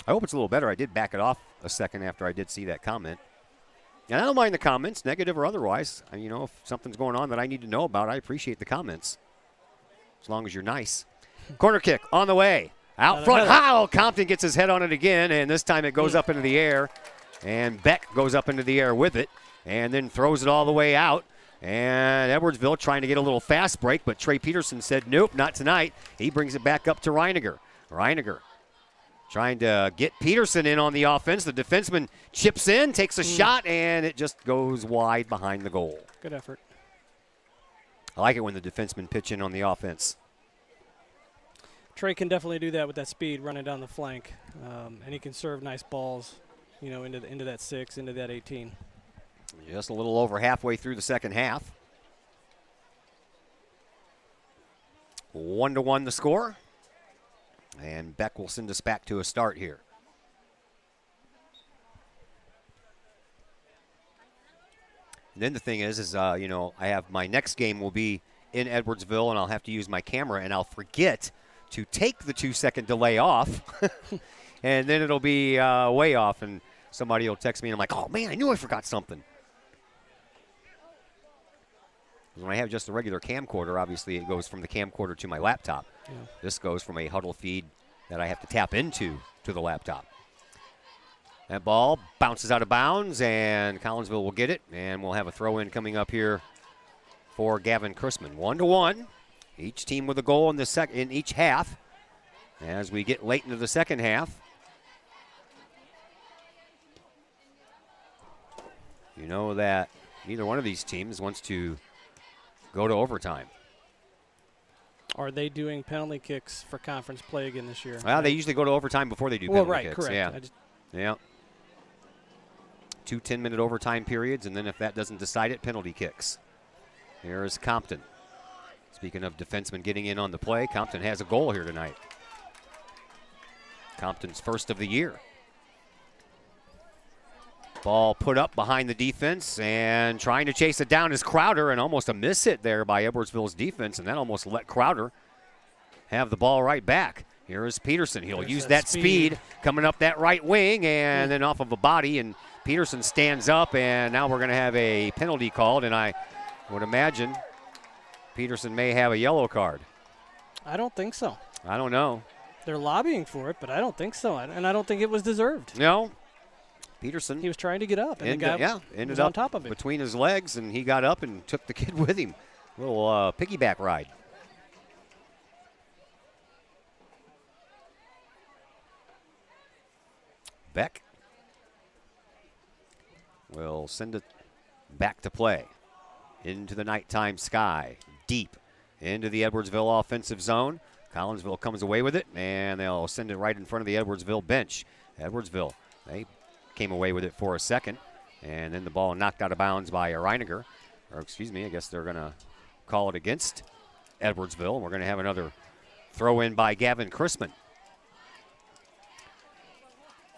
I hope it's a little better. I did back it off a second after I did see that comment. And I don't mind the comments, negative or otherwise. You know, if something's going on that I need to know about, I appreciate the comments. As long as you're nice. Corner kick on the way. Out front. How? Compton gets his head on it again, and this time it goes up into the air. And Beck goes up into the air with it and then throws it all the way out. And Edwardsville trying to get a little fast break, but Trey Peterson said, nope, not tonight. He brings it back up to Reiniger. Reiniger trying to get Peterson in on the offense. The defenseman chips in, takes a shot, and it just goes wide behind the goal. Good effort. I like it when the defensemen pitch in on the offense. Trey can definitely do that with that speed running down the flank, and he can serve nice balls, you know, into that 6, into that 18. Just a little over halfway through the second half. 1-1 the score. And Beck will send us back to a start here. And then the thing is you know, I have my next game will be in Edwardsville, and I'll have to use my camera, and I'll forget to take the 2-second delay off, and then it'll be way off, and somebody will text me, and I'm like, oh, man, I knew I forgot something. When I have just a regular camcorder, obviously it goes from the camcorder to my laptop. Yeah. This goes from a huddle feed that I have to tap into to the laptop. That ball bounces out of bounds, and Collinsville will get it, and we'll have a throw-in coming up here for Gavin Chrisman. 1-1. Each team with a goal in each half as we get late into the second half. You know that neither one of these teams wants to go to overtime. Are they doing penalty kicks for conference play again this year? Well, they usually go to overtime before they do penalty kicks. Correct. Yeah. Yeah. 2 10-minute overtime periods, and then if that doesn't decide it, penalty kicks. Here is Compton. Speaking of defensemen getting in on the play, Compton has a goal here tonight. Compton's first of the year. Ball put up behind the defense, and trying to chase it down is Crowder, and almost a miss hit there by Edwardsville's defense, and that almost let Crowder have the ball right back. Here is Peterson. He'll use that speed coming up that right wing, and then off of a body, and Peterson stands up, and now we're going to have a penalty called, and I would imagine Peterson may have a yellow card. I don't think so. I don't know. They're lobbying for it, but I don't think so, and I don't think it was deserved. No. Peterson. He was trying to get up, and the guy ended was up on top of it. Between his legs, and he got up and took the kid with him. A little piggyback ride. Beck will send it back to play. Into the nighttime sky, deep into the Edwardsville offensive zone. Collinsville comes away with it, and they'll send it right in front of the Edwardsville bench. Edwardsville, they came away with it for a second, and then the ball knocked out of bounds by Reiniger. Or excuse me, I guess they're going to call it against Edwardsville. We're going to have another throw in by Gavin Chrisman.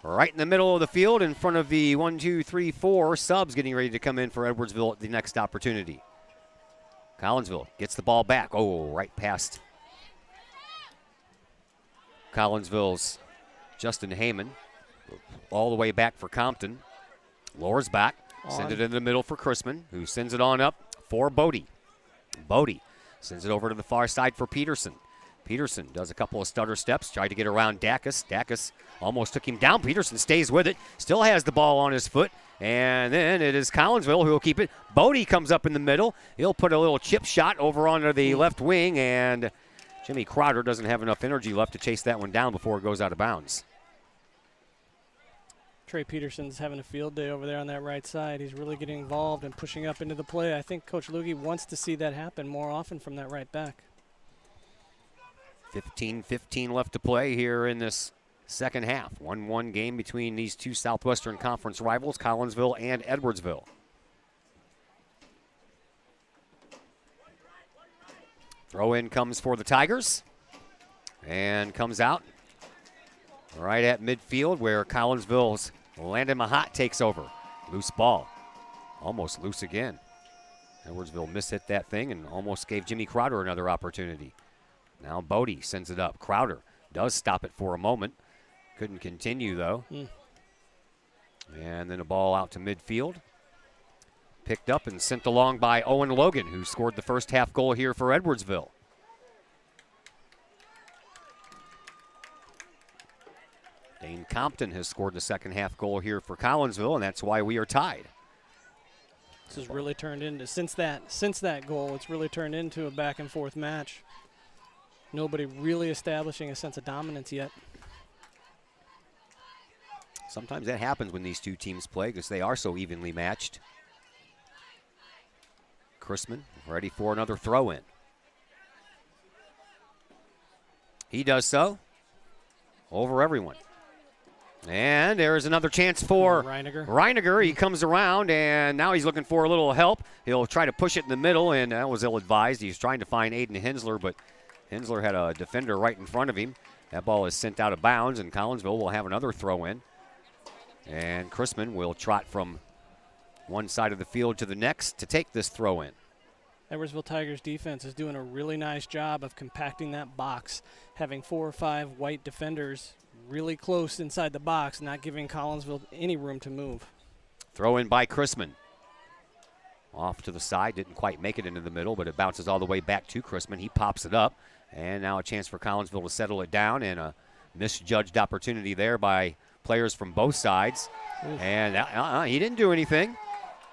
Right in the middle of the field in front of the 1, 2, 3, 4 subs getting ready to come in for Edwardsville at the next opportunity. Collinsville gets the ball back. Oh, right past Collinsville's Justin Heyman. All the way back for Compton. Lowers back. Send it in the middle for Chrisman, who sends it on up for Bodie. Bodie sends it over to the far side for Peterson. Peterson does a couple of stutter steps, tried to get around Dacus. Dacus almost took him down. Peterson stays with it, still has the ball on his foot, and then it is Collinsville who will keep it. Bodie comes up in the middle. He'll put a little chip shot over onto the left wing, and Jimmy Crowder doesn't have enough energy left to chase that one down before it goes out of bounds. Trey Peterson's having a field day over there on that right side. He's really getting involved and pushing up into the play. I think Coach Luge wants to see that happen more often from that right back. 15-15 left to play here in this second half. 1-1 game between these two Southwestern Conference rivals, Collinsville and Edwardsville. Throw in comes for the Tigers and comes out right at midfield where Collinsville's Landon Mahat takes over. Loose ball. Almost loose again. Edwardsville mishit that thing and almost gave Jimmy Crowder another opportunity. Now Bodie sends it up. Crowder does stop it for a moment. Couldn't continue, though. And then a ball out to midfield. Picked up and sent along by Owen Logan, who scored the first half goal here for Edwardsville. Dane Compton has scored the second half goal here for Collinsville, and that's why we are tied. This has really turned into, since that goal, it's really turned into a back and forth match. Nobody really establishing a sense of dominance yet. Sometimes that happens when these two teams play because they are so evenly matched. Chrisman ready for another throw-in. He does so over everyone. And there's another chance for Reiniger. He comes around, and now he's looking for a little help. He'll try to push it in the middle, and that was ill-advised. He's trying to find Aiden Hensler, but Hensler had a defender right in front of him. That ball is sent out of bounds, and Collinsville will have another throw-in. And Chrisman will trot from one side of the field to the next to take this throw-in. Edwardsville Tigers defense is doing a really nice job of compacting that box, having 4 or 5 white defenders really close inside the box, not giving Collinsville any room to move. Throw in by Chrisman. Off to the side, didn't quite make it into the middle, but it bounces all the way back to Chrisman. He pops it up, and now a chance for Collinsville to settle it down, and a misjudged opportunity there by players from both sides. Oof. And he didn't do anything.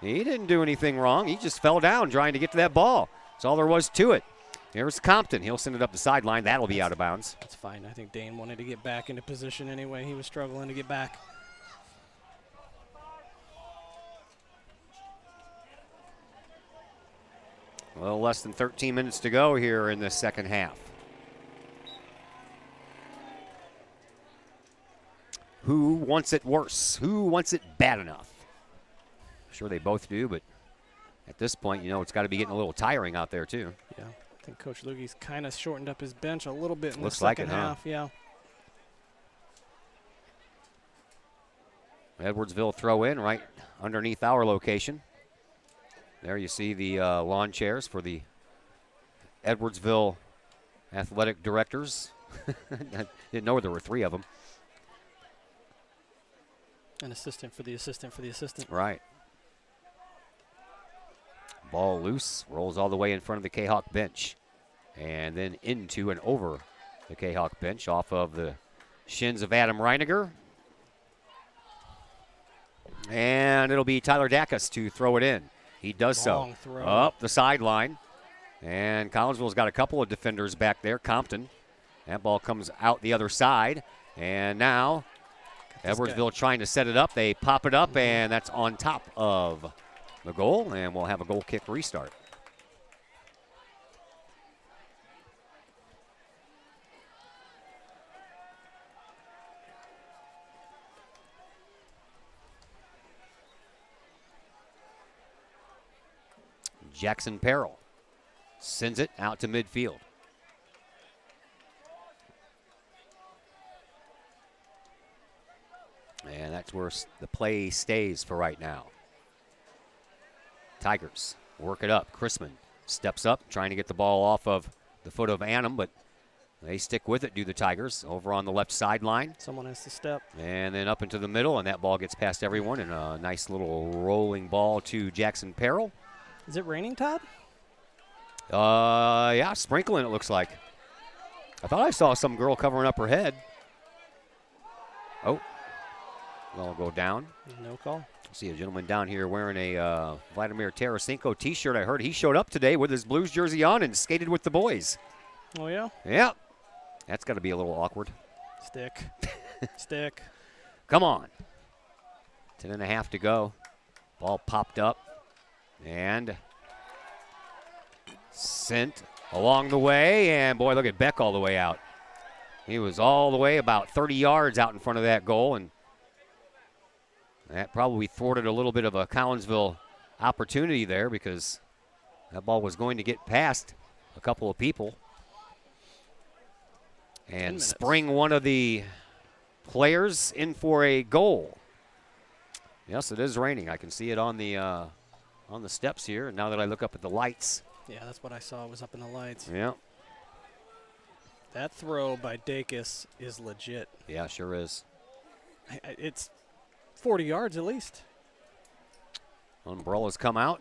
He didn't do anything wrong. He just fell down trying to get to that ball. That's all there was to it. Here's Compton. He'll send it up the sideline. That'll be out of bounds. That's fine. I think Dane wanted to get back into position anyway. He was struggling to get back. A little less than 13 minutes to go here in the second half. Who wants it worse? Who wants it bad enough? I'm sure they both do, but at this point, it's got to be getting a little tiring out there, too. Yeah, I think Coach Luge's kind of shortened up his bench a little bit in Looks the like second it, huh? half. Yeah. Edwardsville throw in right underneath our location. There you see the lawn chairs for the Edwardsville athletic directors. I didn't know there were 3 of them. An assistant for the assistant for the assistant. Right. Ball loose, rolls all the way in front of the Kahok bench. And then into and over the Kahok bench off of the shins of Adam Reiniger. And it'll be Tyler Dacus to throw it in. He does Long so. throw. Up the sideline. And Collinsville's got a couple of defenders back there. Compton. That ball comes out the other side. And now Edwardsville trying to set it up. They pop it up, and that's on top of the goal, and we'll have a goal kick restart. Jackson Perrell sends it out to midfield. And that's where the play stays for right now. Tigers work it up. Chrisman steps up, trying to get the ball off of the foot of Annam, but they stick with it, do the Tigers, over on the left sideline. Someone has to step. And then up into the middle, and that ball gets past everyone, and a nice little rolling ball to Jackson Perrell. Is it raining, Todd? Yeah, sprinkling it looks like. I thought I saw some girl covering up her head. Oh. I'll go down. No call. See a gentleman down here wearing a Vladimir Tarasenko t-shirt. I heard he showed up today with his Blues jersey on and skated with the boys. Oh, yeah? Yeah. That's got to be a little awkward. Stick. Stick. Come on. 10.5 to go. Ball popped up and sent along the way. And, boy, look at Beck all the way out. He was all the way about 30 yards out in front of that goal, and that probably thwarted a little bit of a Collinsville opportunity there because that ball was going to get past a couple of people and spring one of the players in for a goal. Yes, it is raining. I can see it on the steps here. And now that I look up at the lights. Yeah, that's what I saw was up in the lights. Yeah. That throw by Dacus is legit. Yeah, sure is. It's 40 yards at least. Umbrellas come out.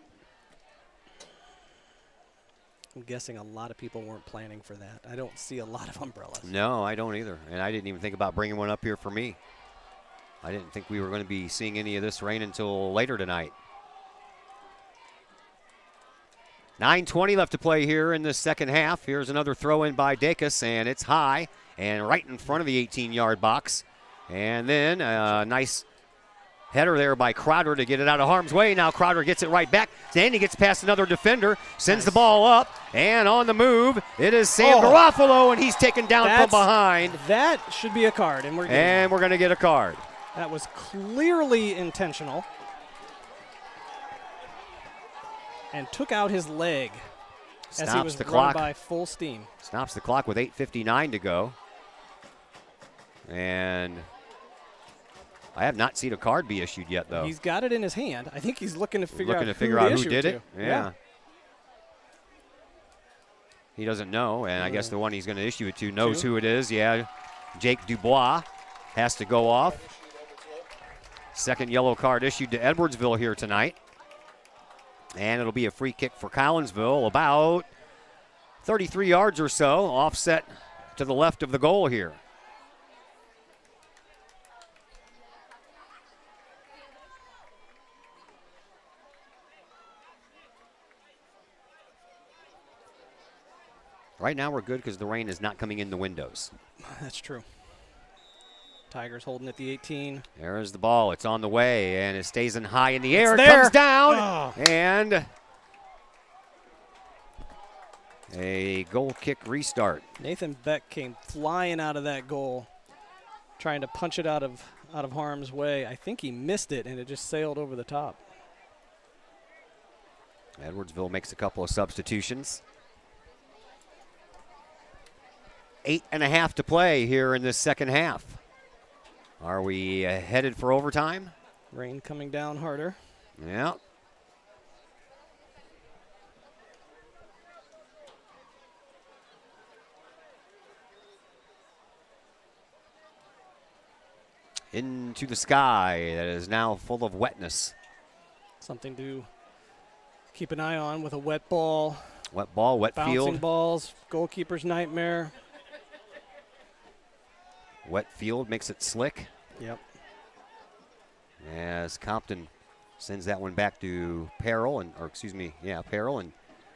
I'm guessing a lot of people weren't planning for that. I don't see a lot of umbrellas. No, I don't either. And I didn't even think about bringing one up here for me. I didn't think we were going to be seeing any of this rain until later tonight. 9:20 left to play here in the second half. Here's another throw in by Dacus, and it's high and right in front of the 18-yard box. And then a nice header there by Crowder to get it out of harm's way. Now Crowder gets it right back. Then he gets past another defender, sends the ball up, and on the move, it is Sam Garofalo, and he's taken down from behind. That should be a card, and we're going to get a card. That was clearly intentional. And took out his leg as he was running by full steam. Stops the clock with 8:59 to go. And I have not seen a card be issued yet, though. He's got it in his hand. I think he's looking to figure out who did it. Yeah. He doesn't know, and I guess the one he's going to issue it to knows who it is. Yeah, Jake Dubois has to go off. Second yellow card issued to Edwardsville here tonight. And it'll be a free kick for Collinsville, about 33 yards or so, offset to the left of the goal here. Right now we're good because the rain is not coming in the windows. That's true. Tigers holding at the 18. There's the ball. It's on the way, and it stays in high in the air. It's It there. comes down, and a goal kick restart. Nathan Beck came flying out of that goal, trying to punch it out of harm's way. I think he missed it, and it just sailed over the top. Edwardsville makes a couple of substitutions. 8.5 to play here in this second half. Are we headed for overtime? Rain coming down harder. Yeah. Into the sky that is now full of wetness. Something to keep an eye on with a wet ball. Wet ball, wet Bouncing field. balls, goalkeeper's nightmare. Wet field makes it slick. Yep. As Compton sends that one back to Peril, Peril, and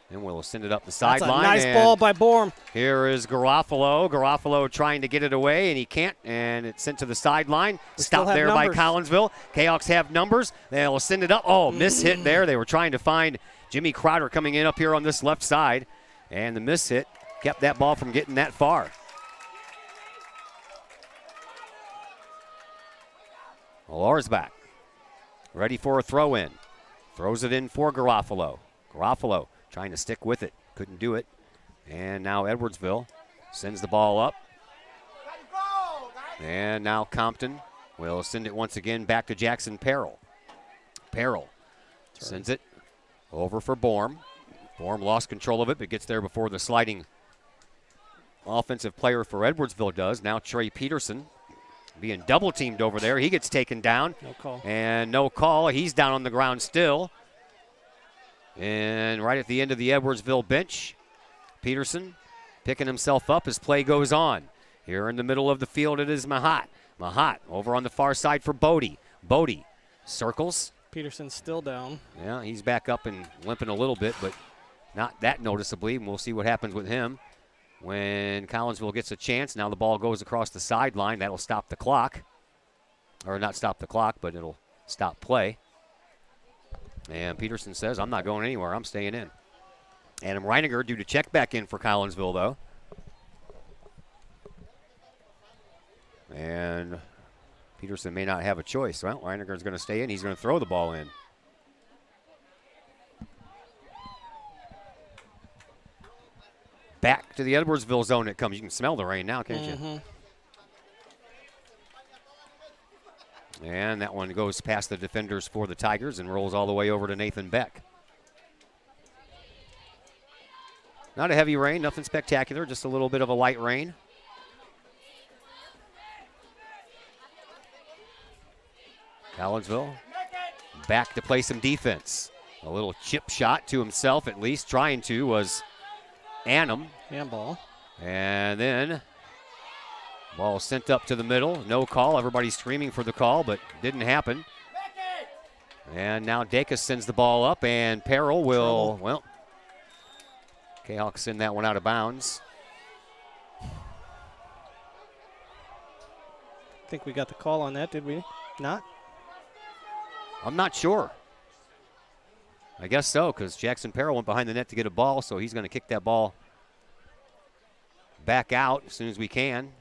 then we'll send it up the sideline. That's a nice ball by Borm. Here is Garofalo. Garofalo trying to get it away, and he can't, and it's sent to the sideline. Stopped there by Collinsville. Kahawks have numbers. They'll send it up. Oh, miss hit there. They were trying to find Jimmy Crowder coming in up here on this left side, and the miss hit kept that ball from getting that far. Lorsbach ready for a throw in. Throws it in for Garofalo. Garofalo trying to stick with it. Couldn't do it. And now Edwardsville sends the ball up. And now Compton will send it once again back to Jackson Peril. Peril sends it over for Borm. Borm lost control of it, but gets there before the sliding offensive player for Edwardsville does. Now Trey Peterson being double teamed over there. He gets taken down. No call. And no call. He's down on the ground still. And right at the end of the Edwardsville bench, Peterson picking himself up as play goes on. Here in the middle of the field, it is Mahat. Mahat over on the far side for Bodie. Bodie circles. Peterson's still down. Yeah, he's back up and limping a little bit, but not that noticeably. And we'll see what happens with him when Collinsville gets a chance. Now the ball goes across the sideline. That'll stop the clock. Or not stop the clock, but it'll stop play. And Peterson says, I'm not going anywhere. I'm staying in. Adam Reiniger due to check back in for Collinsville, though. And Peterson may not have a choice. Well, Reinegar's going to stay in. He's going to throw the ball in. Back to the Edwardsville zone it comes. You can smell the rain now, can't you? And that one goes past the defenders for the Tigers and rolls all the way over to Nathan Beck. Not a heavy rain, nothing spectacular, just a little bit of a light rain. Collinsville back to play some defense. A little chip shot to himself, at least, trying to, was Annam. Handball. And then ball sent up to the middle. No call. Everybody's screaming for the call, but didn't happen. And now Dacus sends the ball up, and Peril will, well, Kahok send that one out of bounds. I think we got the call on that, did we not? I'm not sure. I guess so, because Jackson Peril went behind the net to get a ball, so he's going to kick that ball back out as soon as we can.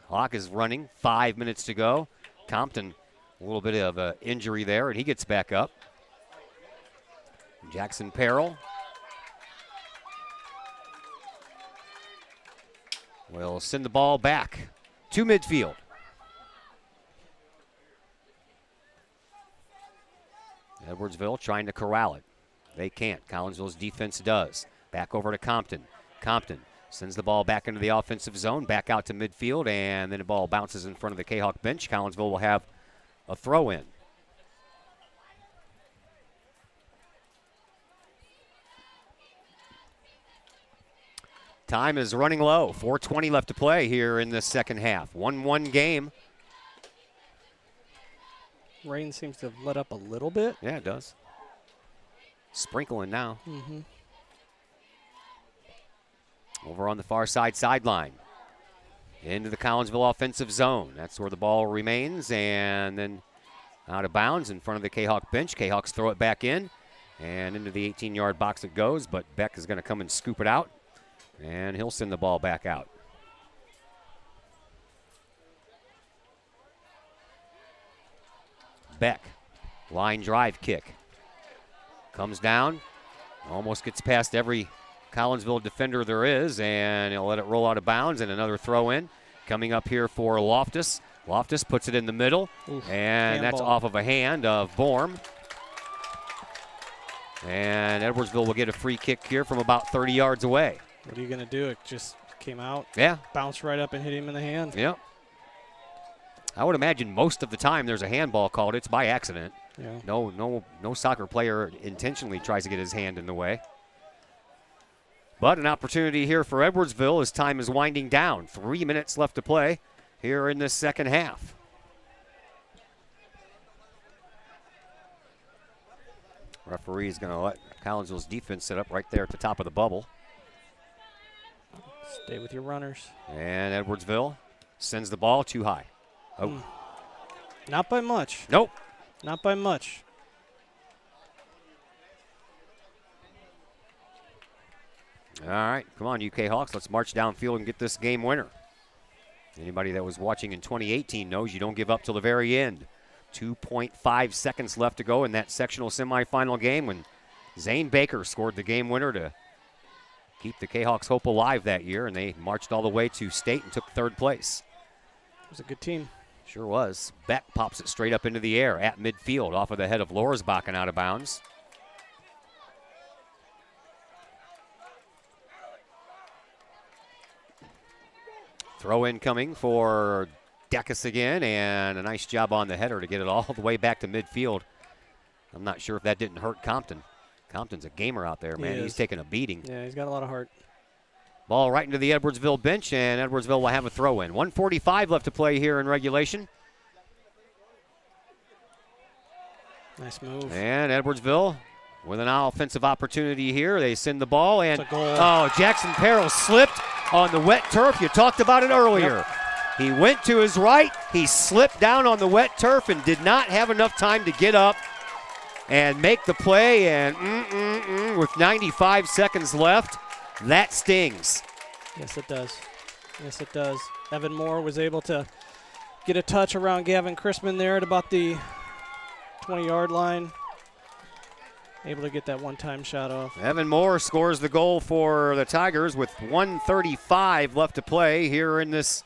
Clock is running, 5 minutes to go. Compton, a little bit of an injury there, and he gets back up. Jackson Peril will send the ball back to midfield. Edwardsville trying to corral it. They can't. Collinsville's defense does. Back over to Compton. Compton sends the ball back into the offensive zone, back out to midfield, and then the ball bounces in front of the Kahok bench. Collinsville will have a throw in. Time is running low. 4:20 left to play here in the second half. 1-1 game. Rain seems to have let up a little bit. Yeah, it does. Sprinkling now. Over on the far side sideline. Into the Collinsville offensive zone. That's where the ball remains. And then out of bounds in front of the Kahok bench. Kahawks throw it back in. And into the 18-yard box it goes. But Beck is going to come and scoop it out. And he'll send the ball back out. Beck, line drive kick. Comes down, almost gets past every Collinsville defender there is, and he'll let it roll out of bounds, and another throw in. Coming up here for Loftus. Loftus puts it in the middle, and that's off of a hand of Borm. And Edwardsville will get a free kick here from about 30 yards away. What are you going to do? It just came out. Yeah. Bounced right up and hit him in the hand. Yep. I would imagine most of the time there's a handball called. It's by accident. Yeah. No soccer player intentionally tries to get his hand in the way. But an opportunity here for Edwardsville as time is winding down. 3 minutes left to play here in this second half. Referee is going to let Collinsville's defense set up right there at the top of the bubble. Stay with your runners. And Edwardsville sends the ball too high. Oh. Not by much. Nope. Not by much. All right, come on, UK Hawks. Let's march downfield and get this game winner. Anybody that was watching in 2018 knows you don't give up till the very end. 2.5 seconds left to go in that sectional semifinal game when Zane Baker scored the game winner to keep the K-Hawks hope alive that year, and they marched all the way to state and took third place. It was a good team. Sure was. Beck pops it straight up into the air at midfield off of the head of Lorsbach and out of bounds. Throw in coming for Dacus again, and a nice job on the header to get it all the way back to midfield. I'm not sure if that didn't hurt Compton. Compton's a gamer out there, man. He's taking a beating. Yeah, he's got a lot of heart. Ball right into the Edwardsville bench, and Edwardsville will have a throw in. 1:45 left to play here in regulation. Nice move. And Edwardsville with an offensive opportunity here. They send the ball, and it's a goal. Oh, Jackson Peril slipped on the wet turf. You talked about it earlier. Yep. He went to his right. He slipped down on the wet turf and did not have enough time to get up and make the play. And with 95 seconds left, that stings. Yes, it does. Yes, it does. Evan Moore was able to get a touch around Gavin Chrisman there at about the 20-yard line. Able to get that one-time shot off. Evan Moore scores the goal for the Tigers with 1:35 left to play here in this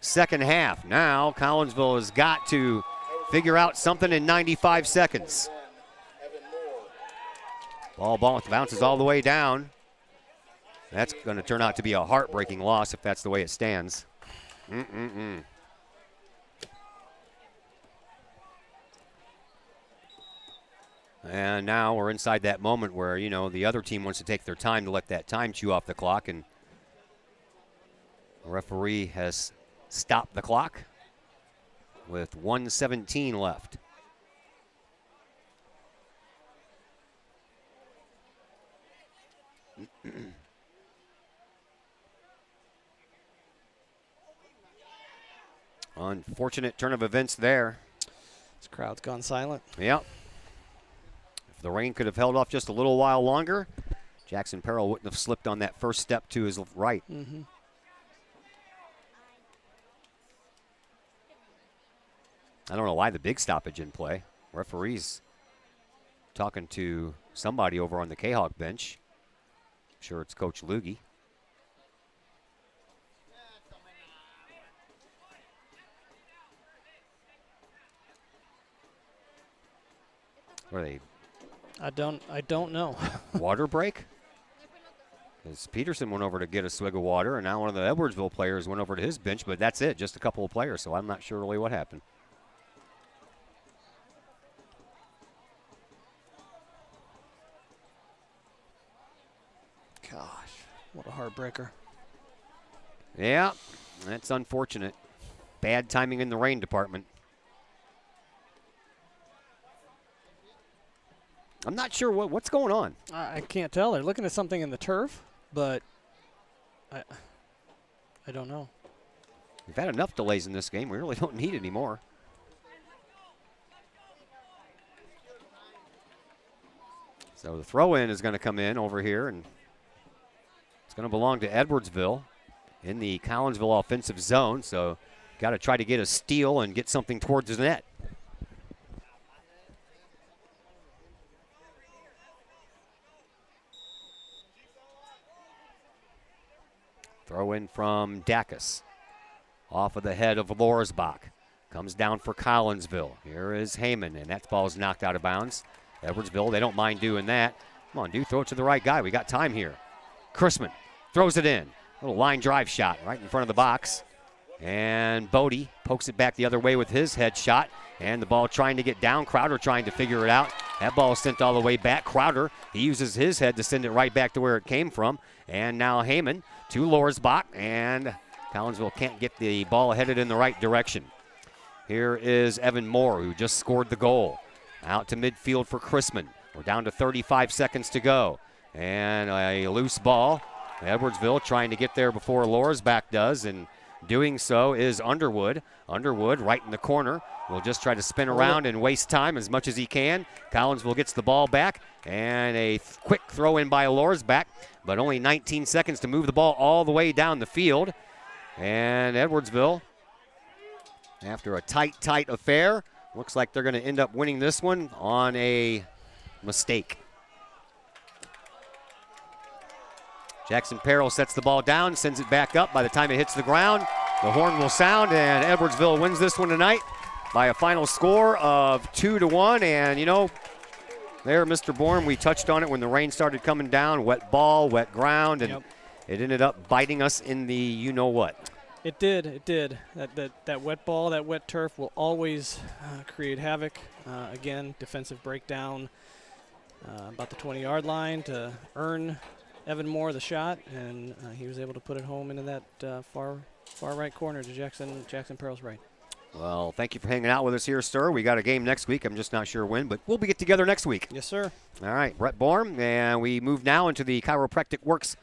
second half. Now Collinsville has got to figure out something in 95 seconds. Ball bounces all the way down. That's going to turn out to be a heartbreaking loss if that's the way it stands. And now we're inside that moment where, you know, the other team wants to take their time to let that time chew off the clock, and the referee has stopped the clock with 1:17 left. Unfortunate turn of events there. This crowd's gone silent. Yep. If the rain could have held off just a little while longer, Jackson Peril wouldn't have slipped on that first step to his right. I don't know why the big stoppage in play. Referee's talking to somebody over on the Kahok bench. I'm sure it's Coach Luge. Were they? I don't know. Water break? As Peterson went over to get a swig of water, and now one of the Edwardsville players went over to his bench, but that's it, just a couple of players, so I'm not sure really what happened. Gosh, what a heartbreaker. Yeah, that's unfortunate. Bad timing in the rain department. I'm not sure what's going on. I can't tell. They're looking at something in the turf, but I don't know. We've had enough delays in this game. We really don't need any more. So the throw-in is going to come in over here, and it's going to belong to Edwardsville in the Collinsville offensive zone. So got to try to get a steal and get something towards the net. Throw in from Dacus. Off of the head of Lorsbach. Comes down for Collinsville. Here is Heyman, and that ball is knocked out of bounds. Edwardsville, they don't mind doing that. Come on, dude, throw it to the right guy. We got time here. Chrisman throws it in. Little line drive shot right in front of the box. And Bodie pokes it back the other way with his head shot. And the ball trying to get down. Crowder trying to figure it out. That ball is sent all the way back. Crowder, he uses his head to send it right back to where it came from. And now Heyman to Lorsbach. And Collinsville can't get the ball headed in the right direction. Here is Evan Moore, who just scored the goal. Out to midfield for Chrisman. We're down to 35 seconds to go. And a loose ball. Edwardsville trying to get there before Lorsbach does, and doing so is Underwood. Underwood right in the corner. Will just try to spin around and waste time as much as he can. Collinsville gets the ball back, and a quick throw in by Lorsbach, but only 19 seconds to move the ball all the way down the field. And Edwardsville, after a tight affair, looks like they're going to end up winning this one on a mistake. Jackson Peril sets the ball down, sends it back up. By the time it hits the ground, the horn will sound, and Edwardsville wins this one tonight by a final score of 2-1. And, you know, there, Mr. Bourne, we touched on it when the rain started coming down. Wet ball, wet ground, and it ended up biting us in the you-know-what. It did. That wet ball, that wet turf will always create havoc. Again, defensive breakdown about the 20-yard line to earn Evan Moore the shot, and he was able to put it home into that far right corner to Jackson Pearl's right. Well, thank you for hanging out with us here, sir. We got a game next week. I'm just not sure when, but we'll get together next week. Yes, sir. All right, Brett Bourne, and we move now into the Chiropractic Works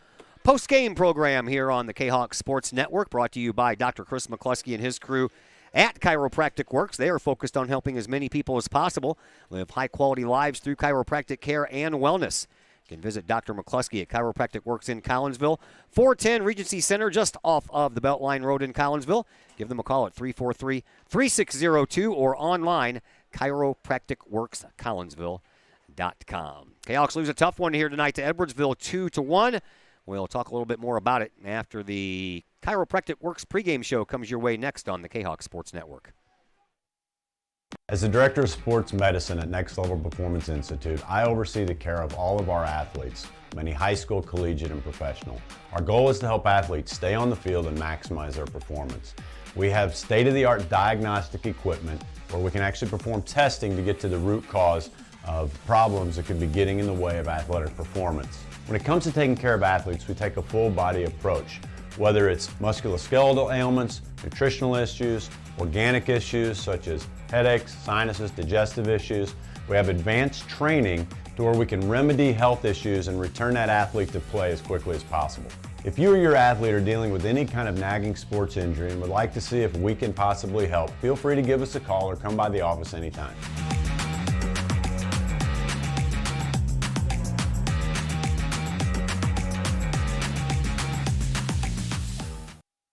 post-game program here on the Kahok Sports Network, brought to you by Dr. Chris McCluskey and his crew at Chiropractic Works. They are focused on helping as many people as possible live high-quality lives through chiropractic care and wellness. You can visit Dr. McCluskey at Chiropractic Works in Collinsville, 410 Regency Center, just off of the Beltline Road in Collinsville. Give them a call at 343-3602 or online, chiropracticworkscollinsville.com. Kahawks lose a tough one here tonight to Edwardsville, 2-1. We'll talk a little bit more about it after the Chiropractic Works pregame show comes your way next on the Kahawk Sports Network. As the Director of Sports Medicine at Next Level Performance Institute, I oversee the care of all of our athletes, many high school, collegiate, and professional. Our goal is to help athletes stay on the field and maximize their performance. We have state-of-the-art diagnostic equipment where we can actually perform testing to get to the root cause of problems that could be getting in the way of athletic performance. When it comes to taking care of athletes, we take a full-body approach, whether it's musculoskeletal ailments, nutritional issues, organic issues such as headaches, sinuses, digestive issues. We have advanced training to where we can remedy health issues and return that athlete to play as quickly as possible. If you or your athlete are dealing with any kind of nagging sports injury and would like to see if we can possibly help, feel free to give us a call or come by the office anytime.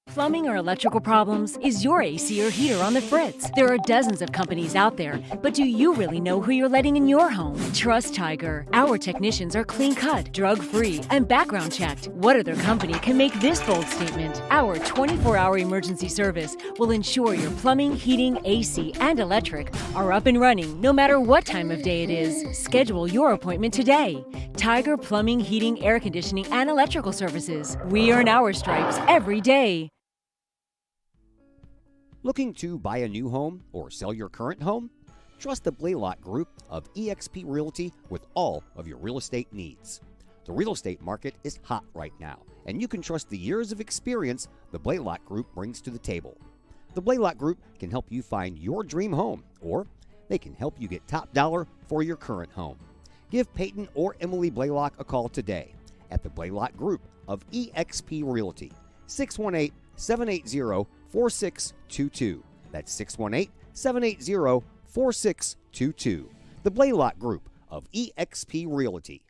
Plumbing or electrical problems? Is your AC or heater on the fritz? There are dozens of companies out there, but do you really know who you're letting in your home? Trust Tiger. Our technicians are clean-cut, drug-free, and background checked. What other company can make this bold statement? Our 24-hour emergency service will ensure your plumbing, heating, AC, and electric are up and running no matter what time of day it is. Schedule your appointment today. Tiger Plumbing, Heating, Air Conditioning, and Electrical Services. We earn our stripes every day. Looking to buy a new home or sell your current home? Trust the Blaylock Group of eXp Realty with all of your real estate needs. The real estate market is hot right now, and you can trust the years of experience the Blaylock Group brings to the table. The Blaylock Group can help you find your dream home, or they can help you get top dollar for your current home. Give Peyton or Emily Blaylock a call today at the Blaylock Group of eXp Realty, 618-780-4622. That's 618-780-4622. The Blaylock Group of eXp Realty.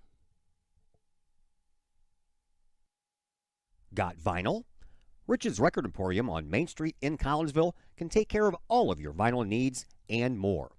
Got vinyl? Rich's Record Emporium on Main Street in Collinsville can take care of all of your vinyl needs and more.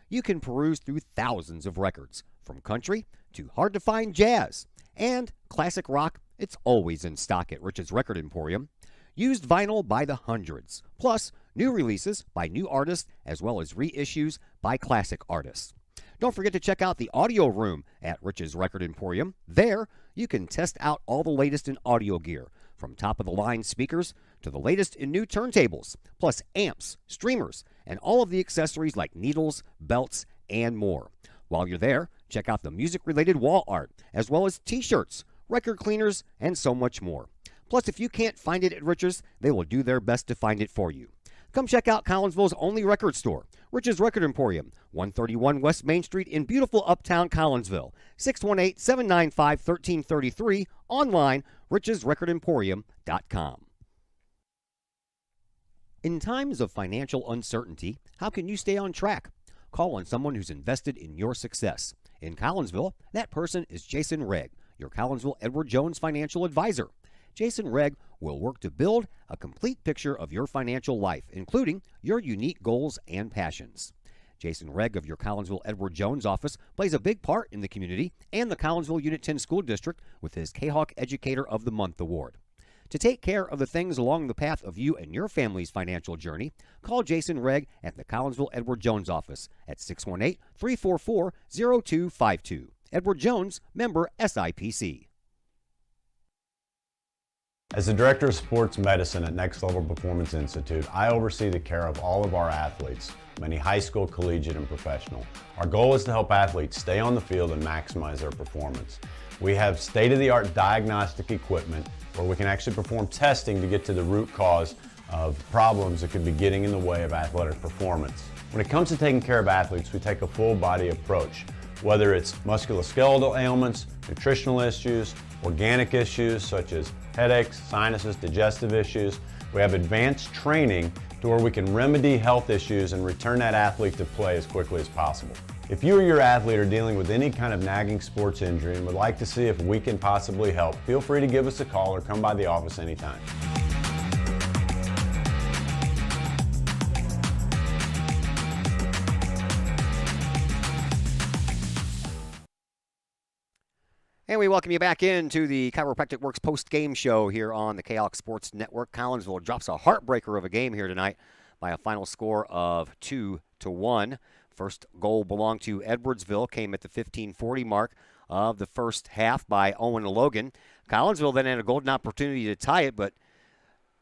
You can peruse through thousands of records, from country to hard-to-find jazz. And classic rock, it's always in stock at Rich's Record Emporium. Used vinyl by the hundreds, plus new releases by new artists as well as reissues by classic artists. Don't forget to check out the audio room at Rich's Record Emporium. There, you can test out all the latest in audio gear, from top-of-the-line speakers to the latest in new turntables, plus amps, streamers, and all of the accessories like needles, belts, and more. While you're there, check out the music-related wall art, as well as t-shirts, record cleaners, and so much more. Plus, if you can't find it at Rich's, they will do their best to find it for you. Come check out Collinsville's only record store, Rich's Record Emporium, 131 West Main Street in beautiful uptown Collinsville, 618-795-1333, online, richesrecordemporium.com. In times of financial uncertainty, how can you stay on track? Call on someone who's invested in your success. In Collinsville, that person is Jason Regg, your Collinsville Edward Jones financial advisor. Jason Regg will work to build a complete picture of your financial life, including your unique goals and passions. Jason Regg of your Collinsville Edward Jones office plays a big part in the community and the Collinsville Unit 10 School District with his Kahok Educator of the Month award. To take care of the things along the path of you and your family's financial journey, call Jason Regg at the Collinsville Edward Jones office at 618-344-0252. Edward Jones, member SIPC. As the Director of Sports Medicine at Next Level Performance Institute, I oversee the care of all of our athletes, many high school, collegiate, and professional. Our goal is to help athletes stay on the field and maximize their performance. We have state-of-the-art diagnostic equipment where we can actually perform testing to get to the root cause of problems that could be getting in the way of athletic performance. When it comes to taking care of athletes, we take a full-body approach, whether it's musculoskeletal ailments, nutritional issues, organic issues such as headaches, sinuses, digestive issues. We have advanced training to where we can remedy health issues and return that athlete to play as quickly as possible. If you or your athlete are dealing with any kind of nagging sports injury and would like to see if we can possibly help, feel free to give us a call or come by the office anytime. And we welcome you back into the Chiropractic Works post-game show here on the Kahok Sports Network. Collinsville drops a heartbreaker of a game here tonight by a final score of 2-1. First goal belonged to Edwardsville, came at the 15:40 mark of the first half by Owen Logan. Collinsville then had a golden opportunity to tie it, but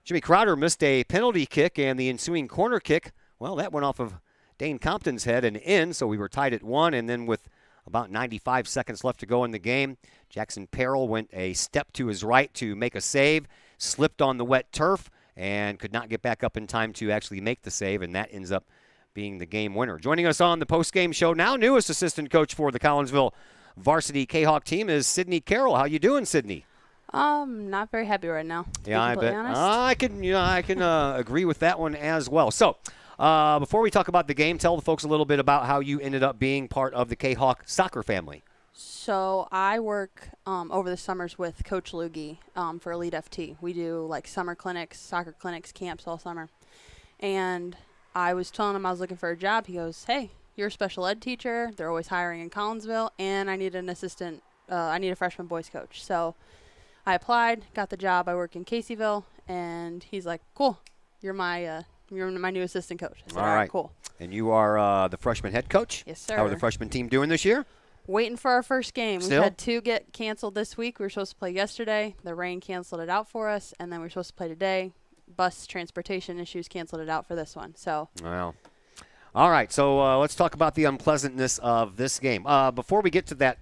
Jimmy Crowder missed a penalty kick, and the ensuing corner kick, well, that went off of Dane Compton's head and in, so we were tied at 1, and then with about 95 seconds left to go in the game, Jackson Perrell went a step to his right to make a save, slipped on the wet turf, and could not get back up in time to actually make the save, and that ends up being the game winner. Joining us on the post-game show now, newest assistant coach for the Collinsville varsity Kahok team is Sydney Carroll. How you doing, Sydney? Not very happy right now. Yeah, I bet. I can agree with that one as well. So, before we talk about the game, tell the folks a little bit about how you ended up being part of the Kahok soccer family. So I work over the summers with Coach Luge for Elite FT. We do like summer clinics, soccer clinics, camps all summer. And I was telling him I was looking for a job. He goes, "Hey, you're a special ed teacher. They're always hiring in Collinsville, and I need an assistant. I need a freshman boys coach." So I applied, got the job. I work in Caseyville, and he's like, "Cool, you're my new assistant coach." I said, all right, cool. And you are the freshman head coach? Yes, sir. How are the freshman team doing this year? Waiting for our first game. Still? We had 2 get canceled this week. We were supposed to play yesterday. The rain canceled it out for us, and then we were supposed to play today. Bus transportation issues canceled it out for this one. So. Well, all right. So let's talk about the unpleasantness of this game. Before we get to that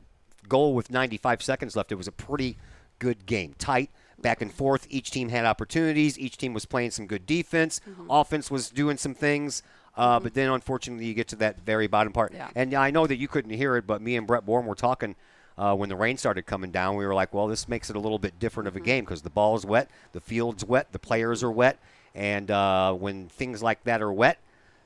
goal with 95 seconds left, it was a pretty good game. Tight, back and forth. Each team had opportunities. Each team was playing some good defense. Offense was doing some things. But then, unfortunately, you get to that very bottom part. Yeah. And I know that you couldn't hear it, but me and Brett Bourne were talking when the rain started coming down. We were like, well, this makes it a little bit different of a game because the ball's wet, the field's wet, the players are wet. And when things like that are wet,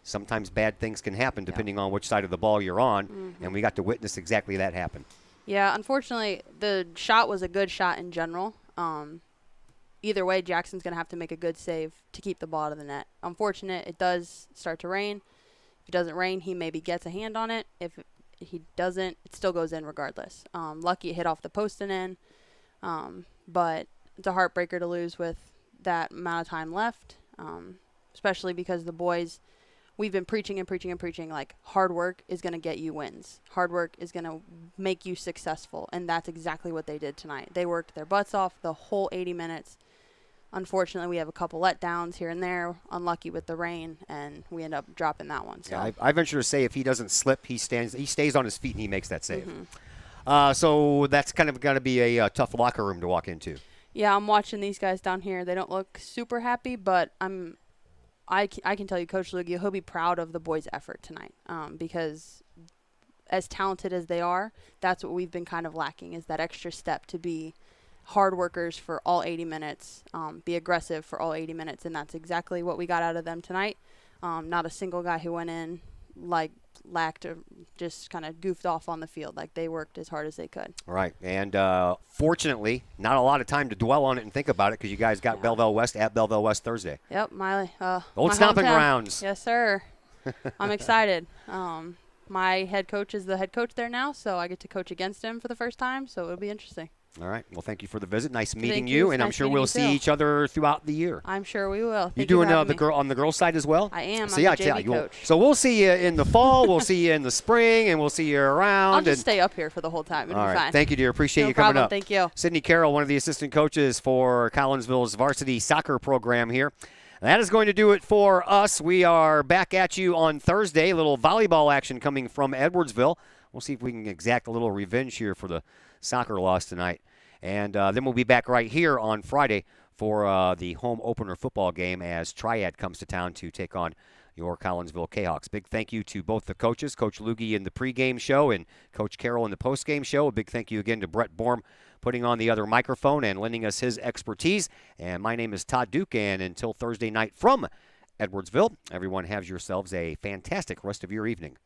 sometimes bad things can happen depending on which side of the ball you're on. And we got to witness exactly that happen. Yeah, unfortunately, the shot was a good shot in general. Either way, Jackson's going to have to make a good save to keep the ball out of the net. Unfortunate, it does start to rain. If it doesn't rain, he maybe gets a hand on it. If he doesn't, it still goes in regardless. Lucky it hit off the post and in. But it's a heartbreaker to lose with that amount of time left, especially because the boys, we've been preaching and preaching and preaching, like hard work is going to get you wins. Hard work is going to make you successful, and that's exactly what they did tonight. They worked their butts off the whole 80 minutes. Unfortunately, we have a couple letdowns here and there, unlucky with the rain, and we end up dropping that one. So. Yeah, I venture to say if he doesn't slip, he stays on his feet and he makes that save. So that's kind of going to be a tough locker room to walk into. Yeah, I'm watching these guys down here. They don't look super happy, but I can tell you, Coach Luge, he'll be proud of the boys' effort tonight because as talented as they are, that's what we've been kind of lacking is that extra step to be hard workers for all 80 minutes, be aggressive for all 80 minutes, and that's exactly what we got out of them tonight. Not a single guy who went in lacked or just kind of goofed off on the field. Like they worked as hard as they could. Right, and fortunately, not a lot of time to dwell on it and think about it because you guys got Belleville West at Belleville West Thursday. Yep, old stomping grounds. Yes, sir. I'm excited. My head coach is the head coach there now, so I get to coach against him for the first time, so it'll be interesting. All right. Well, thank you for the visit. Nice meeting you, and I'm sure we'll see each other throughout the year. I'm sure we will. You doing on the girls' side as well? I am. See, I'm the JV coach. So we'll see you in the fall. We'll see you in the spring, and we'll see you around. I'll just stay up here for the whole time. It'll all be right. fine. Thank you, dear. Appreciate you problem. coming up. Thank you. Sydney Carroll, one of the assistant coaches for Collinsville's varsity soccer program here. That is going to do it for us. We are back at you on Thursday. A little volleyball action coming from Edwardsville. We'll see if we can exact a little revenge here for the soccer loss tonight. And then we'll be back right here on Friday for the home opener football game as Triad comes to town to take on your Collinsville Kahawks. Big thank you to both the coaches, Coach Luge in the pregame show and Coach Carroll in the postgame show. A big thank you again to Brett Bourne putting on the other microphone and lending us his expertise. And my name is Todd Duke, and until Thursday night from Edwardsville, everyone have yourselves a fantastic rest of your evening.